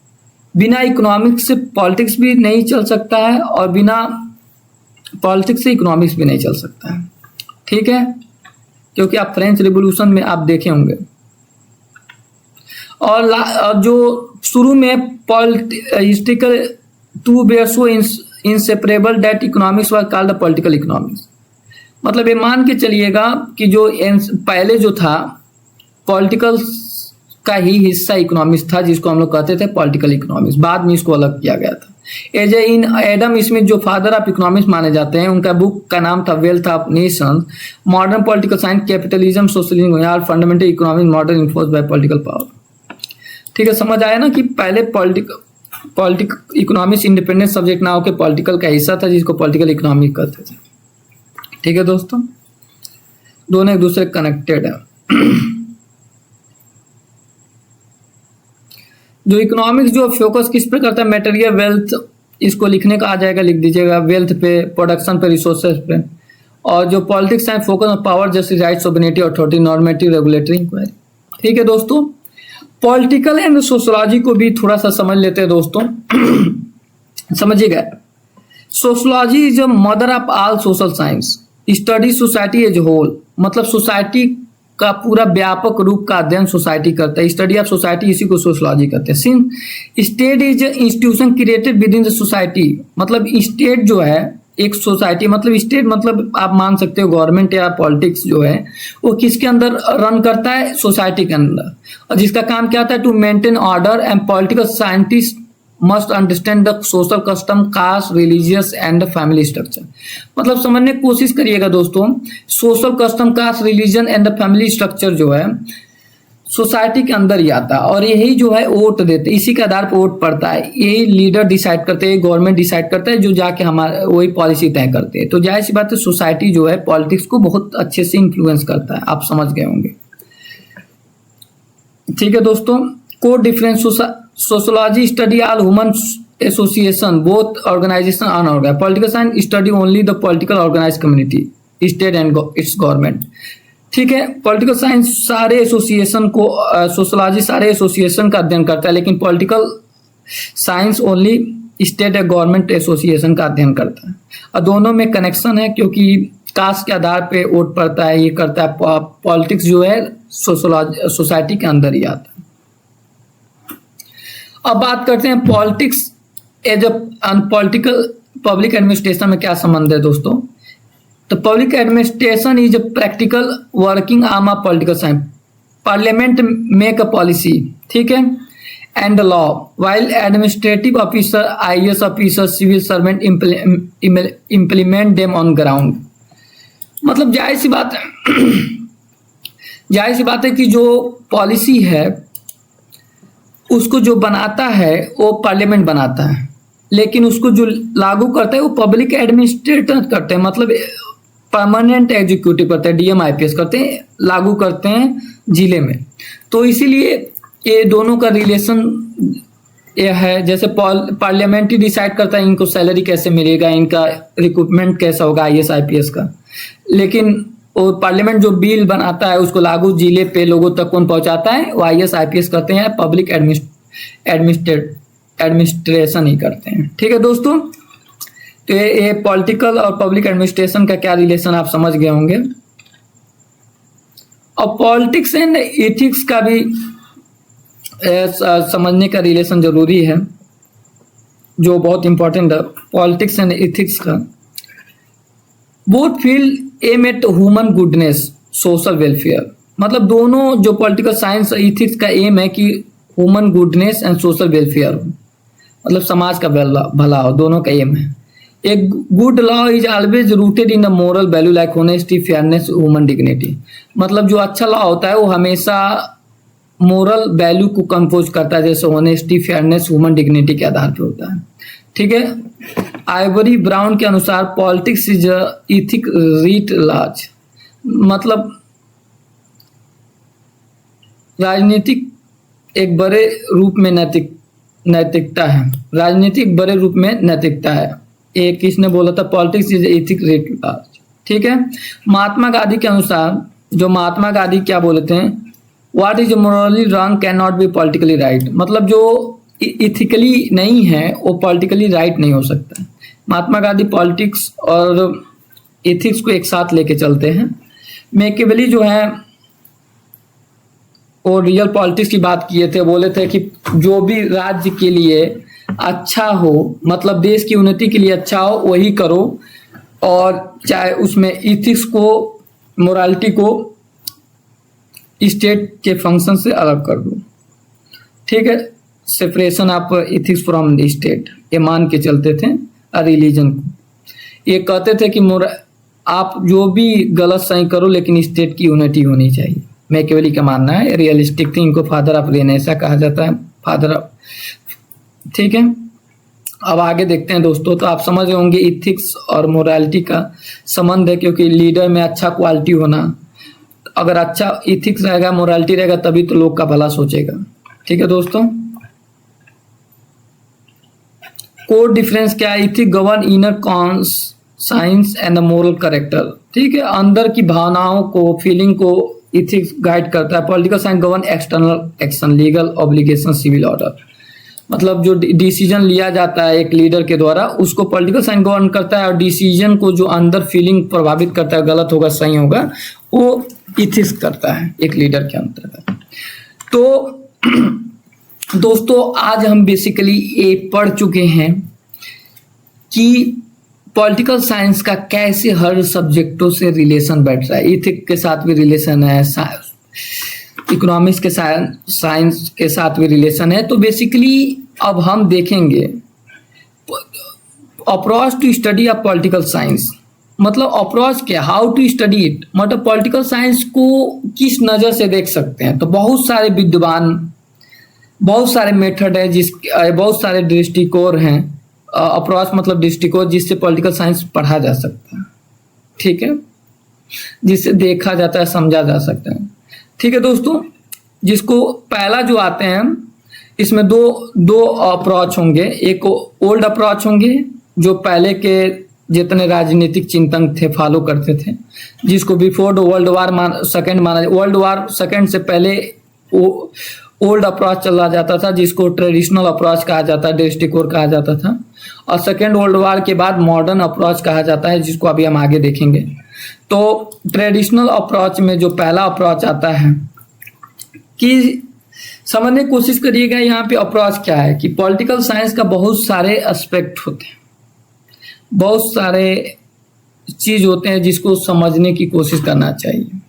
बिना इकोनॉमिक्स से पॉलिटिक्स भी नहीं चल सकता है और बिना पॉलिटिक्स से इकोनॉमिक्स भी नहीं चल सकता है। ठीक है, क्योंकि आप फ्रेंच रिवॉल्यूशन में आप देखे होंगे। और जो शुरू में historical two were so inseparable that economics was called the political economics. मतलब ये मान के चलिएगा कि जो पहले जो था पॉलिटिकल का ही हिस्सा इकोनॉमिक्स था, जिसको हम लोग कहते थे पॉलिटिकल इकोनॉमिक्स। बाद में इसको अलग किया गया था। एज इन एडम स्मिथ जो फादर ऑफ इकोनॉमिक्स माने जाते हैं, उनका बुक का नाम था Wealth of Nations, modern political science, capitalism, socialism, are fundamental economic model enforced by political power. ठीक है, समझ आया ना कि पहले पॉलिटिकल इकोनॉमिक्स इंडिपेंडेंट सब्जेक्ट ना होकर पॉलिटिकल का हिस्सा था, जिसको पॉलिटिकल इकोनॉमिक्स कहते थे। ठीक है दोस्तों, दोनों एक दूसरे कनेक्टेड है। जो इकोनॉमिक्स जो फोकस किस पे करता है? मटेरियल वेल्थ, इसको लिखने का आ जाएगा, लिख दीजिएगा, वेल्थ पे, प्रोडक्शन पे, रिसोर्सेज पे। और जो पॉलिटिक्स है focus on power, justice, right, sovereignty, authority, normative, regulatory, inquiry. ठीक है दोस्तों, पॉलिटिकल एंड सोशोलॉजी को भी थोड़ा सा समझ लेते हैं दोस्तों। समझिएगा, sociology is a mother of all social science, study society as whole. मतलब सोसाइटी का पूरा व्यापक रूप का अध्ययन सोसाइटी करता है, स्टडी ऑफ सोसाइटी, इसी को सोशोलॉजी कहते हैं। Since state is institution created with in the society. मतलब स्टेट जो है एक सोसाइटी, मतलब स्टेट मतलब आप मान सकते हो गवर्नमेंट या पॉलिटिक्स जो है वो किसके अंदर रन करता है? सोसाइटी के अंदर। और जिसका काम क्या होता है? To maintain order and political scientist must understand the social custom, caste, religious and family structure. मतलब समझने की कोशिश करिएगा दोस्तों, social custom, caste, religion and the family structure जो है सोसाइटी के अंदर ही आता है, और यही जो है वोट देते, इसी के आधार पर वोट पड़ता है। यही लीडर डिसाइड करते हैं, गवर्नमेंट डिसाइड करता है, जो जाके हमारे वही पॉलिसी तय करते हैं। तो जाहिर सी बात है सोसाइटी जो है पॉलिटिक्स को बहुत अच्छे से इन्फ्लुएंस करता है, आप समझ गए होंगे। ठीक है दोस्तों, core difference, sociology study all human association, both organisation unorganised. Political science study only the political organised community. State and its government. ठीक है, पॉलिटिकल साइंस सारे एसोसिएशन को, सोशोलॉजी सारे एसोसिएशन का अध्ययन करता है, लेकिन पॉलिटिकल साइंस ओनली स्टेट या गवर्नमेंट एसोसिएशन का अध्ययन करता है। और दोनों में कनेक्शन है, क्योंकि कास्ट के आधार पे वोट पड़ता है, ये करता है। पॉलिटिक्स जो है सोसाइटी के अंदर ही आता है। अब बात करते हैं politics as a political public administration में क्या संबंध है दोस्तों। तो public administration is a practical working arm of political science. Parliament make a policy, ठीक है, and the law, while administrative officer, IAS officer, civil servant implement them on ground. मतलब जाहिर सी बात है कि जो पॉलिसी है उसको जो बनाता है वो पार्लियामेंट बनाता है, लेकिन उसको जो लागू करता है वो पब्लिक एडमिनिस्ट्रेटर करते हैं, मतलब परमानेंट एग्जीक्यूटिव करते हैं, DM IPS करते हैं, लागू करते हैं जिले में। तो इसीलिए ये दोनों का रिलेशन ये है। जैसे पार्लियामेंट ही डिसाइड करता है इनको सैलरी कैसे मिलेगा, इनका रिक्रूटमेंट कैसा होगा IAS IPS का, लेकिन वो पार्लियामेंट जो बिल बनाता है उसको लागू जिले पे लोगों तक कौन पहुंचाता है, वो IAS IPS करते हैं, पब्लिक एडमिनिस्ट्रेशन ही करते हैं। ठीक है दोस्तों, तो ये पॉलिटिकल और पब्लिक एडमिनिस्ट्रेशन का क्या रिलेशन आप समझ गए होंगे। और पॉलिटिक्स एंड एथिक्स का भी समझने का रिलेशन जरूरी है, जो बहुत इंपॉर्टेंट है। पॉलिटिक्स एंड एथिक्स का both field aim at human goodness, social welfare. मतलब दोनों जो पॉलिटिकल साइंस एथिक्स का एम है कि human goodness and social welfare हो, मतलब समाज का भला हो, दोनों का एम है। एक good law is always rooted in the moral value like honesty, fairness, human dignity. मतलब जो अच्छा लॉ होता है वो हमेशा मोरल वैल्यू को कंपोज करता है, जैसे ऑनेस्टी, फेयरनेस, ह्यूमन डिग्निटी के आधार पर होता है। ठीक है, आइवरी ब्राउन के अनुसार politics is ethic writ large. मतलब राजनीतिक एक बड़े रूप में नैतिकता है, राजनीतिक बड़े रूप में नैतिकता है। एक किसने बोला था, politics is ethic writ large. ठीक है, महात्मा गांधी के अनुसार, जो महात्मा गांधी क्या बोलते हैं, what is Morli wrong can not be politically right. मतलब जो इथिकली नहीं है वो पॉलिटिकली राइट नहीं हो सकता। महात्मा गांधी पॉलिटिक्स और एथिक्स को एक साथ लेके चलते हैं। मैकियावेली जो है वो रियल पॉलिटिक्स की बात किए थे, बोले थे कि जो भी राज्य के लिए अच्छा हो, मतलब देश की उन्नति के लिए अच्छा हो, वही करो, और चाहे उसमें इथिक्स को, मोरालिटी को स्टेट के फंक्शन से अलग कर दो। ठीक है, separation of ethics from the state, ये मान के चलते थे रिलीजन को। ये कहते थे कि आप जो भी गलत सही करो, लेकिन स्टेट की यूनिटी होनी चाहिए। मैकियावेली का मानना है, रियलिस्टिक थी, इनको फादर ऑफ रेनेसा कहा जाता है, फादर ऑफ। ठीक है, अब आगे देखते हैं दोस्तों। तो आप समझ होंगे इथिक्स और मोरालिटी का संबंध है, क्योंकि लीडर में अच्छा क्वालिटी होना, अगर अच्छा इथिक्स रहेगा, मोरालिटी रहेगा, तभी तो लोग का भला सोचेगा। ठीक है दोस्तों, कोर डिफरेंस क्या है, ethic govern inner conscience and moral character. ठीक है, अंदर की भावनाओं को, फीलिंग को इथिक्स गाइड करता है। Political science govern external action, legal obligation, civil order. मतलब जो डिसीजन लिया जाता है एक लीडर के द्वारा, उसको पॉलिटिकल साइंस गवर्न करता है, और डिसीजन को जो अंदर फीलिंग प्रभावित करता है, गलत होगा सही होगा, वो इथिक्स करता है एक लीडर के अंतर्गत। तो दोस्तों आज हम बेसिकली ये पढ़ चुके हैं कि पॉलिटिकल साइंस का कैसे हर सब्जेक्टों से रिलेशन बैठ रहा है। इथिक्स के साथ भी रिलेशन है, इकोनॉमिक्स के साइंस के साथ भी रिलेशन है। तो बेसिकली अब हम देखेंगे approach to study of political science. मतलब अप्रोच क्या, हाउ टू स्टडी इट, मतलब पॉलिटिकल साइंस को किस नज़र से देख सकते हैं। तो बहुत सारे विद्वान, बहुत सारे मेथड है, बहुत सारे दृष्टिकोण हैं। अप्रोच मतलब दृष्टिकोण जिससे पॉलिटिकल साइंस पढ़ा जा सकता है। ठीक है, जिससे देखा जाता है, समझा जा सकता है। ठीक है दोस्तों, जिसको पहला जो आते हैं, इसमें दो अप्रोच होंगे। एक ओल्ड अप्रोच होंगे जो पहले के जितने राजनीतिक चिंतक थे फॉलो करते थे, जिसको बिफोर वर्ल्ड वार सेकेंड माना, वर्ल्ड वार सेकेंड से पहले वो ओल्ड अप्रोच चला जाता था, जिसको ट्रेडिशनल अप्रोच कहा जाता है, दृष्टिकोण कहा जाता था, और सेकेंड वर्ल्ड वार के बाद मॉडर्न अप्रोच कहा जाता है, जिसको अभी हम आगे देखेंगे। तो ट्रेडिशनल अप्रोच में जो पहला अप्रोच आता है कि समझने की कोशिश करिएगा यहाँ पे अप्रोच क्या है, कि पॉलिटिकल साइंस का बहुत सारे एस्पेक्ट होते हैं, बहुत सारे चीज होते हैं जिसको समझने की कोशिश करना चाहिए।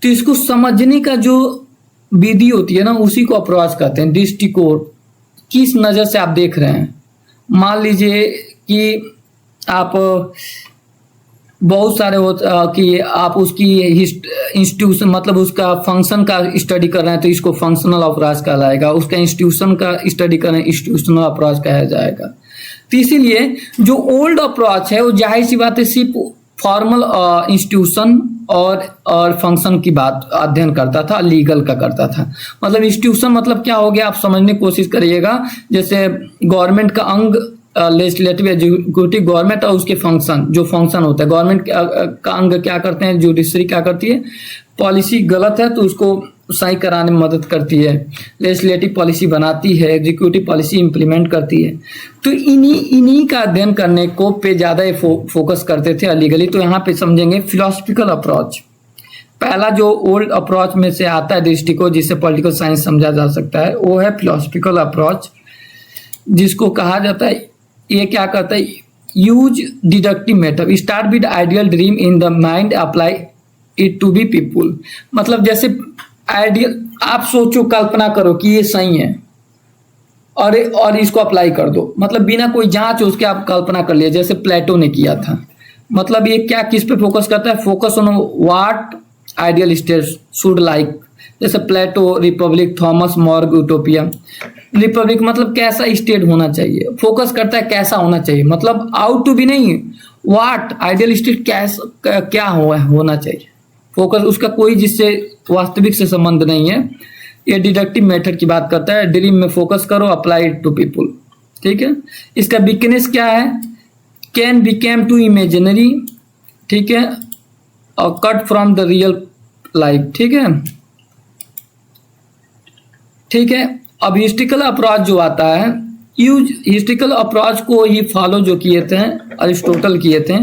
तो इसको समझने का जो विधि होती है ना, उसी को अप्रोच कहते हैं, दृष्टिकोण। किस नज़र से आप देख रहे हैं। मान लीजिए कि आप बहुत सारे कि आप उसकी इंस्टीट्यूशन मतलब उसका फंक्शन का स्टडी कर रहे हैं तो इसको फंक्शनल अप्रोच कहलाएगा, उसका इंस्टीट्यूशन का स्टडी कर रहे हैं इंस्टीट्यूशनल अप्रोच कहा जाएगा। तो इसीलिए जो ओल्ड अप्रोच है वो जाहिर सी बात है सिर्फ फॉर्मल इंस्टीट्यूशन और फंक्शन की बात अध्ययन करता था, लीगल का करता था। मतलब इंस्टीट्यूशन मतलब क्या हो गया, आप समझने की कोशिश करिएगा। जैसे गवर्नमेंट का अंग लेजिस्लेटिव एग्जीक्यूटिव गवर्नमेंट और उसके फंक्शन, जो फंक्शन होता है गवर्नमेंट का अंग क्या करते हैं, जुडिशरी क्या करती है, पॉलिसी गलत है तो उसको सही कराने में मदद करती है, लेजिस्लेटिव पॉलिसी बनाती है, एग्जीक्यूटिव पॉलिसी इंप्लीमेंट करती है। तो इन्हीं का अध्ययन करने को पे ज़्यादा फोकस करते थे लीगली। तो यहाँ पे समझेंगे फिलोसफिकल अप्रोच। पहला जो ओल्ड अप्रोच में से आता है दृष्टिकोण जिससे पॉलिटिकल साइंस समझा जा सकता है, वो है फिलोसफिकल अप्रोच, जिसको कहा जाता है, ये क्या करता है, use deductive method, start with ideal dream in the mind, apply it to be people. मतलब जैसे आइडियल, आप सोचो, कल्पना करो कि ये सही है और इसको अप्लाई कर दो, मतलब बिना कोई जांच उसके आप कल्पना कर लिए, जैसे प्लेटो ने किया था। मतलब ये क्या किस पे फोकस करता है, focus on what ideal state should like, जैसे Plato, Republic, Thomas More, Utopia. Republic मतलब कैसा स्टेट होना चाहिए, फोकस करता है कैसा होना चाहिए, मतलब आउट टू बी नहीं, व्हाट आइडियल स्टेट कैसा क्या होना चाहिए, फोकस उसका कोई जिससे वास्तविक से संबंध नहीं है। ये डिडक्टिव मेथड की बात करता है, ड्रीम में फोकस करो, अप्लाई इट टू पीपुल। ठीक है, इसका वीकनेस क्या है, कैन बिकेम टू इमेजिनरी, ठीक है, और cut from the real life. ठीक है, ठीक है। अब हिस्ट्रिकल अप्रोच जो आता है, यूज हिस्ट्रिकल अप्रोच को ही फॉलो जो किए थे अरिस्टोटल किए थे,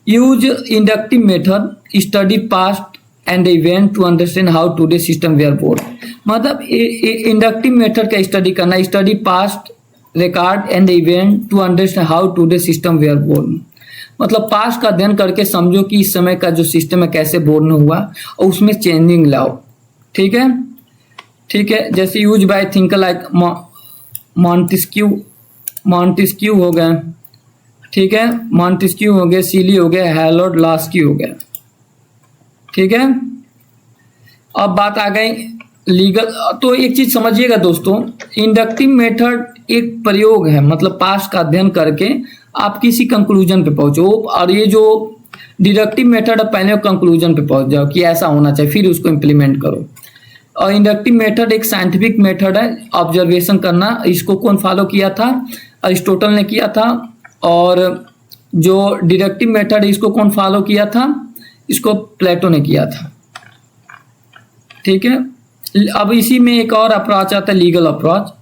use inductive method, study past and event to understand how today system were born. मतलब इंडक्टिव मेथड का स्टडी करना, study past record and event to understand how today system were born. मतलब past का अध्ययन करके समझो कि इस समय का जो सिस्टम है कैसे बोर्न हुआ और उसमें चेंजिंग लाओ। ठीक है, ठीक है। जैसे use by thinker like Montesquieu हो गए, ठीक है, मॉन्टेस्क्यू हो गए, सीली हो गए, हैरोल्ड लास्की हो गए। ठीक है, अब बात आ गई लीगल। तो एक चीज समझिएगा दोस्तों, इंडक्टिव मेथड एक प्रयोग है, मतलब पास्ट का अध्ययन करके आप किसी कंक्लूजन पे पहुंचो, और ये जो डिडक्टिव मेथड है पहले कंक्लूजन पे पहुंच जाओ कि ऐसा होना चाहिए, फिर उसको इम्प्लीमेंट करो। और इंडक्टिव मेथड एक साइंटिफिक मेथड है, ऑब्जर्वेशन करना। इसको कौन फॉलो किया था, अरिस्टोटल ने किया था। और जो डिडक्टिव मेथड है इसको कौन फॉलो किया था, इसको प्लेटो ने किया था। ठीक है, अब इसी में एक और अप्रोच आता है, लीगल अप्रोच।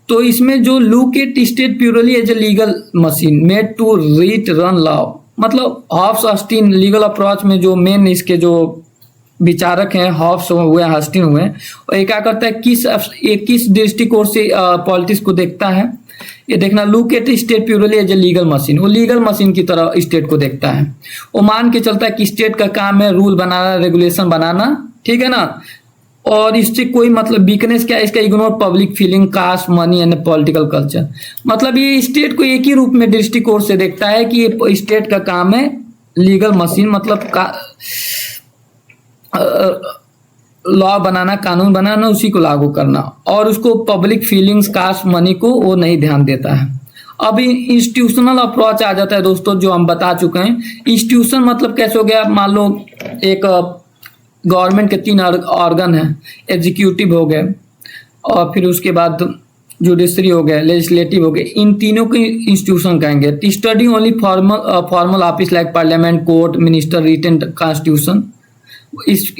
तो इसमें जो look at state purely as a legal machine made to read run law, मतलब हॉब्स ऑस्टिन लीगल अप्रोच में जो मेन इसके जो विचारक हैं हॉब्स हुए, ऑस्टिन हुए, और ये क्या करता है, किस दृष्टिकोण से पॉलिटिक्स को देखता है, ये देखना, look at state purely as a legal machine. वो लीगल मशीन की तरह स्टेट को देखता है। वो मान के चलता है कि स्टेट का काम है रूल बनाना, रेगुलेशन बनाना, ठीक है ना, और इससे कोई मतलब वीकनेस क्या है इसका, ignore public feeling, caste, money and political culture. मतलब ये स्टेट को एक ही रूप में दृष्टिकोण से देखता है कि ये स्टेट का काम है लीगल मशीन, मतलब लॉ बनाना, कानून बनाना, उसी को लागू करना, और उसको पब्लिक फीलिंग्स, कास्ट, मनी को वो नहीं ध्यान देता है। अब इंस्टीट्यूशनल अप्रोच आ जाता है दोस्तों, जो हम बता चुके हैं। इंस्टीट्यूशन मतलब कैसे हो गया, मान लो एक गवर्नमेंट के 3 ऑर्गन हैं, एग्जीक्यूटिव हो गए, और फिर उसके बाद जुडिशरी हो गया, लेजिस्लेटिव हो गया, इन तीनों को इंस्टीट्यूशन कहेंगे। Study only formal office like parliament, court, minister, written constitution.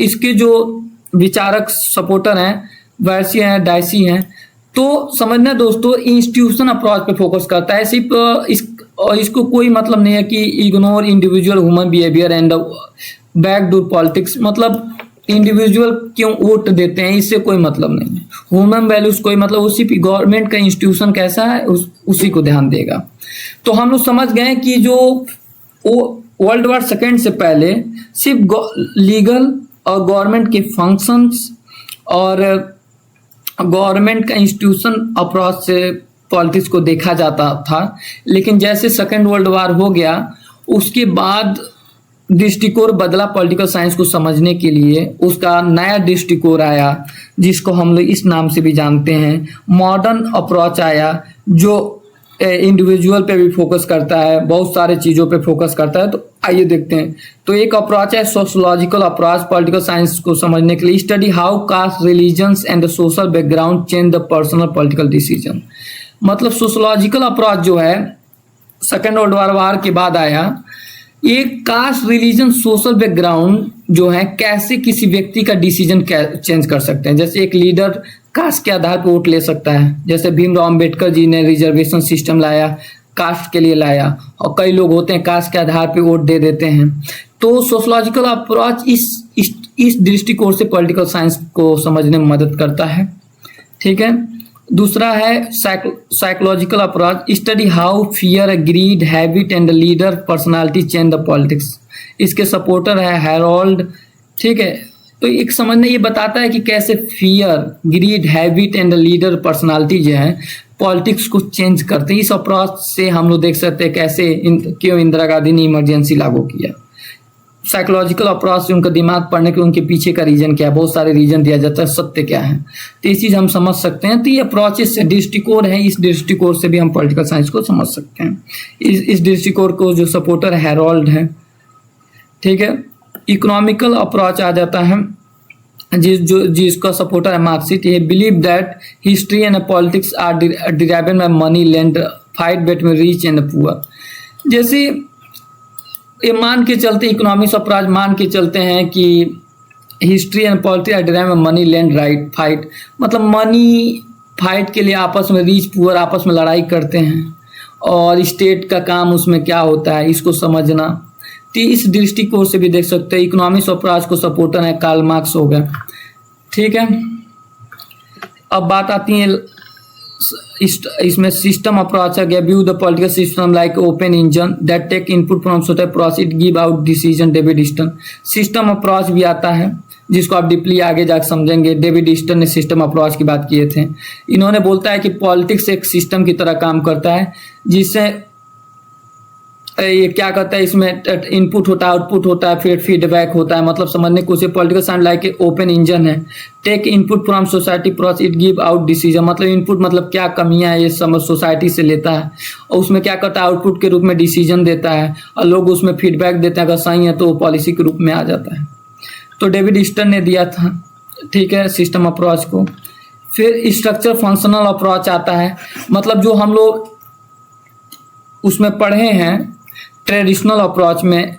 इसके जो विचारक सपोर्टर हैं वर्सी हैं, डाइसी हैं। तो समझना दोस्तों, इंस्टीट्यूशन अप्रोच पे फोकस करता है, सिर्फ इसको कोई मतलब नहीं है कि ignore individual human behaviour and backdoor politics. मतलब इंडिविजुअल क्यों वोट देते हैं इससे कोई मतलब नहीं है, ह्यूमन वैल्यूज कोई मतलब, उसी पे गवर्नमेंट का इंस्टीट्यूशन कैसा है उसी को ध्यान देगा। तो हम लोग समझ गए कि जो वर्ल्ड वॉर सेकेंड से पहले सिर्फ लीगल और गवर्नमेंट के फंक्शंस और गवर्नमेंट का इंस्टीट्यूशन अप्रोच से पॉलिटिक्स को देखा जाता था। लेकिन जैसे सेकेंड वर्ल्ड वॉर हो गया उसके बाद दृष्टिकोण बदला पॉलिटिकल साइंस को समझने के लिए, उसका नया दृष्टिकोण आया जिसको हम लोग इस नाम से भी जानते हैं, मॉडर्न अप्रोच आया जो इंडिविजुअल पे भी फोकस करता है, बहुत सारे चीज़ों पे फोकस करता है। तो आइए देखते हैं। तो एक अप्रोच है सोशोलॉजिकल अप्रोच पॉलिटिकल साइंस को समझने के लिए, study how caste, religions and the social background change the personal political decision. मतलब सोशोलॉजिकल अप्रोच जो है सेकेंड वर्ल्ड वॉर के बाद आया, ये कास्ट, रिलीजन, सोशल बैकग्राउंड जो है कैसे किसी व्यक्ति का डिसीजन चेंज कर सकते हैं। जैसे एक लीडर कास्ट के आधार पर वोट ले सकता है, जैसे भीमराव अंबेडकर जी ने रिजर्वेशन सिस्टम लाया, कास्ट के लिए लाया, और कई लोग होते हैं कास्ट के आधार पर वोट दे देते हैं। तो सोशोलॉजिकल अप्रोच इस दृष्टिकोण से पॉलिटिकल साइंस को समझने में मदद करता है। ठीक है। दूसरा है psychological approach, study how fear, greed, habit and leader personality change the politics. इसके सपोर्टर है हैरोल्ड। ठीक है। तो एक समझने ये बताता है कि कैसे fear, greed, habit and leader personality जो है पॉलिटिक्स को चेंज करते हैं। इस अप्रोच से हम लोग देख सकते हैं कैसे क्यों इंदिरा गांधी ने इमरजेंसी लागू किया। साइकोलॉजिकल अप्रोच से उनका दिमाग पढ़ने के उनके पीछे का रीजन क्या है, बहुत सारे रीजन दिया जाता है, सत्य क्या है, तो ये चीज़ हम समझ सकते हैं। तो ये अप्रोचेस से दृष्टिकोण है, इस दृष्टिकोण से भी हम पॉलिटिकल साइंस को समझ सकते हैं। इस दृष्टिकोण को जो सपोर्टर हैरोल्ड है। ठीक है। इकोनॉमिकल अप्रोच आ जाता है जिसका सपोर्टर है मार्क्सिस्ट। ये believe that history and politics are derived by money, land, fight between rich and poor. जैसे ये मान के चलते, इकोनॉमिक्स अप्रोच मान के चलते हैं कि history and politics are derived by money, land, right, fight. मतलब मनी फाइट के लिए आपस में रिच पुअर आपस में लड़ाई करते हैं, और स्टेट का काम उसमें क्या होता है इसको समझना। तो इस दृष्टिकोण से भी देख सकते हैं। इकोनॉमिक्स अप्रोच को सपोर्टर है कार्ल मार्क्स हो गया। ठीक है। अब बात आती है इसमें सिस्टम अप्रोच है, view the political system like open engine that take input from society proceed give out decision. David Easton. System approach भी आता है जिसको आप डीपली आगे जाकर समझेंगे। डेविड ईस्टन ने सिस्टम अप्रोच की बात किए थे। इन्होंने बोलता है कि पॉलिटिक्स एक सिस्टम की तरह काम करता है, जिससे ये क्या करता है, इसमें इनपुट होता है, आउटपुट होता है, फिर फीडबैक होता है। मतलब समझने को political science like open engine है। Take input from society proceed give out decision. मतलब इनपुट मतलब क्या कमियां है ये समझ सोसाइटी से लेता है, और उसमें क्या करता है आउटपुट के रूप में डिसीजन देता है, और लोग उसमें फीडबैक देते हैं, अगर सही है तो वो पॉलिसी के रूप में आ जाता है। तो डेविड ईस्टन ने दिया था। ठीक है। सिस्टम अप्रोच को। फिर स्ट्रक्चर फंक्शनल अप्रोच आता है, मतलब जो हम लोग उसमें पढ़े हैं ट्रेडिशनल अप्रोच में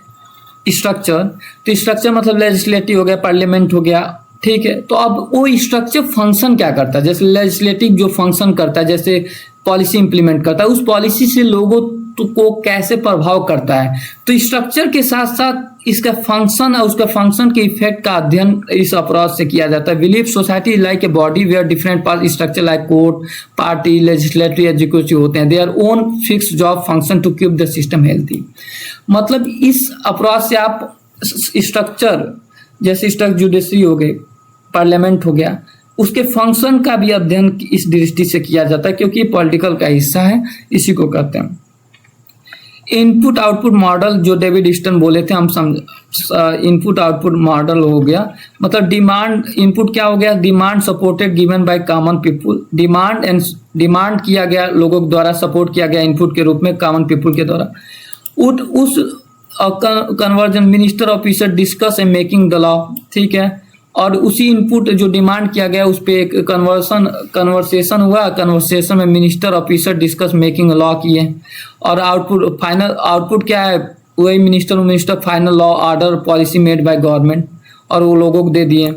स्ट्रक्चर। तो स्ट्रक्चर मतलब लेजिस्लेटिव हो गया, पार्लियामेंट हो गया। ठीक है। तो अब वो स्ट्रक्चर फंक्शन क्या करता है, जैसे लेजिस्लेटिव जो फंक्शन करता है, जैसे पॉलिसी इंप्लीमेंट करता है, उस पॉलिसी से लोगों को कैसे प्रभाव करता है। तो स्ट्रक्चर के साथ साथ इसका फंक्शन और उसका फंक्शन के इफेक्ट का अध्ययन इस अप्रोच से किया जाता है। Believe society is like a body where different part structure like court, party, legislative, executive होते हैं। They are own fix job function to keep the system healthy. मतलब इस अप्रोच से आप स्ट्रक्चर जैसे स्ट्रक्चर जुडिशरी हो गई, पार्लियामेंट हो गया, उसके फंक्शन का भी अध्ययन इस दृष्टि से किया जाता है, क्योंकि ये पॉलिटिकल का हिस्सा है, इसी को कहते हैं। इनपुट आउटपुट मॉडल जो डेविड ईस्टन बोले थे, हम समझ इनपुट आउटपुट मॉडल हो गया। मतलब डिमांड इनपुट क्या हो गया, demand supported given by common people. Demand किया गया, लोगों द्वारा सपोर्ट किया गया इनपुट के रूप में कॉमन पीपुल के द्वारा। उस conversion minister officer discuss and making the law. ठीक है। और उसी इनपुट जो डिमांड किया गया उस पर एक कन्वर्सेशन हुआ। कन्वर्सेशन में minister officer discuss making law किए और आउटपुट फाइनल आउटपुट क्या है, वही minister final law order policy made by government और वो लोगों को दे दिए।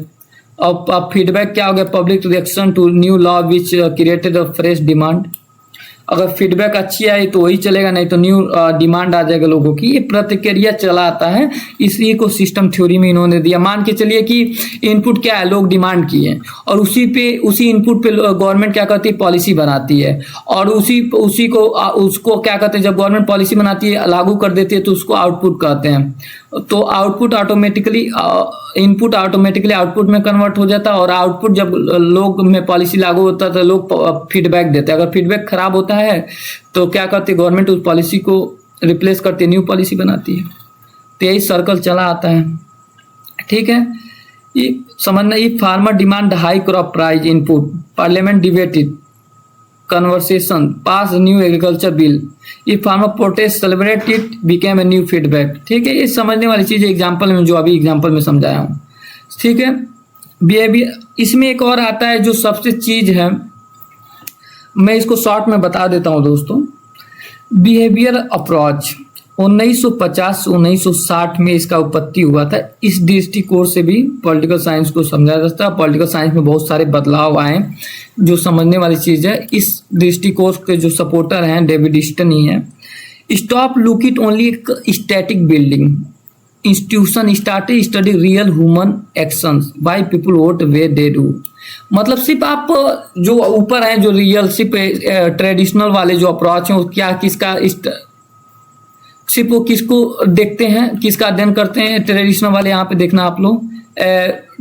अब फीडबैक क्या हो गया, public reaction to new law which created a fresh demand. अगर फीडबैक अच्छी आई तो वही चलेगा, नहीं तो न्यू डिमांड आ जाएगा लोगों की। ये प्रतिक्रिया चला आता है, इस इकोसिस्टम थ्योरी में इन्होंने दिया। मान के चलिए कि इनपुट क्या है, लोग डिमांड किए और उसी इनपुट पे गवर्नमेंट क्या करती है, पॉलिसी बनाती है और उसको क्या कहते हैं, जब गवर्नमेंट पॉलिसी बनाती है लागू कर देती है तो उसको आउटपुट कहते हैं। तो output automatically input automatically output में कन्वर्ट हो जाता है और आउटपुट जब लोग में पॉलिसी लागू होता है तो लोग फीडबैक देते हैं। अगर फीडबैक खराब होता है तो क्या करती है, गवर्नमेंट उस पॉलिसी को रिप्लेस करती है, न्यू पॉलिसी बनाती है। तो यही सर्कल चला आता है, ठीक है। ये समझना, ये farmer demand high crop price input, parliament debated, conversation, pass new agriculture bill, if farmer protest celebrate it became a new feedback। ठीक है, ये समझने वाली चीज एग्जाम्पल में जो अभी एग्जाम्पल में समझाया हूँ, ठीक है। बिहेवियर, इसमें एक और आता है जो सबसे चीज है, मैं इसको शॉर्ट में बता देता हूँ दोस्तों। बिहेवियर अप्रोच 1950 से 1960 में इसका उत्पत्ति हुआ था। इस दृष्टिकोण से भी पॉलिटिकल साइंस को समझा जा सकता है। पॉलिटिकल साइंस में बहुत सारे बदलाव आए जो समझने वाली चीज है। इस दृष्टिकोण के जो सपोर्टर हैं डेविड ईस्टन ही है। Stop look it only static building institution started study real human actions by people what way they do. मतलब सिर्फ आप जो ऊपर हैं जो रियल सिर्फ ट्रेडिशनल वाले जो अप्रोच हैं वो क्या किसका सिर्फ वो किसको देखते हैं, किसका अध्ययन करते हैं। ट्रेडिशनल वाले यहाँ पे देखना आप लोग,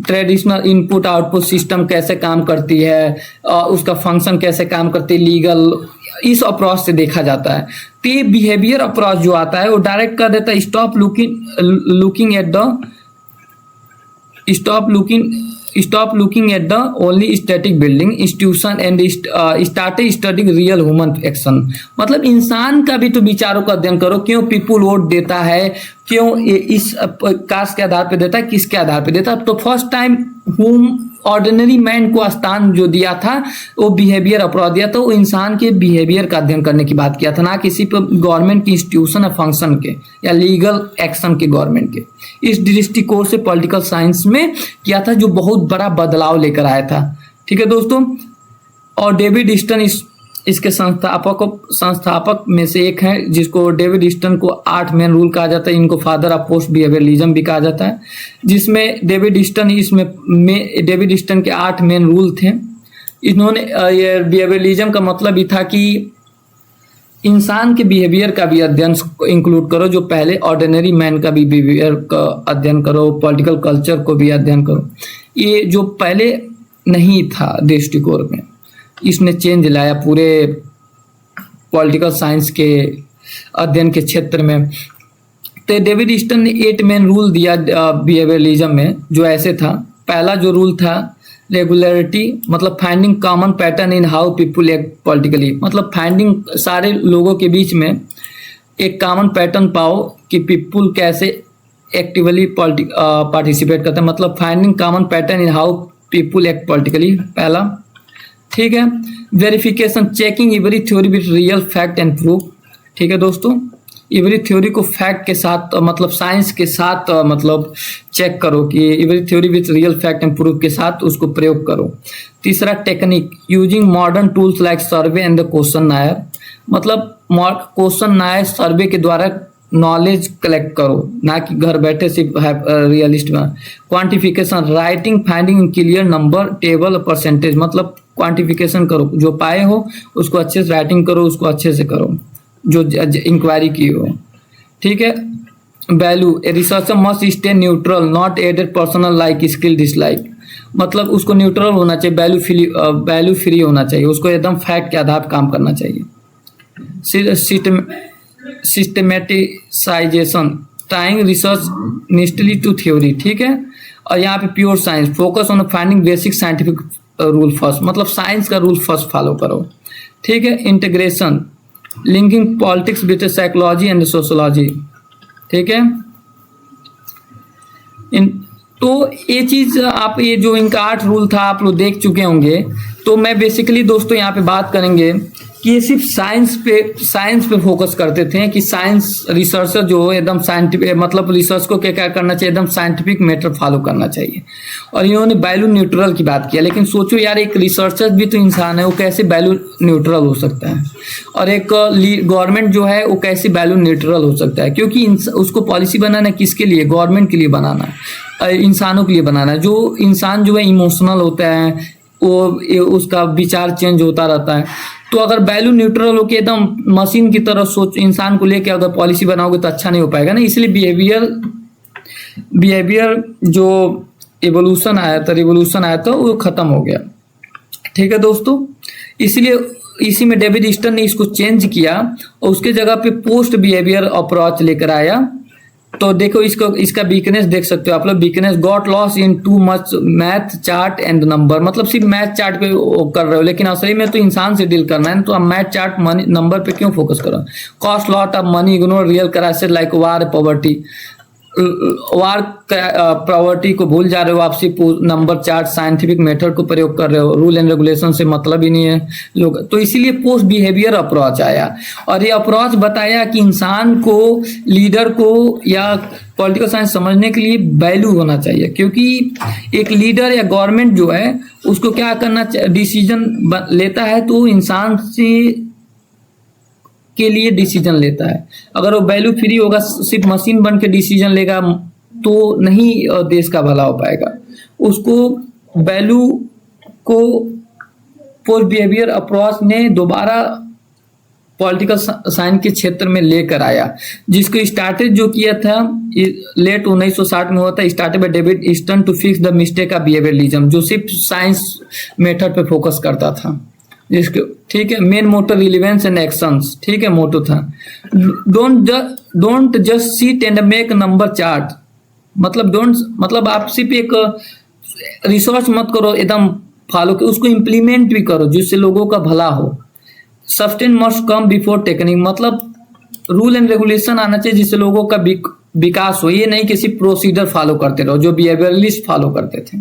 ट्रेडिशनल इनपुट आउटपुट सिस्टम कैसे काम करती है, उसका फंक्शन कैसे काम करती है, लीगल, इस अप्रोच से देखा जाता है। तो ये बिहेवियर अप्रोच जो आता है वो डायरेक्ट कर देता है stop looking at the only static building institution and started studying real human action. मतलब इंसान का भी तो विचारों का अध्ययन करो, क्यों पीपुल वोट देता है, क्यों इस कास्ट के आधार पे देता है, किसके आधार पे देता है। तो फर्स्ट टाइम हुम ऑर्डिनरी मैन को स्थान जो दिया था वो बिहेवियर अप्रोच दिया था, वो इंसान के बिहेवियर का अध्ययन करने की बात किया था, ना किसी पर गवर्नमेंट की इंस्टीट्यूशन या फंक्शन के या लीगल एक्शन के गवर्नमेंट के। इस दृष्टिकोण से पॉलिटिकल साइंस में किया था जो बहुत बड़ा बदलाव लेकर आया था, ठीक है दोस्तों। और डेविड ईस्टन इसके संस्थापक में से एक है, जिसको डेविड ईस्टन को 8 मेन रूल कहा जाता है। इनको फादर ऑफ पोस्ट बिहेवियरलिज्म भी कहा जाता है, जिसमें डेविड ईस्टन के 8 मेन रूल थे। इन्होंने ये बिहेवियरलिज्म का मतलब ये था कि इंसान के बिहेवियर का भी अध्ययन इंक्लूड करो, जो पहले ऑर्डिनरी मैन का भी बिहेवियर का अध्ययन करो, पॉलिटिकल कल्चर को भी अध्ययन करो। ये जो पहले नहीं था दृष्टिकोण में, इसने चेंज लाया पूरे पॉलिटिकल साइंस के अध्ययन के क्षेत्र में। तो डेविड ईस्टन ने 8 मेन रूल दिया बिहेवियरलिज्म में, जो ऐसे था। पहला जो रूल था रेगुलरिटी, मतलब finding common pattern in how people act politically, मतलब फाइंडिंग सारे लोगों के बीच में एक कॉमन पैटर्न पाओ कि पीपल कैसे एक्टिवली पार्टिसिपेट करते हैं, मतलब finding common pattern in how people act politically, पहला, ठीक है। Verification, checking every theory with real fact and proof, ठीक है दोस्तों। एवरी थ्योरी को फैक्ट के साथ मतलब साइंस के साथ मतलब चेक करो कि every theory with real fact and proof के साथ उसको प्रयोग करो। तीसरा technique, using modern tools like survey and the question Nair, मतलब क्वेश्चन नायर सर्वे के द्वारा नॉलेज कलेक्ट करो, ना कि घर बैठे सिर्फ रियलिस्ट में। Quantification, writing finding in clear number table percentage, मतलब क्वांटिफिकेशन करो, जो पाए हो उसको अच्छे से राइटिंग करो, उसको अच्छे से करो जो इंक्वायरी की हो, ठीक है। Value, a researcher must stay neutral not added personal like skill dislike, मतलब उसको न्यूट्रल होना चाहिए, वैल्यू फ्री होना चाहिए, उसको एकदम फैक्ट के आधार पर काम करना चाहिए। सिस्टेमेटिसाइजेशन, टाइंग रिसर्च निस्टली टू थ्योरी, ठीक है। और यहाँ पे pure science, focus on finding basic scientific rule first, मतलब साइंस का रूल फर्स्ट फॉलो करो, ठीक है। Integration, linking politics with psychology and sociology, ठीक है। तो ये चीज आप, ये जो इनका 8 रूल था आप लोग देख चुके होंगे। तो मैं बेसिकली दोस्तों यहाँ पे बात करेंगे कि ये सिर्फ साइंस पे फोकस करते थे कि साइंस रिसर्चर जो एकदम साइंटिफिक, मतलब रिसर्च को क्या क्या करना चाहिए, एकदम साइंटिफिक मेथड फॉलो करना चाहिए। और इन्होंने वैल्यू न्यूट्रल की बात किया, लेकिन सोचो यार, एक रिसर्चर भी तो इंसान है, वो कैसे वैल्यू न्यूट्रल हो सकता है? और एक गवर्नमेंट जो है वो कैसे वैल्यू न्यूट्रल हो सकता है? क्योंकि उसको पॉलिसी बनाना किसके लिए? गवर्नमेंट के लिए बनाना है, इंसानों के लिए बनाना है। जो इंसान जो है इमोशनल होता है, वो उसका विचार चेंज होता रहता है। तो अगर वैल्यू न्यूट्रल होकर एकदम मशीन की तरह सोच, इंसान को लेके अगर पॉलिसी बनाओगे तो अच्छा नहीं हो पाएगा ना। इसलिए बिहेवियर जो एवोल्यूशन आया था, रिवोल्यूशन आया था, वो खत्म हो गया। ठीक है दोस्तों, इसलिए इसी में डेविड स्टर्न ने इसको चेंज किया और उसके जगह पे पोस्ट बिहेवियर अप्रोच लेकर आया। तो देखो इसका वीकनेस देख सकते हो आप लोग। Weakness, got loss in too much math chart and number, मतलब सिर्फ मैथ चार्ट पे कर रहे हो, लेकिन असली में तो इंसान से डील करना है, तो आप मैथ चार्ट मनी नंबर पे क्यों फोकस करो? Cost lot of money, ignore real crisis like war, poverty. War poverty को भूल जा रहे हो, आप सिर्फ नंबर चार्ट साइंटिफिक मेथड को प्रयोग कर रहे हो, रूल एंड रेगुलेशन से मतलब ही नहीं है लोग। तो इसीलिए पोस्ट बिहेवियर अप्रोच आया और ये अप्रोच बताया कि इंसान को, लीडर को या पॉलिटिकल साइंस समझने के लिए वैल्यू होना चाहिए। क्योंकि एक लीडर या गवर्नमेंट जो है उसको क्या करना, डिसीजन लेता है तो इंसान से के लिए डिसीजन लेता है। अगर वो वैल्यू फ्री होगा, सिर्फ मशीन बन के डिसीजन लेगा, तो नहीं देश का भला हो पाएगा। उसको वैल्यू को पोस्ट बिहेवियर अप्रोच ने दोबारा पॉलिटिकल साइंस के क्षेत्र में लेकर आया, जिसको स्टार्टेड जो किया था लेट 1960 में हुआ था, started by David Stern to fix the mistake of behaviouralism, जो सिर्फ साइंस मेथड पे फोकस करता था। जिसके, ठीक है, main motto relevance and actions, ठीक है, मोटो था। Don't just sit and make number chart, मतलब आप सिर्फ एक रिसर्च मत करो, एकदम फॉलो के उसको इम्प्लीमेंट भी करो जिससे लोगों का भला हो। Sustain must come before technique, मतलब रूल एंड रेगुलेशन आना चाहिए जिससे लोगों का विकास हो। ये नहीं कि सिर्फ प्रोसीजर फॉलो करते रहो, जो बिहेवियरलिस्ट फॉलो करते थे।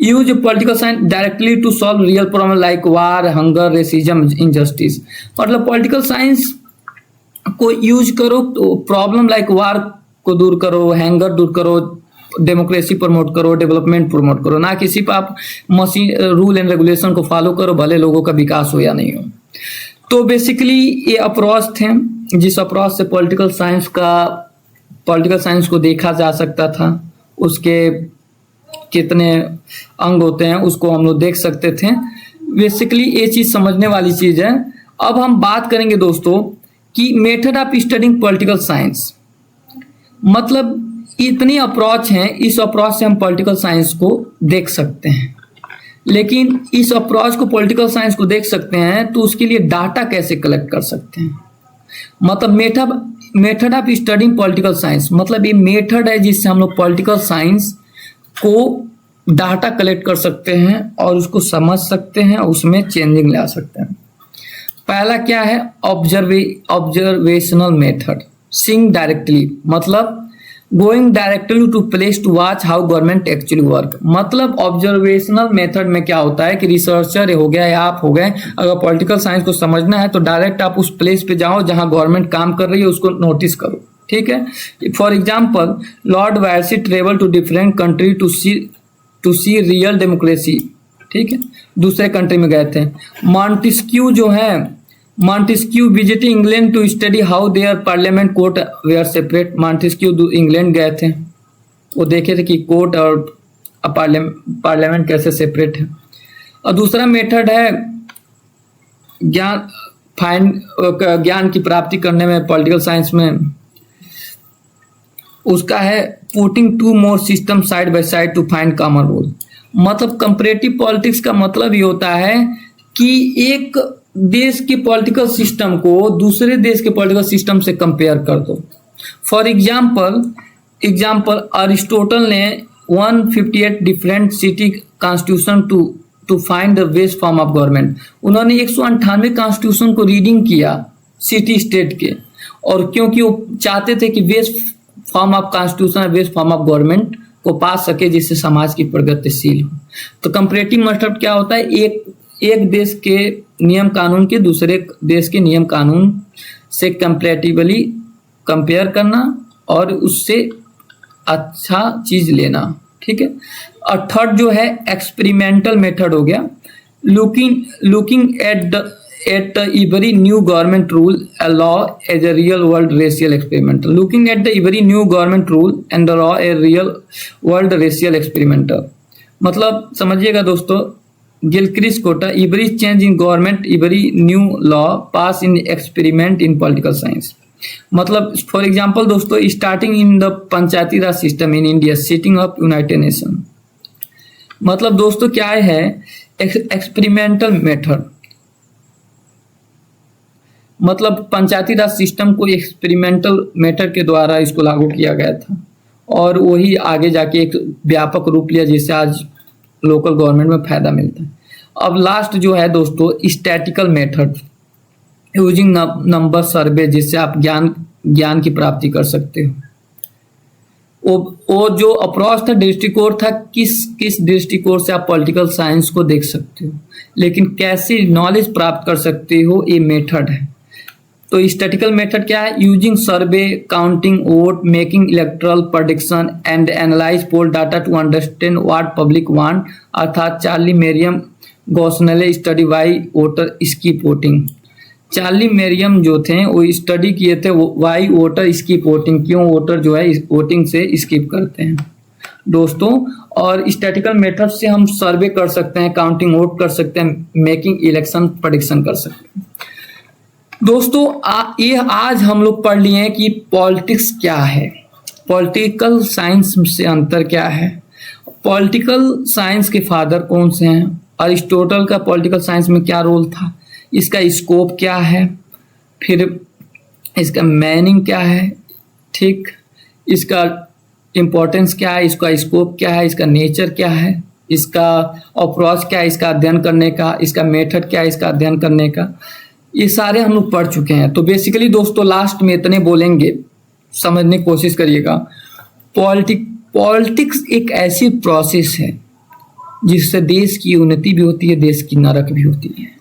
Use political science directly to solve real problem like war, hunger, racism, injustice, मतलब पॉलिटिकल साइंस को यूज करो तो प्रॉब्लम लाइक वार को दूर करो, हैंगर दूर करो, डेमोक्रेसी प्रमोट करो, डेवलपमेंट प्रमोट करो, ना कि सिर्फ आप मशीन रूल एंड रेगुलेशन को फॉलो करो, भले लोगों का विकास हो या नहीं हो। तो बेसिकली ये अप्रोच थे जिस अप्रोच से पॉलिटिकल साइंस को देखा जा सकता था। उसके कितने अंग होते हैं उसको हम लोग देख सकते थे। बेसिकली ये चीज समझने वाली चीज है। अब हम बात करेंगे दोस्तों कि method of studying political science, मतलब इतनी अप्रोच हैं, इस अप्रोच से हम पॉलिटिकल साइंस को देख सकते हैं। लेकिन इस अप्रोच को, पॉलिटिकल साइंस को देख सकते हैं तो उसके लिए डाटा कैसे कलेक्ट कर सकते हैं? मतलब method of studying political science, मतलब ये मेथड है जिससे हम लोग पॉलिटिकल साइंस को डाटा कलेक्ट कर सकते हैं और उसको समझ सकते हैं, उसमें चेंजिंग ला सकते हैं। पहला क्या है? ऑब्जर्वेशनल मेथड, सीइंग डायरेक्टली, मतलब going directly to place to watch how government actually work. मतलब ऑब्जर्वेशनल मेथड में क्या होता है कि रिसर्चर हो गया या आप हो गए, अगर पॉलिटिकल साइंस को समझना है तो डायरेक्ट आप उस प्लेस पे जाओ जहां गवर्नमेंट काम कर रही है, उसको नोटिस करो। ठीक है, for example lord Bryce travel to different country to see real democracy. ठीक है, दूसरे कंट्री में गए थे। मॉन्टेस्क्यू जो है, Montesquieu visiting England to study how their parliament court were separate. Montesquieu England गए थे, वो देखे थे कि कोर्ट और पार्लियामेंट कैसे सेपरेट है। और दूसरा मेथड है ज्ञान की प्राप्ति करने में पॉलिटिकल साइंस में, उसका है putting two more system side by side to find common rule. मतलब कंपैरेटिव पॉलिटिक्स का मतलब ये होता है कि एक देश के पॉलिटिकल सिस्टम को दूसरे देश के पॉलिटिकल सिस्टम से कंपेयर कर दो। फॉर एग्जाम्पल अरिस्टोटल ने 158 different city constitution to find the best form of government. उन्होंने 198 कॉन्स्टिट्यूशन को रीडिंग किया सिटी स्टेट के, और क्योंकि वो चाहते थे कि best form of constitution, best form of government को पा सके जिससे समाज की प्रगतिशील हो। तो कंपैरेटिव मेथड क्या होता है, एक देश के नियम कानून के दूसरे देश के नियम कानून से कंपैरेटिवली कंपेयर करना और उससे अच्छा चीज लेना, ठीक है। और थर्ड जो है एक्सपेरिमेंटल मेथड हो गया, looking at every new government rule a law as a real world racial experiment, looking at the every new government rule and the law a real world racial experiment। मतलब समझिएगा दोस्तों, Gilchrist कोटा, every change in government, every new law pass in experiment in political science। मतलब for example दोस्तों, starting in the Panchayati Raj system in India, setting up United nation. मतलब दोस्तों क्या है एक्सपेरिमेंटल मेथड, मतलब पंचायती राज सिस्टम को experimental method के द्वारा इसको लागू किया गया था और वही आगे जाके एक व्यापक रूप लिया जिससे आज लोकल गवर्नमेंट में फायदा मिलता है। अब लास्ट जो है दोस्तों statistical method, using number survey, जिससे आप ज्ञान की प्राप्ति कर सकते हो। वो जो अप्रोच था, दृष्टिकोण था, किस दृष्टिकोण से आप पॉलिटिकल साइंस को देख सकते हो, लेकिन कैसे नॉलेज प्राप्त कर सकते हो ये मेथड है। तो स्टैटिकल मेथड क्या है, using survey, counting vote, making electoral prediction and analyse poll data to understand what public want, अर्थात Charlie Merriam Gosnell study why voter skip voting. Charlie Merriam जो थे वो स्टडी किए थे वाई वोटर स्किप वोटिंग, क्यों voter जो है voting से स्किप करते हैं दोस्तों। और स्टैटिकल मेथड से हम सर्वे कर सकते हैं, काउंटिंग वोट कर सकते हैं, मेकिंग इलेक्शन प्रेडिक्शन कर सकते हैं दोस्तों। ये आज हम लोग पढ़ लिए हैं कि पॉलिटिक्स क्या है, पॉलिटिकल साइंस से अंतर क्या है, पॉलिटिकल साइंस के फादर कौन से हैं, अरिस्टोटल का पॉलिटिकल साइंस में क्या रोल था, इसका स्कोप क्या है, फिर इसका मीनिंग क्या है, ठीक, इसका इम्पोर्टेंस क्या है, इसका स्कोप क्या है, इसका नेचर क्या है, इसका अप्रोच क्या है इसका अध्ययन करने का, इसका मेथड क्या है इसका अध्ययन करने का, ये सारे हम लोग पढ़ चुके हैं। तो बेसिकली दोस्तों लास्ट में इतने बोलेंगे, समझने की कोशिश करिएगा। पॉलिटिक्स एक ऐसी प्रोसेस है जिससे देश की उन्नति भी होती है, देश की नरक भी होती है।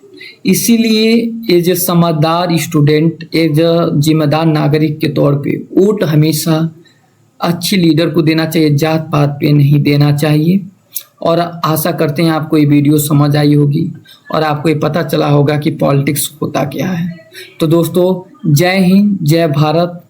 इसीलिए एज ए समझदार स्टूडेंट, एज ए जिम्मेदार नागरिक के तौर पे वोट हमेशा अच्छी लीडर को देना चाहिए, जात पात पे नहीं देना चाहिए। और आशा करते हैं आपको ये वीडियो समझ आई होगी और आपको ये पता चला होगा कि पॉलिटिक्स होता क्या है। तो दोस्तों जय हिंद, जय भारत।